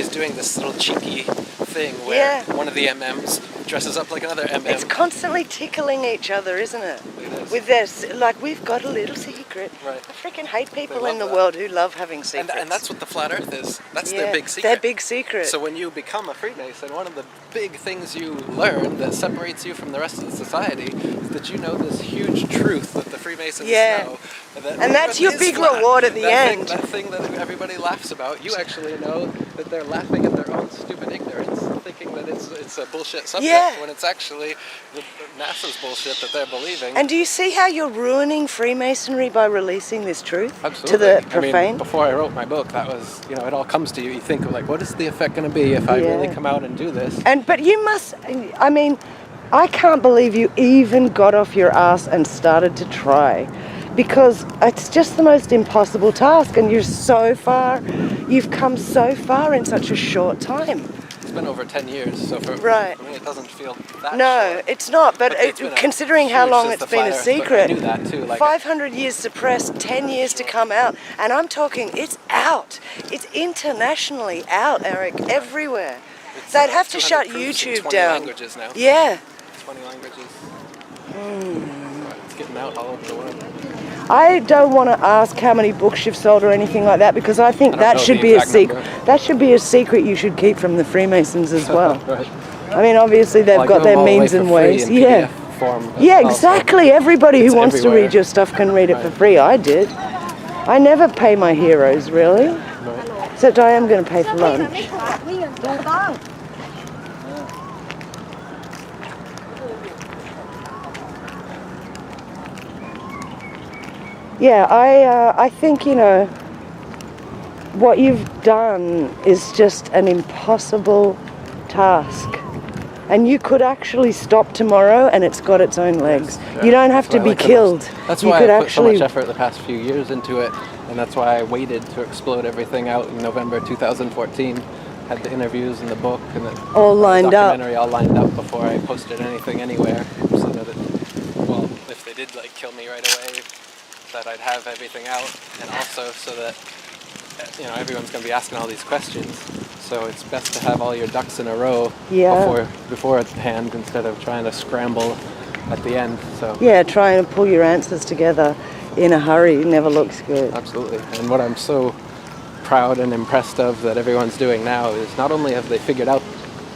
doing this little cheeky thing where Yeah. one of the MMs dresses up like another MM. It's constantly tickling each other, isn't it? It is. With this, like, we've got a little secret. Right. I freaking hate people love in the that. world who love having secrets. And that's what the flat Earth is. That's Yeah, their big secret. Their big secret. So when you become a Freemason, one of the big things you learn that separates you from the rest of the society is that you know this huge truth that the Freemasons Yeah. know. That And that's the your Earth is big flat. reward at the end. That thing that everybody laughs about, you actually know that they're laughing at their own stupid ignorance, thinking that it's a bullshit subject Yeah. when it's actually the NASA's bullshit that they're believing. And do you see how you're ruining Freemasonry by releasing this truth Absolutely. to the I profane? mean, before I wrote my book, that was, it all comes to you. You think, like, what is the effect going to be if I Yeah. really come out and do this? But you must, I mean, I can't believe you even got off your ass and started to try, because it's just the most impossible task, and you've come so far in such a short time. It's been over 10 years, so for me it doesn't feel that No, short. it's not, but it's been considering how huge long since it's the been a flat Earth, but secret, I knew that too. Like, 500 years suppressed, 10 years to come out, and I'm talking, it's out. It's internationally out, Eric, everywhere. it's, They'd have to 200 shut proofs in YouTube 20 down. languages now. Yeah. 20 languages. It's getting out all over the world. I don't want to ask how many books you've sold or anything like that, because I think I don't that know should the be a exact secret. number. That should be a secret you should keep from the Freemasons as well. Right. I mean, obviously they've Well, I got give their them all away means for and free ways. in Yeah. PDF form as Yeah, well, so exactly. Everybody who it's wants to everywhere. read your stuff can read it for Right. free. I did. I never pay my heroes, really. Right. Except I am going to pay for lunch. Yeah, I think, what you've done is just an impossible task. And you could actually stop tomorrow and it's got its own legs. Yeah, You don't have that's to why I be like it killed. most. That's You why could I put so actually much effort the past few years into it, and that's why I waited to explode everything out in November 2014. Had the interviews and the book and the all lined up. documentary all lined up before I posted anything anywhere, so that if they did like kill me right away, that I'd have everything out, and also so that everyone's going to be asking all these questions. So it's best to have all your ducks in a row beforehand instead of trying to scramble at the end. So Yeah, trying to pull your answers together in a hurry never looks good. absolutely. And what I'm so proud and impressed of that everyone's doing now is not only have they figured out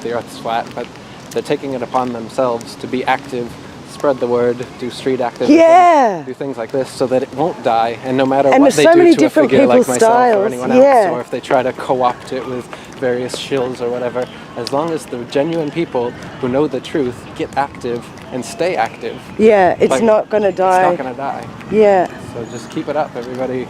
the Earth's flat, but they're taking it upon themselves to be active, spread the word, do street activism, Yeah. do things like this so that it won't die. And no matter And what there's they so do many to a different figure like people's myself or styles, anyone yeah. else, or if they try to co-opt it with various shills or whatever, as long as the genuine people who know the truth get active and stay active, Yeah, it's like, not going to die. it's not going to die. Yeah. So just keep it up. Everybody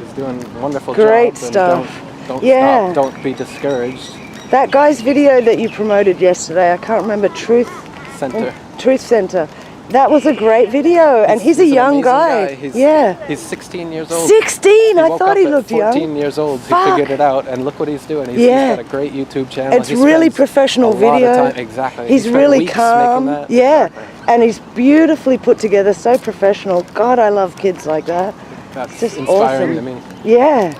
is doing a wonderful Great job. stuff. And don't Yeah. stop. Don't be discouraged. That guy's video that you promoted yesterday, I can't remember, Truth Center. That was a great video, and he's a young guy. He's 16 years old. 16? I thought he looked 14 years old. He figured it out, and look what he's doing. He's got a great YouTube channel. It's really professional video. Exactly. He's really calm. Yeah, and he's beautifully put together, so professional. God, I love kids like that. That's just inspiring awesome. to me. Yeah,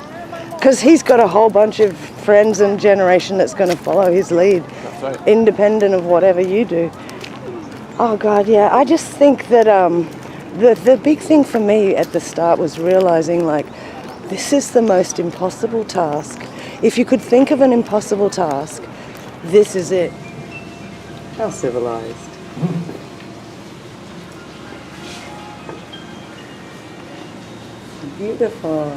because he's got a whole bunch of friends and generation that's going to follow his lead. That's right. Independent of whatever you do. Oh God, yeah. I just think that the big thing for me at the start was realizing, like, this is the most impossible task. If you could think of an impossible task, this is it. How civilized. Beautiful.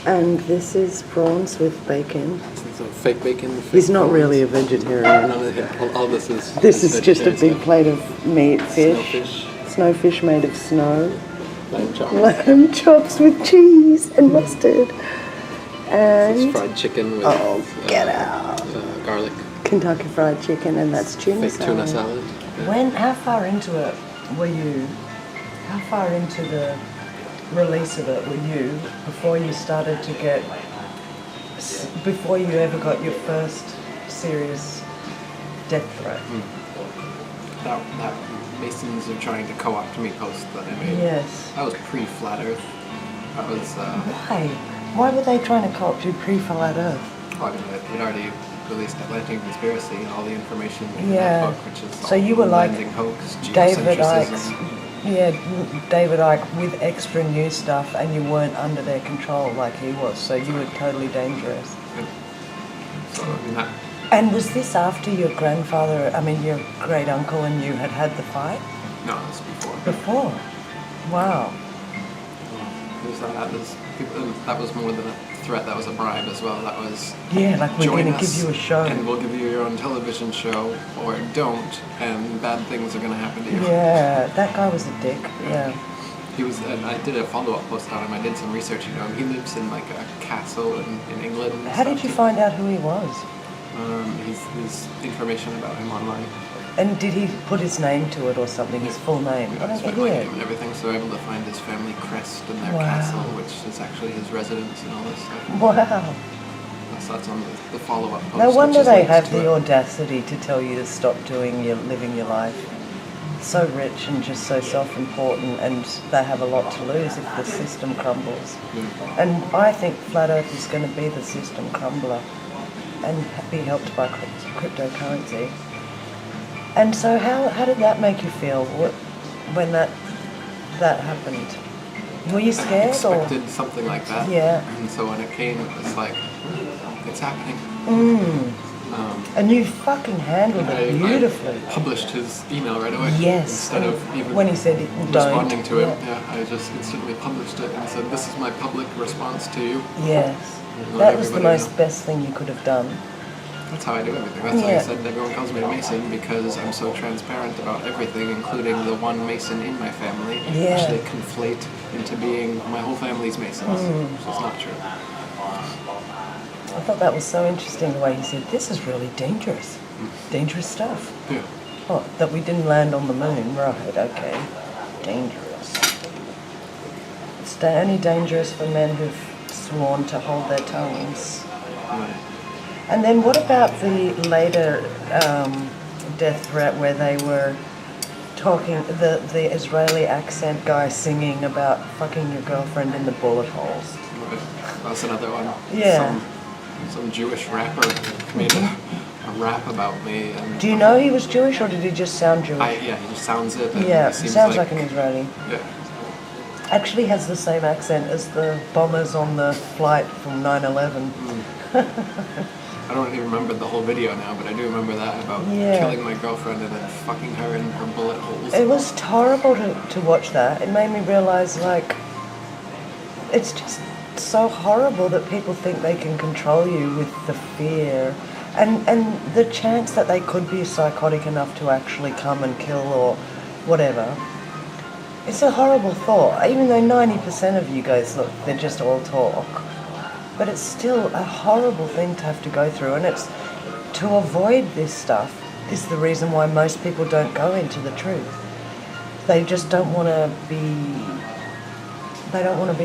And this is prawns with bacon. So fake bacon. He's not really a vegetarian. All this is. This is just a big plate of meat, fish. Snowfish made of snow. Lamb chops. Lamb chops with cheese and mustard. And this is fried chicken with get out. Garlic. Kentucky Fried Chicken, and that's tuna Fake salad. tuna salad. How far into it were you? How far into the release of it were you before you started to get? Before you ever got your first serious death threat? That Masons are trying to co-opt me post that I made. Yes. That was pre-Flat Earth. That was. Why? Why were they trying to co-opt you pre-Flat Earth? Well, I mean, we'd already released Atlantic Conspiracy and all the information in that book, which is so you were like hoax, David Icke's. Yeah, David Icke with extra new stuff, and you weren't under their control like he was, so you were totally dangerous. So, I mean, and was this after your your great uncle and you had the fight? No, it was before. Before? Wow. That was more than a threat, that was a bribe as well. That was, like we're going to give you a show. And we'll give you your own television show, or don't, and bad things are going to happen to you. Yeah, that guy was a dick, yeah. He was, and I did a follow-up post on him. I did some research into him. He lives in like a castle in England. How did you find out who he was? His information about him online. And did he put his name to it or something, his full name? Yeah, his my name and everything, so we're able to find his family crest and their castle, which is actually his residence and all this stuff. Wow. So that's on the follow-up post. No wonder they have the audacity to tell you to stop living your life. So rich and just so self-important, and they have a lot to lose if the system crumbles. Yeah. And I think Flat Earth is going to be the system crumbler and be helped by cryptocurrency. And so how did that make you feel when that happened? Were you scared? I expected something like that. Yeah. And so when it came, it was like, it's happening. And you fucking handled it beautifully. I published his email right away. Yes. Instead of even when he said responding to it. Yeah, I just instantly published it and said, this is my public response to you. Yes. That was the best thing you could have done. That's how I do everything. That's why I said everyone calls me a Mason, because I'm so transparent about everything, including the one Mason in my family, which they conflate into being my whole family's Masons, which is not true. I thought that was so interesting the way he said, this is really dangerous. Dangerous stuff. Yeah. Oh, that we didn't land on the moon. Right, okay. Dangerous. It's only dangerous for men who've sworn to hold their tongues. Right. And then what about the later death threat where they were talking, the Israeli accent guy singing about fucking your girlfriend in the bullet holes? Right. That's another one. Yeah. Some Jewish rapper made a rap about me. And do you know he was Jewish, or did he just sound Jewish? Yeah, he just sounds it. Yeah, he sounds like an Israeli. Yeah. Actually has the same accent as the bombers on the flight from 9/11. I don't even remember the whole video now, but I do remember that about killing my girlfriend and then fucking her in her bullet holes. It was horrible to watch that. It made me realize, like, it's just so horrible that people think they can control you with the fear and the chance that they could be psychotic enough to actually come and kill or whatever. It's a horrible thought. Even though 90% of you guys, look, they're just all talk. But it's still a horrible thing to have to go through, and it's to avoid this stuff is the reason why most people don't go into the truth. They just don't want to be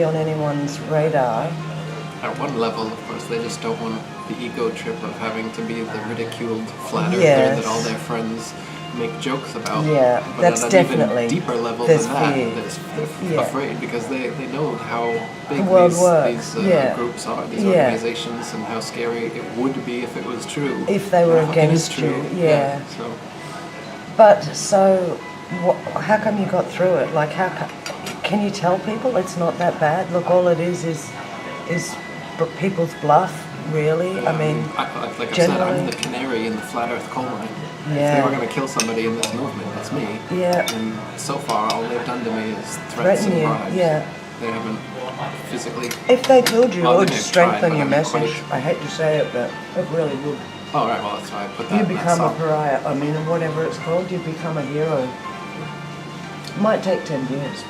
on anyone's radar. At one level, of course, they just don't want the ego trip of having to be the ridiculed flat earther that all their friends make jokes about. Yeah, but that's at an definitely even deeper level there's than that. fear. They're afraid because they know how big The world these works. groups are, these organizations, and how scary it would be if it was true. If they were against you, So. But so, how come you got through it? Like, can you tell people it's not that bad? Look, all it is people's bluff, really. Yeah, I mean, like I said, I'm the canary in the flat Earth coal mine. Yeah. If they were going to kill somebody in this movement, that's me. Yeah. And so far, all they've done to me is threats and bribes. Yeah. They haven't physically. If they told you, Well, it would they've strengthen tried, your but haven't message. I hate to say it, but it really would. Oh, right, well, that's why I put that You in that become a song. pariah. I mean, whatever it's called, you become a hero. It might take 10 years,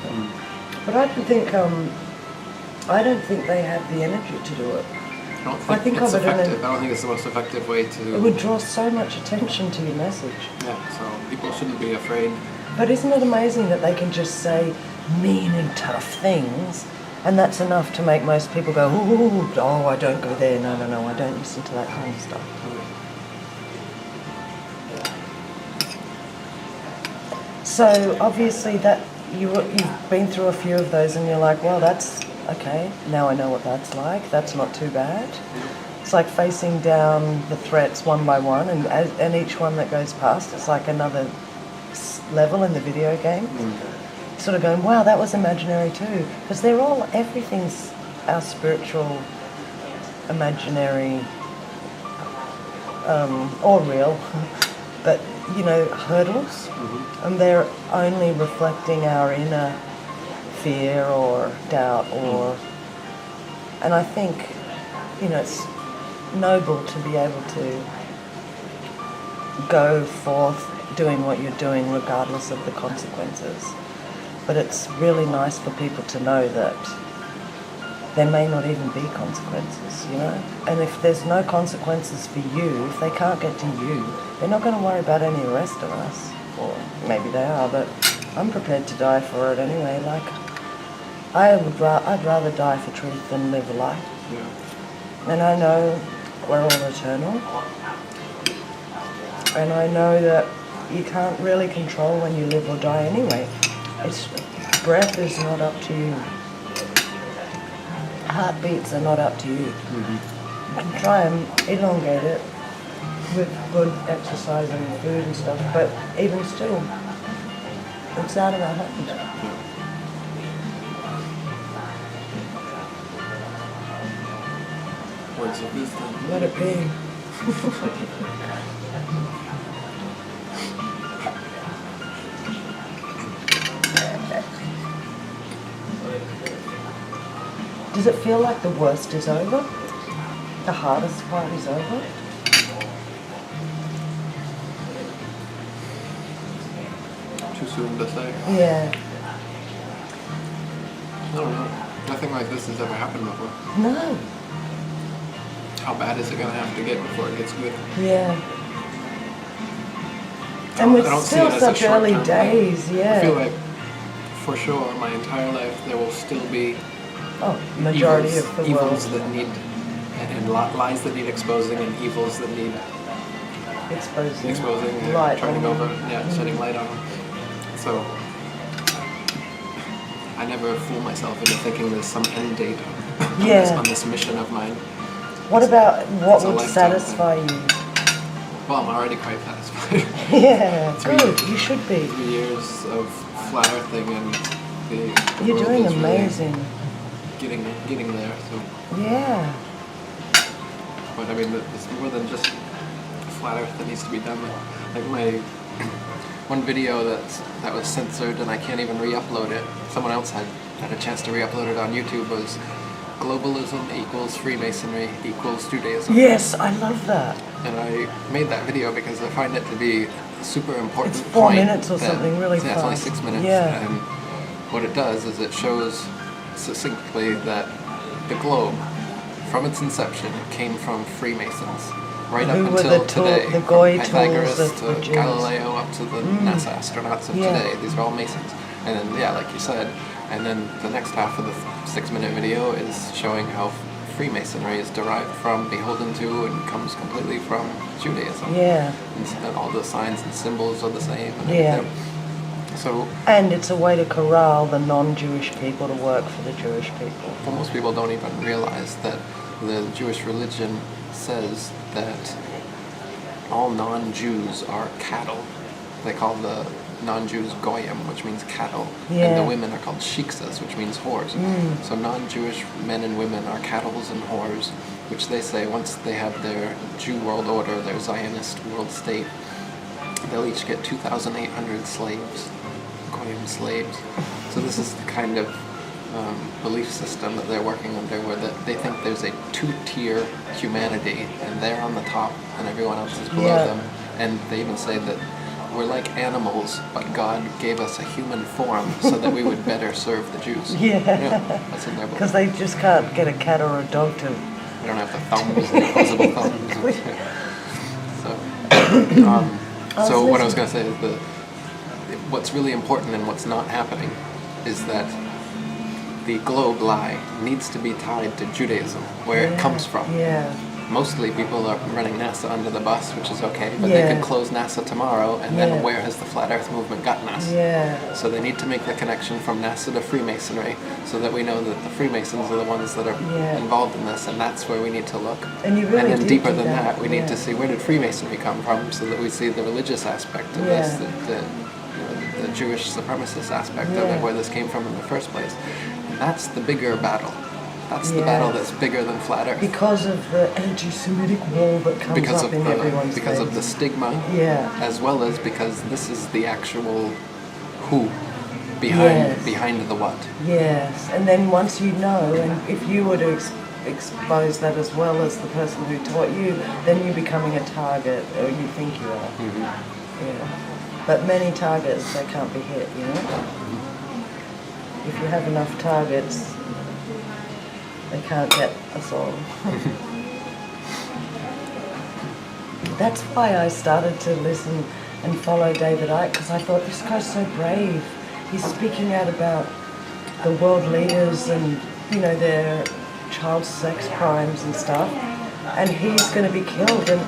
but I don't think they have the energy to do it. I think of it's it in effective. I don't think it's the most effective way to. It would draw so much attention to your message. Yeah, so people shouldn't be afraid. But isn't it amazing that they can just say mean and tough things, and that's enough to make most people go, ooh, oh, I don't go there, no, I don't listen to that kind of stuff. So obviously that you've been through a few of those, and you're like, well, that's okay. Now I know what that's like. That's not too bad. It's like facing down the threats one by one, and each one that goes past, it's like another level in the video game. Sort of going, wow, that was imaginary too, because everything's our spiritual, imaginary, or real, but hurdles, and they're only reflecting our inner fear or doubt, and I think it's noble to be able to go forth doing what you're doing regardless of the consequences. But it's really nice for people to know that there may not even be consequences, and if there's no consequences for you, if they can't get to you, they're not going to worry about any of the rest of us, or maybe they are, but I'm prepared to die for it anyway. Like, I'd rather die for truth than live a lie. Yeah. And I know we're all eternal. And I know that you can't really control when you live or die anyway. Breath is not up to you. Heartbeats are not up to you. You can try and elongate it with good exercise and food and stuff, but even still, it's out of our hands. Words of wisdom. Let it be. Does it feel like the worst is over? The hardest part is over? Too soon to say. Yeah. I don't know. Nothing like this has ever happened before. No. How bad is it going to have to get before it gets good? Yeah. I And we're don't see still it as a such early short-term thing. days, yeah. I feel like, for sure, my entire life there will still be majority evils, of the evils world that need, and lies that need exposing, and evils that need exposing, light turning on over, them. shedding light on them. So I never fool myself into thinking there's some end date on this mission of mine. What about what it's a would lifetime satisfy you? Well, I'm already quite satisfied. Yeah, good. You should be. 3 years of flat earthing and the You're world doing is really amazing. getting there. So, Yeah. but I mean, it's more than just flat earth that needs to be done. Like my one video that was censored and I can't even re-upload it. Someone else had a chance to re-upload it on YouTube. Was globalism equals Freemasonry equals Judaism. Yes, I love that. And I made that video because I find it to be a super important It's 4 point minutes or that- something, really yeah, fast. it's only 6 minutes. Yeah. And what it does is it shows succinctly that the globe, from its inception, came from Freemasons. Right Who up were until the today, the from goy Pythagoras tools of to the Jews. Galileo up to the NASA astronauts of Yeah. today. These are all Masons. And then, yeah, like you said, and then the next half of the 6-minute video is showing how Freemasonry is derived from, beholden to, and comes completely from Judaism. Yeah. And all the signs and symbols are the same. And Yeah. everything. So, And it's a way to corral the non-Jewish people to work for the Jewish people. well, most people don't even realize that the Jewish religion says that all non-Jews are cattle. They call the non-Jews goyim, which means cattle, and Yeah. the women are called shiksas, which means whores. So non-Jewish men and women are cattles and whores, which they say once they have their Jew world order, their Zionist world state, they'll each get 2,800 slaves, goyim slaves. So this is the kind of belief system that they're working under, where they think there's a 2-tier humanity, and they're on the top, and everyone else is below Yeah. them. And they even say that we're like animals, but God gave us a human form so that we would better serve the Jews. Yeah. That's in their Because belief. they just can't get a cat or a dog to... They don't have the thumbs, the opposable thumbs. So what I was going to say is that what's really important and what's not happening is that the globe lie needs to be tied to Judaism, where it comes from. Yeah. Mostly people are running NASA under the bus, which is okay, but Yeah. they could close NASA tomorrow, and Yeah. then where has the Flat Earth movement gotten us? Yeah. So they need to make the connection from NASA to Freemasonry, so that we know that the Freemasons are the ones that are Yeah. involved in this, and that's where we need to look. And you really then did deeper do than that, we need yeah. to see where did Freemasonry come from, so that we see the religious aspect of this, Yeah. the Jewish supremacist aspect of Yeah. it, where this came from in the first place. And that's the bigger battle. That's the Yeah. battle that's bigger than Flat Earth. Because of the anti-Semitic wall that comes Because up of in everyone's because of the face. stigma, Yeah. as well as because this is the actual who behind Yes. behind the what. Yes, and then once you know, and if you were to expose that as well as the person who taught you, then you're becoming a target, or you think you are. Mm-hmm. Yeah. But many targets, they can't be hit, you know? If you have enough targets, they can't get us all. That's why I started to listen and follow David Icke, because I thought, this guy's so brave. He's speaking out about the world leaders and, you know, their child sex crimes and stuff, and he's going to be killed. And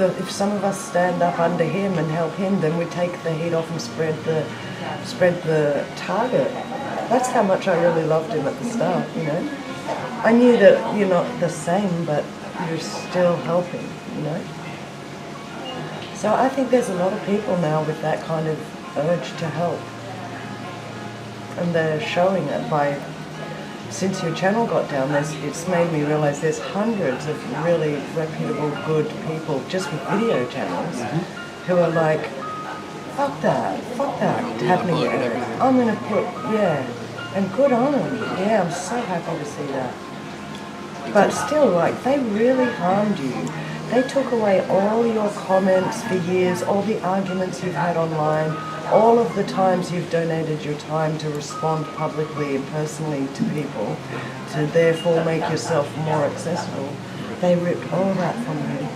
if some of us stand up under him and help him, then we take the heat off and spread the target. That's how much I really loved him at the start, you know. I knew that you're not the same, but you're still helping, you know. So I think there's a lot of people now with that kind of urge to help. And they're showing it by, since your channel got down, it's made me realize there's hundreds of really reputable, good people just with video channels who are like, fuck that happening to upload Earth. everything. I'm going to put, and good on them. Yeah, I'm so happy to see that. But still, like, they really harmed you. They took away all your comments for years, all the arguments you've had online, all of the times you've donated your time to respond publicly and personally to people, to therefore make yourself more accessible. They ripped all that from you.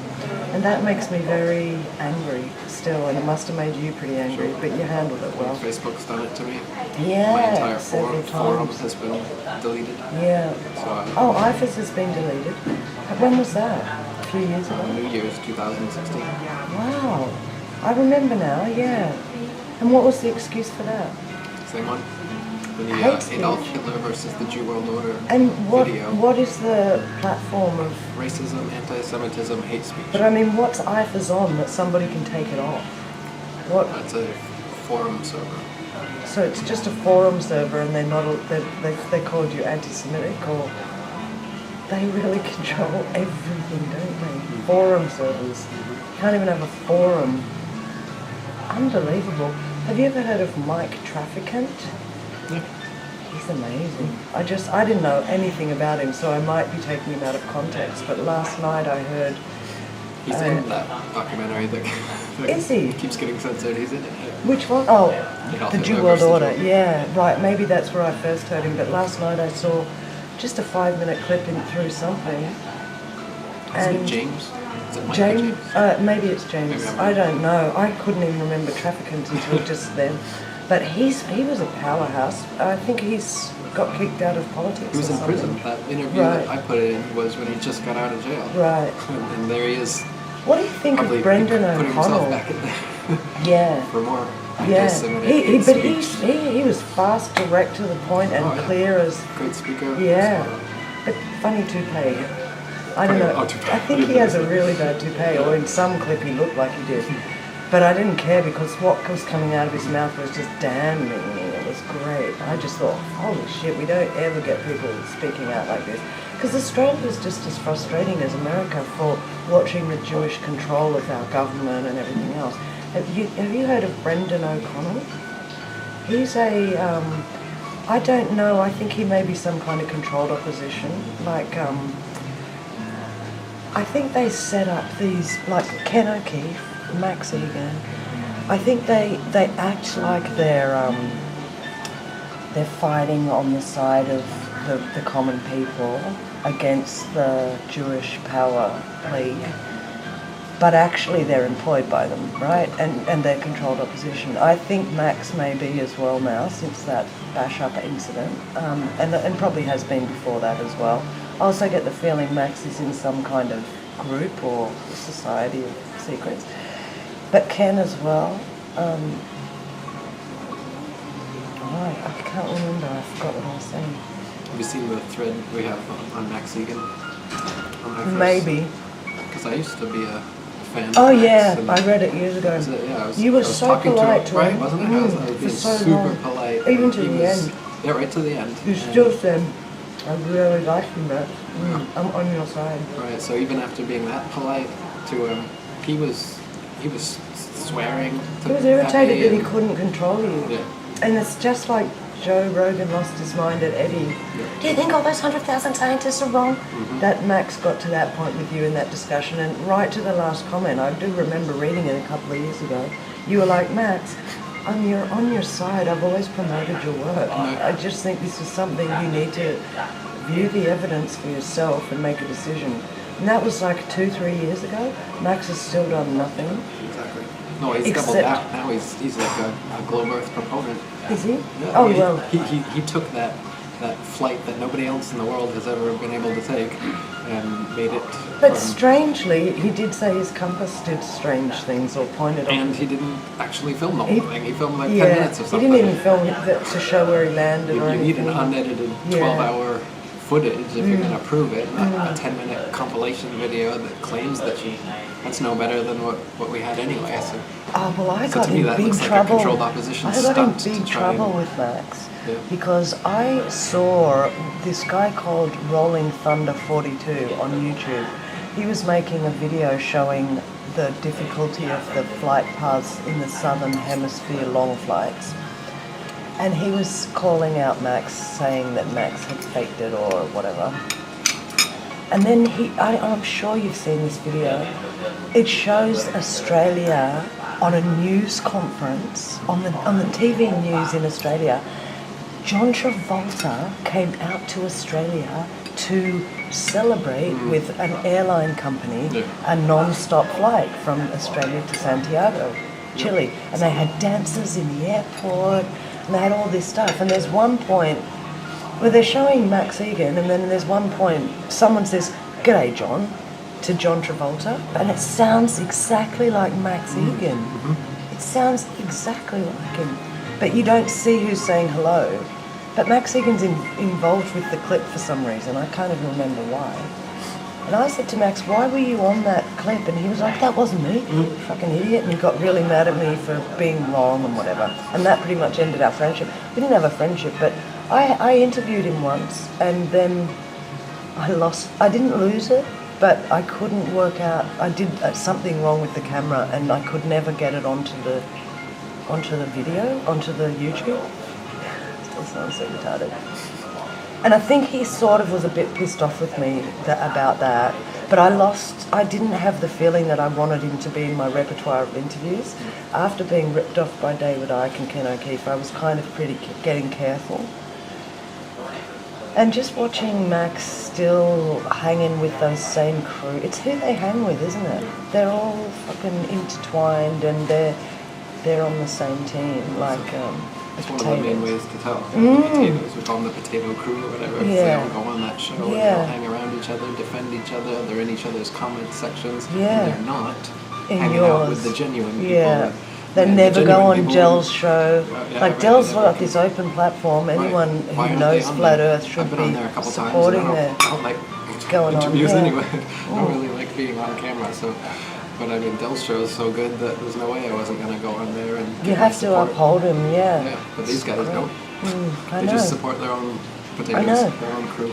And that makes me very angry still, and it must have made you pretty angry, but you handled it well. Facebook's done it to me. Yeah, My entire several forum times. has been deleted. Yeah. So Oh, IFAS has been deleted. When was that? A few years ago? New Year's 2016. Wow. I remember now, yeah. And what was the excuse for that? Same one. The Hate speech. Adolf Hitler versus the Jew World Order And video. what is the platform of... Racism, anti-Semitism, hate speech. But I mean, what's IFAS on that somebody can take it off? What? That's a forum server. So it's just a forum server, and they're not... They called you anti-Semitic, or... They really control everything, don't they? Forum servers. You can't even have a forum. Unbelievable. Have you ever heard of Mike Trafficant? Yeah. He's amazing. I didn't know anything about him, so I might be taking him out of context, but last night I heard... He's in that documentary that Is he? keeps getting censored. He's in it. Which one? Oh, Adolf the Hitler Jew World versus Order. Jew. Yeah, right. Maybe that's where I first heard him, but last night I saw just a 5-minute clip in through something. Isn't it James? Is it Michael James? James? Maybe it's James. I don't know. I couldn't even remember Trafficant until just then. But he was a powerhouse. I think he's got kicked out of politics. He was or in something. prison. That interview that I put it in was when he just got out of jail. Right. And there he is. What do you think of Brendan putting himself O'Connell? back in there. Yeah. For more. Yeah, but speech. he was fast, direct to the point, and clear as. Great speaker. Yeah, but funny toupee. I don't know. I think he has a really bad toupee, or in some clip he looked like he did. But I didn't care because what was coming out of his mouth was just damning me. It was great. I just thought, holy shit, we don't ever get people speaking out like this. Because Australia is just as frustrating as America for watching the Jewish control of our government and everything else. Have you heard of Brendan O'Connell? He's a, I don't know, I think he may be some kind of controlled opposition. Like, I think they set up these, like Ken O'Keefe, Max Egan. I think they act like they're fighting on the side of the common people against the Jewish Power League. But actually they're employed by them, right? And they're controlled opposition. I think Max may be as well now since that bash-up incident, and probably has been before that as well. I also get the feeling Max is in some kind of group or society of secrets. But Ken as well. I can't remember, I forgot what I was saying. Have you seen the thread we have on Max Egan? Maybe. Because I used to be a fan. Oh of Max, yeah, and I read it years ago. You were so polite to him. Right, wasn't I? I was being so super long. polite. Even to the end. Yeah, right to the end. You still said, I really like you, Max. I'm on your side. Right, so even after being that polite to him, he was swearing. He was irritated that he couldn't control you. Yeah. And it's just like Joe Rogan lost his mind at Eddie. Yeah. Do you think all those 100,000 scientists are wrong? Mm-hmm. That Max got to that point with you in that discussion, and right to the last comment, I do remember reading it a couple of years ago, you were like, Max, on your side, I've always promoted your work. I just think this is something you need to view the evidence for yourself and make a decision. And that was like 2-3 years ago. Max has still done nothing. Exactly. No, he's doubled out. Now he's like a global Earth proponent. Is he? Yeah, oh, well. He took that flight that nobody else in the world has ever been able to take and made it. But strangely, he did say his compass did strange things or pointed off. And he didn't actually film the whole thing. He filmed like 10 minutes or something. He didn't even film it to show where he landed or anything. You need an unedited 12-hour footage if you're going to prove it. A 10-minute compilation video that claims that's no better than what we had anyway. So, well, I so got to me, in that big looks trouble. Like a controlled opposition I got in stunt big trouble with Max because I saw this guy called Rolling Thunder 42 on YouTube. He was making a video showing the difficulty of the flight paths in the southern hemisphere long flights. And he was calling out Max, saying that Max had faked it or whatever. And then I'm sure you've seen this video. It shows Australia on a news conference, on the TV news in Australia. John Travolta came out to Australia to celebrate with an airline company a non-stop flight from Australia to Santiago, Chile. And they had dancers in the airport, and they had all this stuff. And there's one point where they're showing Max Egan, and then there's one point someone says, "G'day, John," to John Travolta, and it sounds exactly like Max Egan. It sounds exactly like him, but you don't see who's saying hello. But Max Egan's involved with the clip for some reason. I can't even remember why. And I said to Max, "Why were you on that clip?" And he was like, "That wasn't me, you fucking idiot." And he got really mad at me for being wrong and whatever. And that pretty much ended our friendship. We didn't have a friendship, but I interviewed him once, and then I didn't lose it, but I couldn't work out. I did something wrong with the camera, and I could never get it onto the video, onto the YouTube. Still sounds so retarded. And I think he sort of was a bit pissed off with me about that. But I didn't have the feeling that I wanted him to be in my repertoire of interviews. After being ripped off by David Icke and Ken O'Keefe, I was kind of getting careful. And just watching Max still hanging with those same crew, it's who they hang with, isn't it? They're all fucking intertwined and they're on the same team, like It's the one of the main potatoes. ways to tell. The potatoes, we call them the potato crew or whatever. Yeah. They all go on that show and they Yeah. all hang around each other, defend each other, they're in each other's comment sections. Yeah. And they're not In hanging yours. out with the genuine people. Yeah. They and the never go genuine on people Gel's who- show. Yeah, Like right, Gel's they never got this open platform. Right. Anyone Why who aren't knows they on Flat there? Earth should I've been be on there a couple supporting times. their I don't like going on. interviews Yeah. anyway. I don't really like being on camera, so. But I mean, Dell's show is so good that there's no way I wasn't going to go on there and You give my have to support. uphold him, yeah. Yeah, but these guys don't. I They know. just support their own potatoes, I know. their own crew.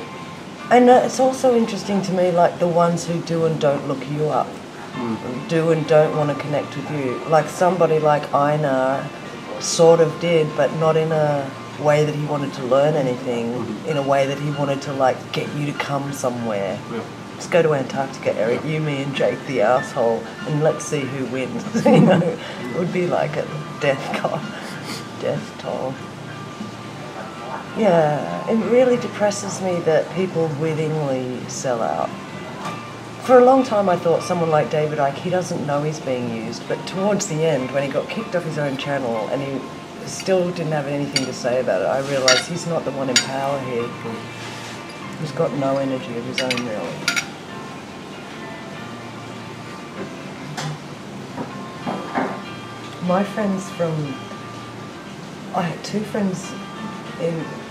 And it's also interesting to me, like the ones who do and don't look you up, do and don't want to connect with you. Like somebody like Einar sort of did, but not in a way that he wanted to learn anything, in a way that he wanted to like get you to come somewhere. Yeah. Let's go to Antarctica, Eric, you, me and Jake the asshole, and let's see who wins. You know, it would be like a death toll. Yeah, it really depresses me that people wittingly sell out. For a long time I thought someone like David Icke, he doesn't know he's being used, but towards the end, when he got kicked off his own channel and he still didn't have anything to say about it, I realised he's not the one in power here. He's got no energy of his own, really. My friends I had two friends,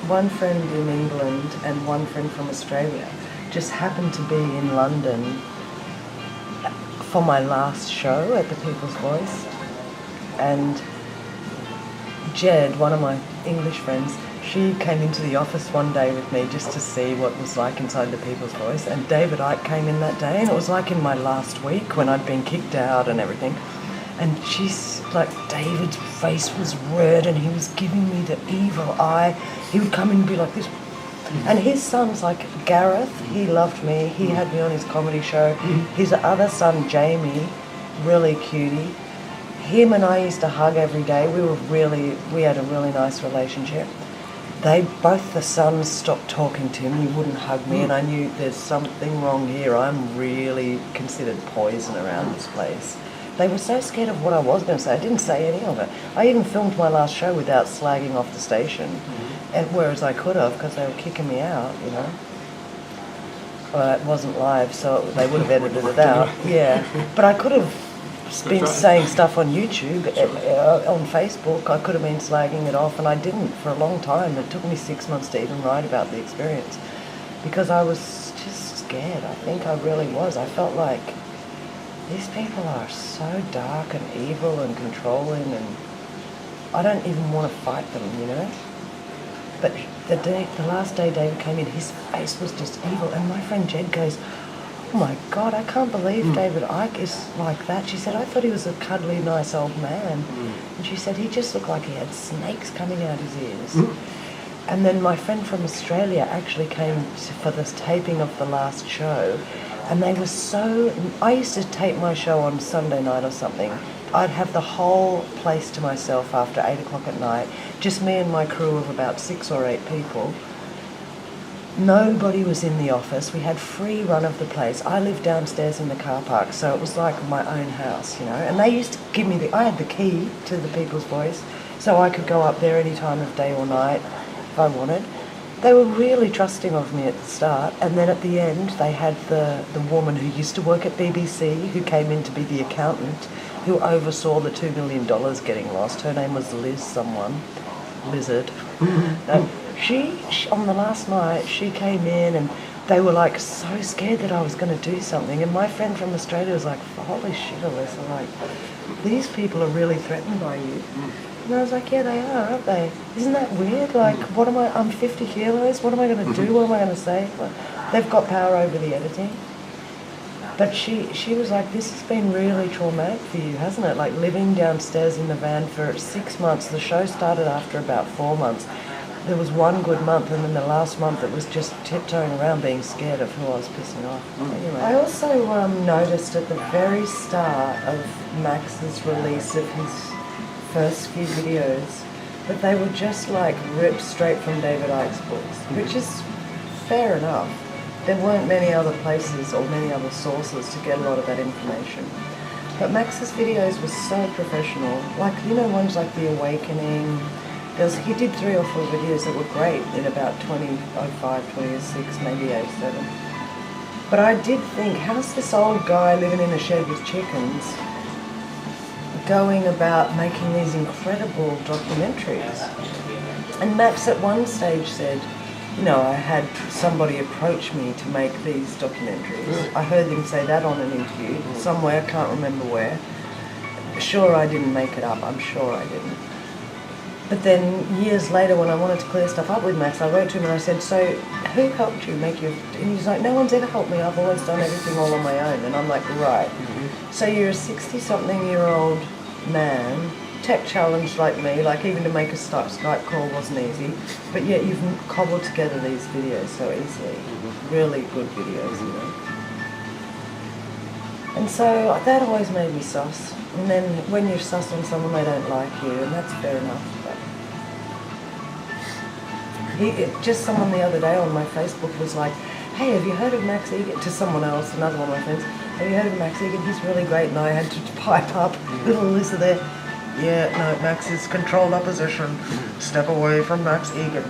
one friend in England and one friend from Australia, just happened to be in London for my last show at the People's Voice. And Jed, one of my English friends, she came into the office one day with me just to see what it was like inside the People's Voice. And David Icke came in that day, and it was like in my last week when I'd been kicked out and everything. And she's like, David's face was red and he was giving me the evil eye. He would come in and be like this. And his son's like Gareth, he loved me. He had me on his comedy show. His other son, Jamie, really cutie. Him and I used to hug every day. We had a really nice relationship. Both the sons stopped talking to him. He wouldn't hug me, and I knew there's something wrong here. I'm really considered poison around this place. They were so scared of what I was going to say. I didn't say any of it. I even filmed my last show without slagging off the station, and whereas I could have, because they were kicking me out, you know. Well, it wasn't live, so they would have edited it out. Yeah, but I could have been saying stuff on YouTube, on Facebook. I could have been slagging it off, and I didn't for a long time. It took me 6 months to even write about the experience, because I was just scared. I think I really was. I felt like these people are so dark and evil and controlling, and I don't even want to fight them, you know. But the last day David came in, his face was just evil, and my friend Jed goes, "Oh my God, I can't believe David Icke is like that." She said, "I thought he was a cuddly, nice old man." And she said, "He just looked like he had snakes coming out his ears." And then my friend from Australia actually came for this taping of the last show, and they were so... I used to tape my show on Sunday night or something. I'd have the whole place to myself after 8 o'clock at night, just me and my crew of about 6 or 8 people. Nobody was in the office. We had free run of the place. I lived downstairs in the car park, so it was like my own house, you know. And they used to give me I had the key to the People's Voice, so I could go up there any time of day or night if I wanted. They were really trusting of me at the start, and then at the end they had the woman who used to work at BBC, who came in to be the accountant, who oversaw the $2 million getting lost. Her name was Lizard. She, on the last night, she came in and they were like so scared that I was going to do something. And my friend from Australia was like, "Holy shit, Alyssa, like, these people are really threatened by you." And I was like, "Yeah, they are, aren't they? Isn't that weird? Like, I'm 50 kilos, what am I going to do? What am I going to say?" Like, they've got power over the editing. But she was like, "This has been really traumatic for you, hasn't it? Like living downstairs in the van for 6 months. The show started after about 4 months. There was one good month, and then the last month it was just tiptoeing around being scared of who I was pissing off." Anyway, I also noticed at the very start of Max's release of his first few videos that they were just like ripped straight from David Icke's books, which is fair enough. There weren't many other places or many other sources to get a lot of that information. But Max's videos were so professional. Like, you know, ones like The Awakening. He did 3 or 4 videos that were great in about 2005, 2006, maybe 87. But I did think, how's this old guy living in a shed with chickens going about making these incredible documentaries? And Max at one stage said, you know, I had somebody approach me to make these documentaries. I heard him say that on an interview somewhere, can't remember where. Sure, I didn't make it up, I'm sure I didn't. But then years later, when I wanted to clear stuff up with Max, I wrote to him and I said, so who helped you make your... And he's like, no one's ever helped me, I've always done everything all on my own. And I'm like, right. So you're a 60-something-year-old man, tech challenged like me, like even to make a Skype call wasn't easy, but yet you've cobbled together these videos so easily. Really good videos, you know. And so that always made me sus. And then when you're sus on someone, they don't like you, and that's fair enough. Just someone the other day on my Facebook was like, hey, have you heard of Max Egan? To someone else, another one of my friends. Have you heard of Max Egan? He's really great. And I had to pipe up, little Elissa there. Yeah, no, Max is controlled opposition. Step away from Max Egan.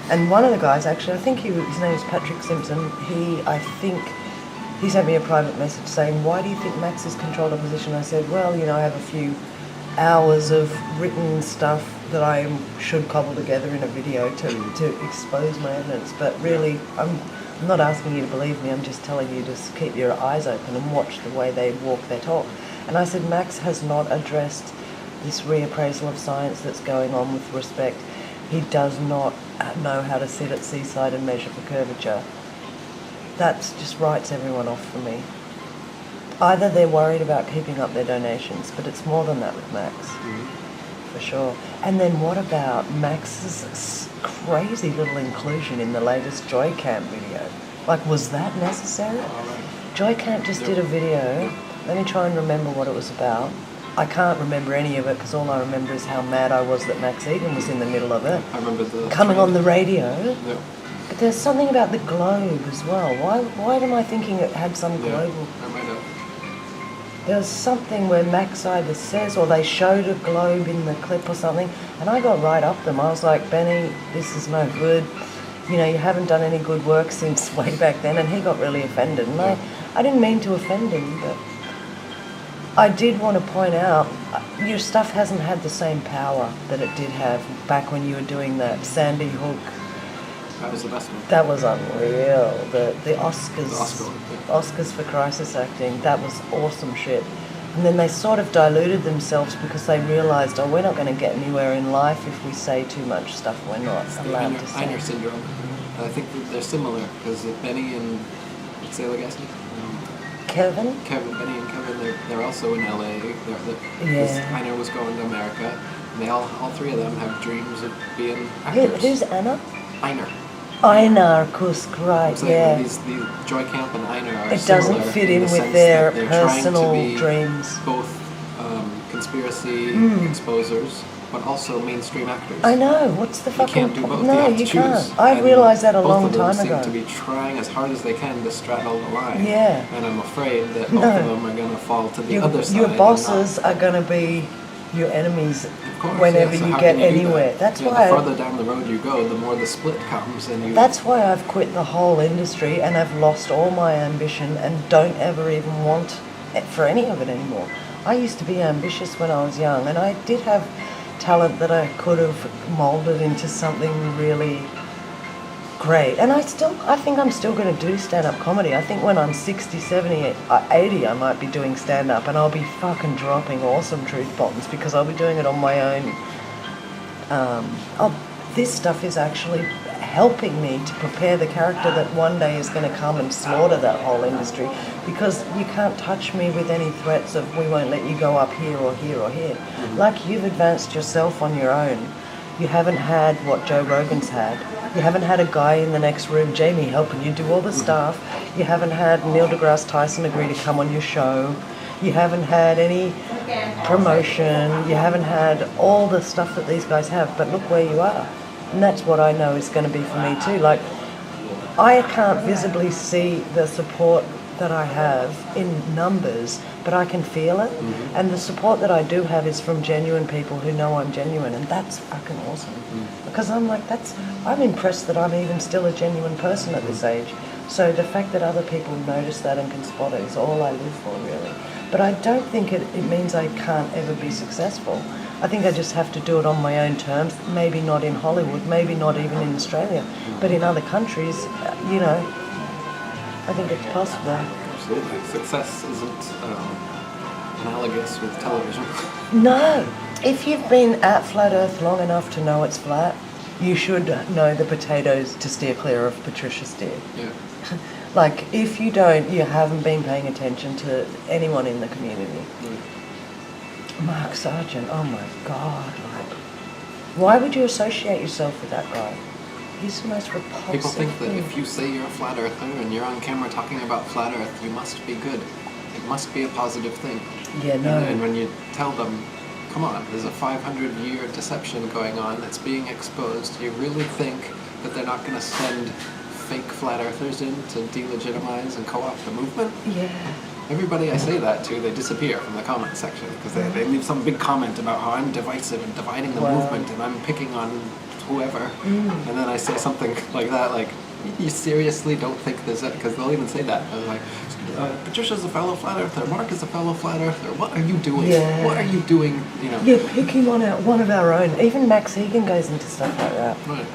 And one of the guys, actually, I think his name is Patrick Simpson. He sent me a private message saying, why do you think Max is controlled opposition? I said, well, you know, I have a few hours of written stuff that I should cobble together in a video to expose my evidence. But really, I'm not asking you to believe me, I'm just telling you to keep your eyes open and watch the way they walk their talk. And I said, Max has not addressed this reappraisal of science that's going on with respect. He does not know how to sit at seaside and measure for curvature. That just writes everyone off for me. Either they're worried about keeping up their donations, but it's more than that with Max, for sure. And then what about Max's crazy little inclusion in the latest Joy Camp video? Like, was that necessary? Joy Camp just did a video. Let me try and remember what it was about. I can't remember any of it because all I remember is how mad I was that Max Egan was in the middle of it. I remember coming on the radio. Yeah. But there's something about the globe as well. Why am I thinking it had some global... I might have. There was something where Max either says, or they showed a globe in the clip or something, and I got right up them. I was like, Benny, this is no good. You know, you haven't done any good work since way back then, and he got really offended. And I didn't mean to offend him, but I did want to point out, your stuff hasn't had the same power that it did have back when you were doing that Sandy Hook. That was the best one. That was unreal. The Oscars. The Oscar one, yeah. Oscars for crisis acting. That was awesome shit. And then they sort of diluted themselves because they realised, oh, we're not going to get anywhere in life if we say too much stuff we're not allowed to say. Einer syndrome. I think that they're similar because Benny and Sailor Gasky. Kevin? Benny and Kevin, they're also in LA. Einer was going to America. And they all 3 of them have dreams of being actors. Who's Anna? Einer. Einar Kusk, right, yeah. These Joy Camp and Einer are it doesn't fit in with their personal dreams. Both conspiracy exposers, but also mainstream actors. I know. What's the fucking... You can't do both. No, you can't. I realised that a long time ago. Both of them seem to be trying as hard as they can to straddle the line. Yeah. And I'm afraid that both of them are going to fall to the other side. Your bosses are going to be your enemies whenever you get anywhere. That's why the further down the road you go, the more the split comes. That's why I've quit the whole industry and I've lost all my ambition and don't ever even want it for any of it anymore. I used to be ambitious when I was young and I did have talent that I could have moulded into something really great. And I think I'm still going to do stand-up comedy. I think when I'm 60, 70, 80, I might be doing stand-up and I'll be fucking dropping awesome truth bombs because I'll be doing it on my own. This stuff is actually helping me to prepare the character that one day is going to come and slaughter that whole industry because you can't touch me with any threats of we won't let you go up here or here or here. Like you've advanced yourself on your own. You haven't had what Joe Rogan's had. You haven't had a guy in the next room, Jamie, helping you do all the stuff. You haven't had Neil deGrasse Tyson agree to come on your show. You haven't had any promotion. You haven't had all the stuff that these guys have. But look where you are. And that's what I know is going to be for me too. Like, I can't visibly see the support that I have in numbers, but I can feel it. And the support that I do have is from genuine people who know I'm genuine, and that's fucking awesome. Because I'm like, I'm impressed that I'm even still a genuine person at this age. So the fact that other people notice that and can spot it is all I live for, really. But I don't think it means I can't ever be successful. I think I just have to do it on my own terms, maybe not in Hollywood, maybe not even in Australia, but in other countries, you know, I think it's possible. Absolutely. Success isn't analogous with television. No. If you've been at Flat Earth long enough to know it's flat, you should know the potatoes to steer clear of Patricia Steer. Yeah. Like, if you don't, you haven't been paying attention to anyone in the community. Mark Sargent, oh my God. Like, why would you associate yourself with that guy? He's the most repulsive. People think that if you say you're a flat earther and you're on camera talking about flat earth, you must be good. It must be a positive thing. Yeah, no. And when you tell them, come on, there's a 500-year deception going on that's being exposed, you really think that they're not going to send fake flat earthers in to delegitimize and co-opt the movement? Yeah. Everybody I say that to, they disappear from the comment section because they leave some big comment about how I'm divisive and dividing the movement and I'm picking on whoever. And then I say something like that, like, you seriously don't think there's that? Because they'll even say that. They're like, Patricia's a fellow flat earther, Mark is a fellow flat earther, what are you doing? Yeah. What are you doing? You know. You're picking on one of our own. Even Max Egan goes into stuff like that. Right.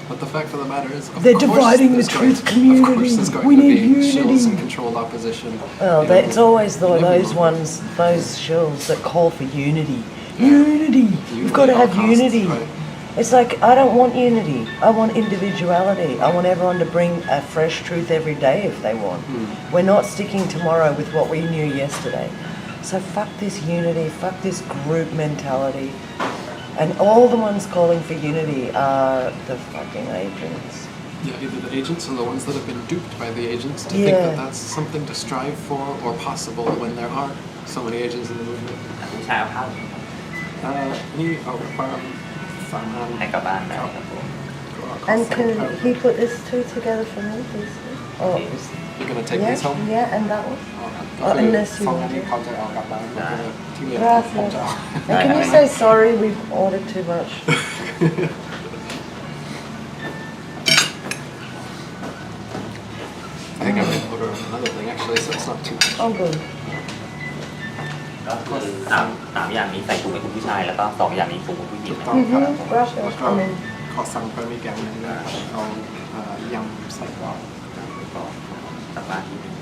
But the fact of the matter is, They're dividing the truth community. Of course there's going We to need be unity. shills and controlled opposition. Well, you know, it's always those everyone. ones, those shills that call for unity. Unity! You've got to at all have costs, unity. right. It's like, I don't want unity. I want individuality. I want everyone to bring a fresh truth every day if they want. We're not sticking tomorrow with what we knew yesterday. So fuck this unity, fuck this group mentality. And all the ones calling for unity are the fucking agents. Yeah, either the agents or the ones that have been duped by the agents to think Yeah. that that's something to strive for or possible when there are so many agents in the movement. ผู้ชายเอาข้าว นี่เอาความสามารถ ให้กลับบ้านได้ครับผม And can he put this two together for me, please? Oh, You're gonna take yeah, these home? yeah, and that one. ก็คือ unless you สอง want อันนี้ to. เขาจะเอากลับบ้านแล้วก็ที่เหลือผมจะเอา And can you say sorry, we've ordered too much? I think I'm gonna order another thing actually, so it's not too much. Oh, good. ก็คือสามอย่างนี้ใส่ถุงเป็นคุณผู้ชายแล้วก็สองอย่างนี้ถุงเป็นผู้หญิง ถูก นะ ต้องครับ Gracias. แล้วก็ I mean, ขอสั่งเพิ่มอีกอย่างหนึงนะครับเอายำใส่กรอก ก็กลับบ้านที่นี่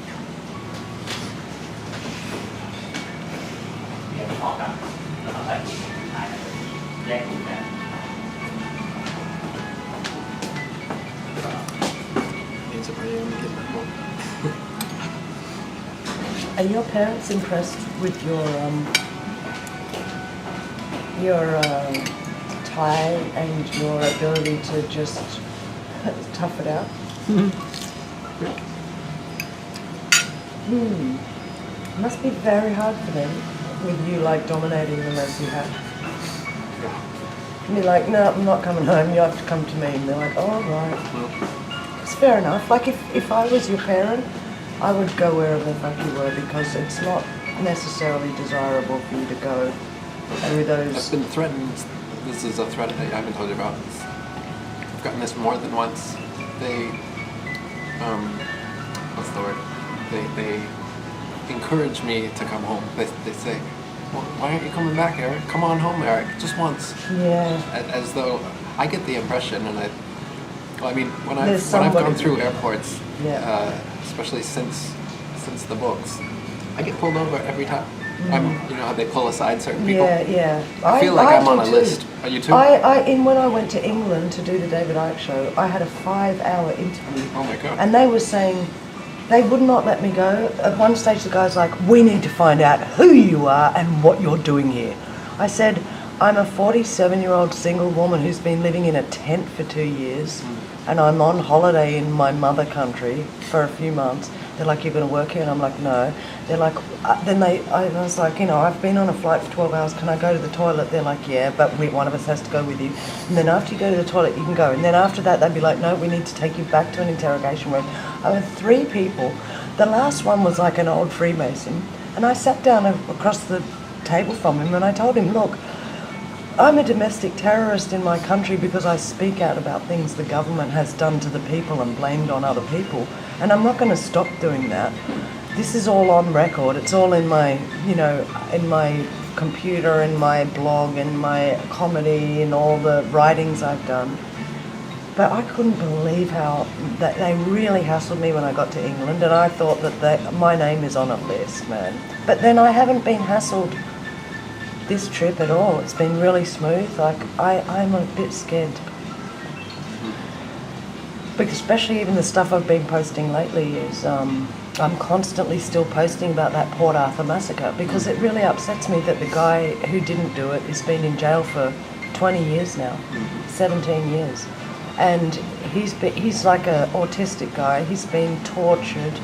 เรียนออกกันแล้วก็ใส่ถุงเป็นผู้ชายแยกถุงกัน นี่จะพยายามกินทั้งหมด are your parents impressed with your tie and your ability to just tough it out? Must be very hard for them with you like dominating them as you have. And you're like, no, I'm not coming home, you have to come to me. And they're like, oh, right. It's fair enough. Like if I was your parent, I would go wherever the fuck you were because it's not necessarily desirable for you to go through I've those. been threatened. This is a threat that I haven't told you about. I've gotten this more than once. They, what's the word? They encourage me to come home. They say, well, why aren't you coming back, Eric? Come on home, Eric. Just once. Yeah. As though I get the impression, and well, I mean, when There's I've gone somebody- through airports, Yeah. especially since the books, I get pulled over every time. You know how they pull aside certain people. Yeah. I feel like I'm do on a too. list. Are you too? When I went to England to do the David Icke show, I had a 5-hour interview. Oh my God. And they were saying they would not let me go. At one stage, the guy's like, we need to find out who you are and what you're doing here. I said, I'm a 47-year-old single woman who's been living in a tent for 2 years and I'm on holiday in my mother country for a few months. They're like, you're going to work here? And I'm like, no. They're like, I was like, you know, I've been on a flight for 12 hours. Can I go to the toilet? They're like, yeah, but one of us has to go with you. And then after you go to the toilet, you can go. And then after that, they'd be like, no, we need to take you back to an interrogation room. I had 3 people. The last one was like an old Freemason. And I sat down across the table from him and I told him, look, I'm a domestic terrorist in my country because I speak out about things the government has done to the people and blamed on other people. And I'm not going to stop doing that. This is all on record. It's all in my, you know, in my computer, in my blog, in my comedy, in all the writings I've done. But I couldn't believe how that they really hassled me when I got to England, and I thought that my name is on a list, man. But then I haven't been hassled this trip at all. It's been really smooth. Like I'm a bit scared, because especially even the stuff I've been posting lately is I'm constantly still posting about that Port Arthur massacre, because it really upsets me that the guy who didn't do it has been in jail for 20 years now, 17 years. And he's like an autistic guy. He's been tortured.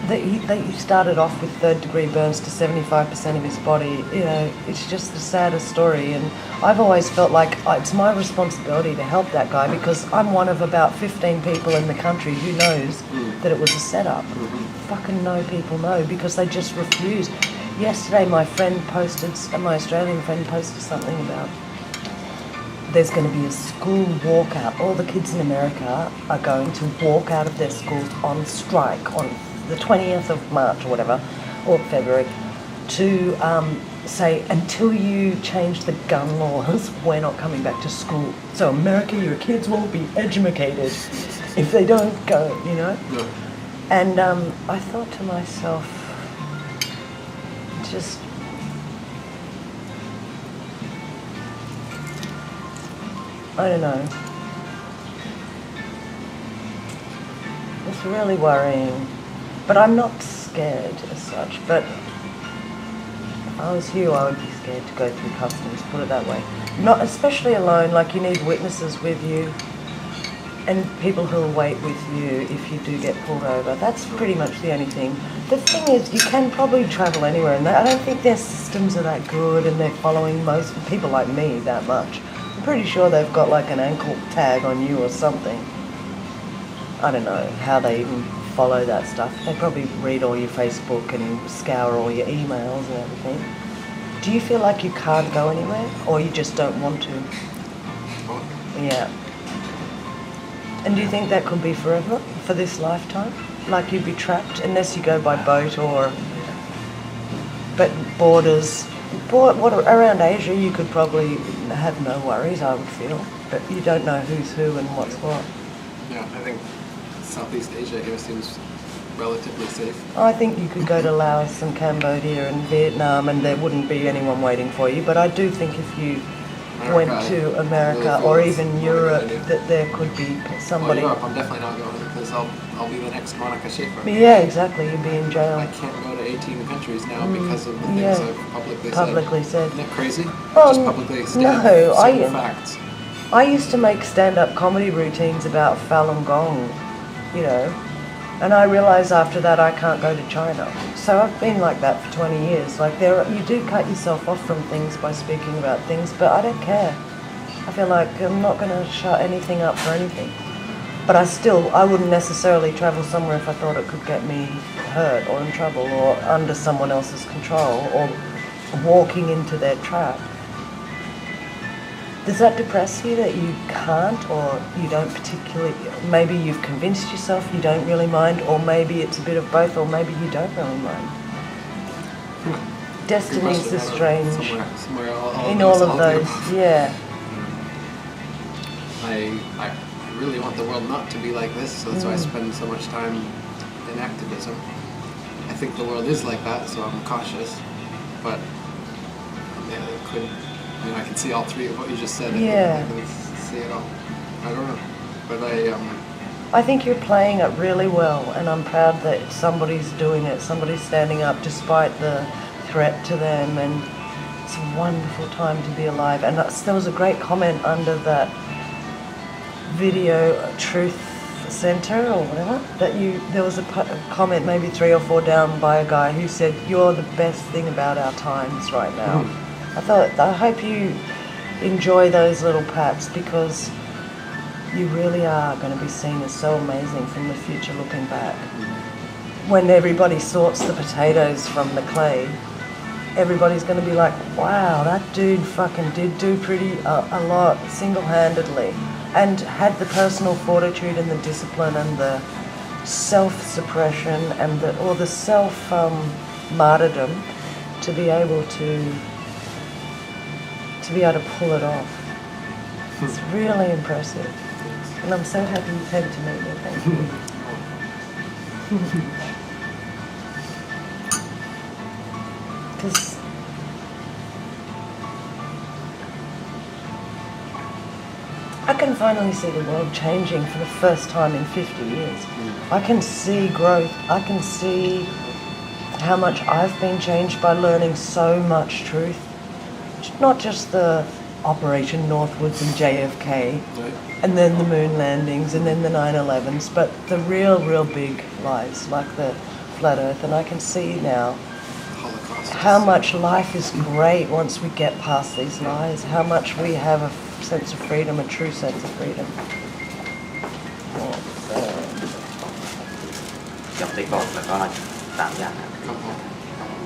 He started off with 3rd-degree burns to 75% of his body. You know, it's just the saddest story. And I've always felt like it's my responsibility to help that guy, because I'm one of about 15 people in the country who knows that it was a setup. Fucking no people know, because they just refuse. Yesterday, my Australian friend posted something about there's going to be a school walkout. All the kids in America are going to walk out of their schools on strike on the 20th of March or whatever, or February, to say, until you change the gun laws, we're not coming back to school. So America, your kids won't be educated if they don't go, you know? Yeah. And I thought to myself, just... I don't know. It's really worrying. But I'm not scared as such. But if I was you, I would be scared to go through customs, put it that way. Not especially alone, like you need witnesses with you and people who will wait with you if you do get pulled over. That's pretty much the only thing. The thing is, you can probably travel anywhere, and I don't think their systems are that good, and they're following most people like me that much. I'm pretty sure they've got like an ankle tag on you or something. I don't know how they even follow that stuff. They probably read all your Facebook and scour all your emails and everything. Do you feel like you can't go anywhere, or you just don't want to? Yeah. And do you think that could be forever, for this lifetime? Like you'd be trapped, unless you go by boat or... But borders... around Asia, you could probably have no worries, I would feel. But you don't know who's who and what's what. Yeah, I think Southeast Asia here seems relatively safe. I think you could go to Laos and Cambodia and Vietnam and there wouldn't be anyone waiting for you. But I do think if you went to America or even Europe, that there could be somebody... Well, Europe, I'm definitely not going, because I'll be the next Monica Schaefer. Yeah, exactly. You'd be in jail. I can't go to 18 countries now because of the things I've publicly said. Isn't that crazy? Just publicly stating facts. I used to make stand-up comedy routines about Falun Gong, you know, and I realised after that I can't go to China. So I've been like that for 20 years. Like you do cut yourself off from things by speaking about things, but I don't care. I feel like I'm not going to shut anything up for anything. But I wouldn't necessarily travel somewhere if I thought it could get me hurt or in trouble or under someone else's control or walking into their trap. Does that depress you that you can't, or you don't particularly, maybe you've convinced yourself you don't really mind, or maybe it's a bit of both, or maybe you don't really mind? Destinies are strange somewhere in all of those, yeah. I really want the world not to be like this, so that's why I spend so much time in activism. I think the world is like that, so I'm cautious, but yeah, it could... I can see all three of what you just said. Yeah. I can see it all. I don't know. But I think you're playing it really well, and I'm proud that somebody's doing it. Somebody's standing up despite the threat to them, and it's a wonderful time to be alive. And there was a great comment under that video, Truth center or whatever, that there was a comment maybe 3 or 4 down by a guy who said, "You're the best thing about our times right now." I hope you enjoy those little pats, because you really are going to be seen as so amazing from the future looking back. When everybody sorts the potatoes from the clay, everybody's going to be like, "Wow, that dude fucking did do pretty a lot single-handedly, and had the personal fortitude and the discipline and the self-suppression and the self martyrdom to be able to pull it off." It's really impressive, and I'm so happy you came to meet me. Thank you. Because I can finally see the world changing for the first time in 50 years. I can see growth. I can see how much I've been changed by learning so much truth. Not just the Operation Northwoods and JFK, and then the moon landings, and then the 9/11s, but the real big lies, like the flat earth. And I can see now how much life is great once we get past these lies, how much we have a sense of freedom, a true sense of freedom. กับไส้กรอกแล้วก็3 อย่างนะ ครับผม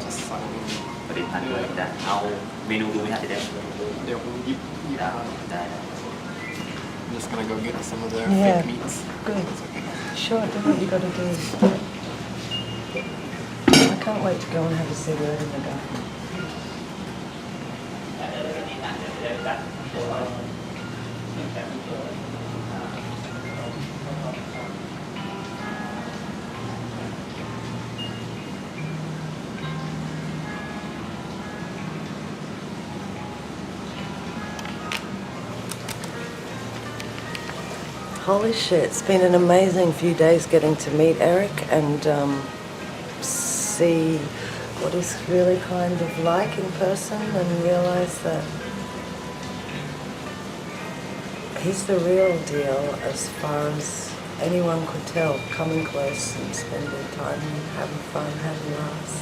just signing ผลิตภัณฑ์ด้วยจะเอาเมนูดูไหมครับจะได้ เดี๋ยวผมหยิบ ได้ มา ได้ I'm just gonna go get some of their Yeah. fake meats. Good. Sure, do what you got to do. I can't wait to go and have a cigarette in the garden. Holy shit, it's been an amazing few days getting to meet Eric and see what he's really kind of like in person, and realise that he's the real deal as far as anyone could tell, coming close and spending time and having fun, having laughs.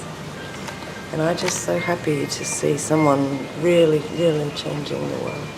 And I'm just so happy to see someone really changing the world.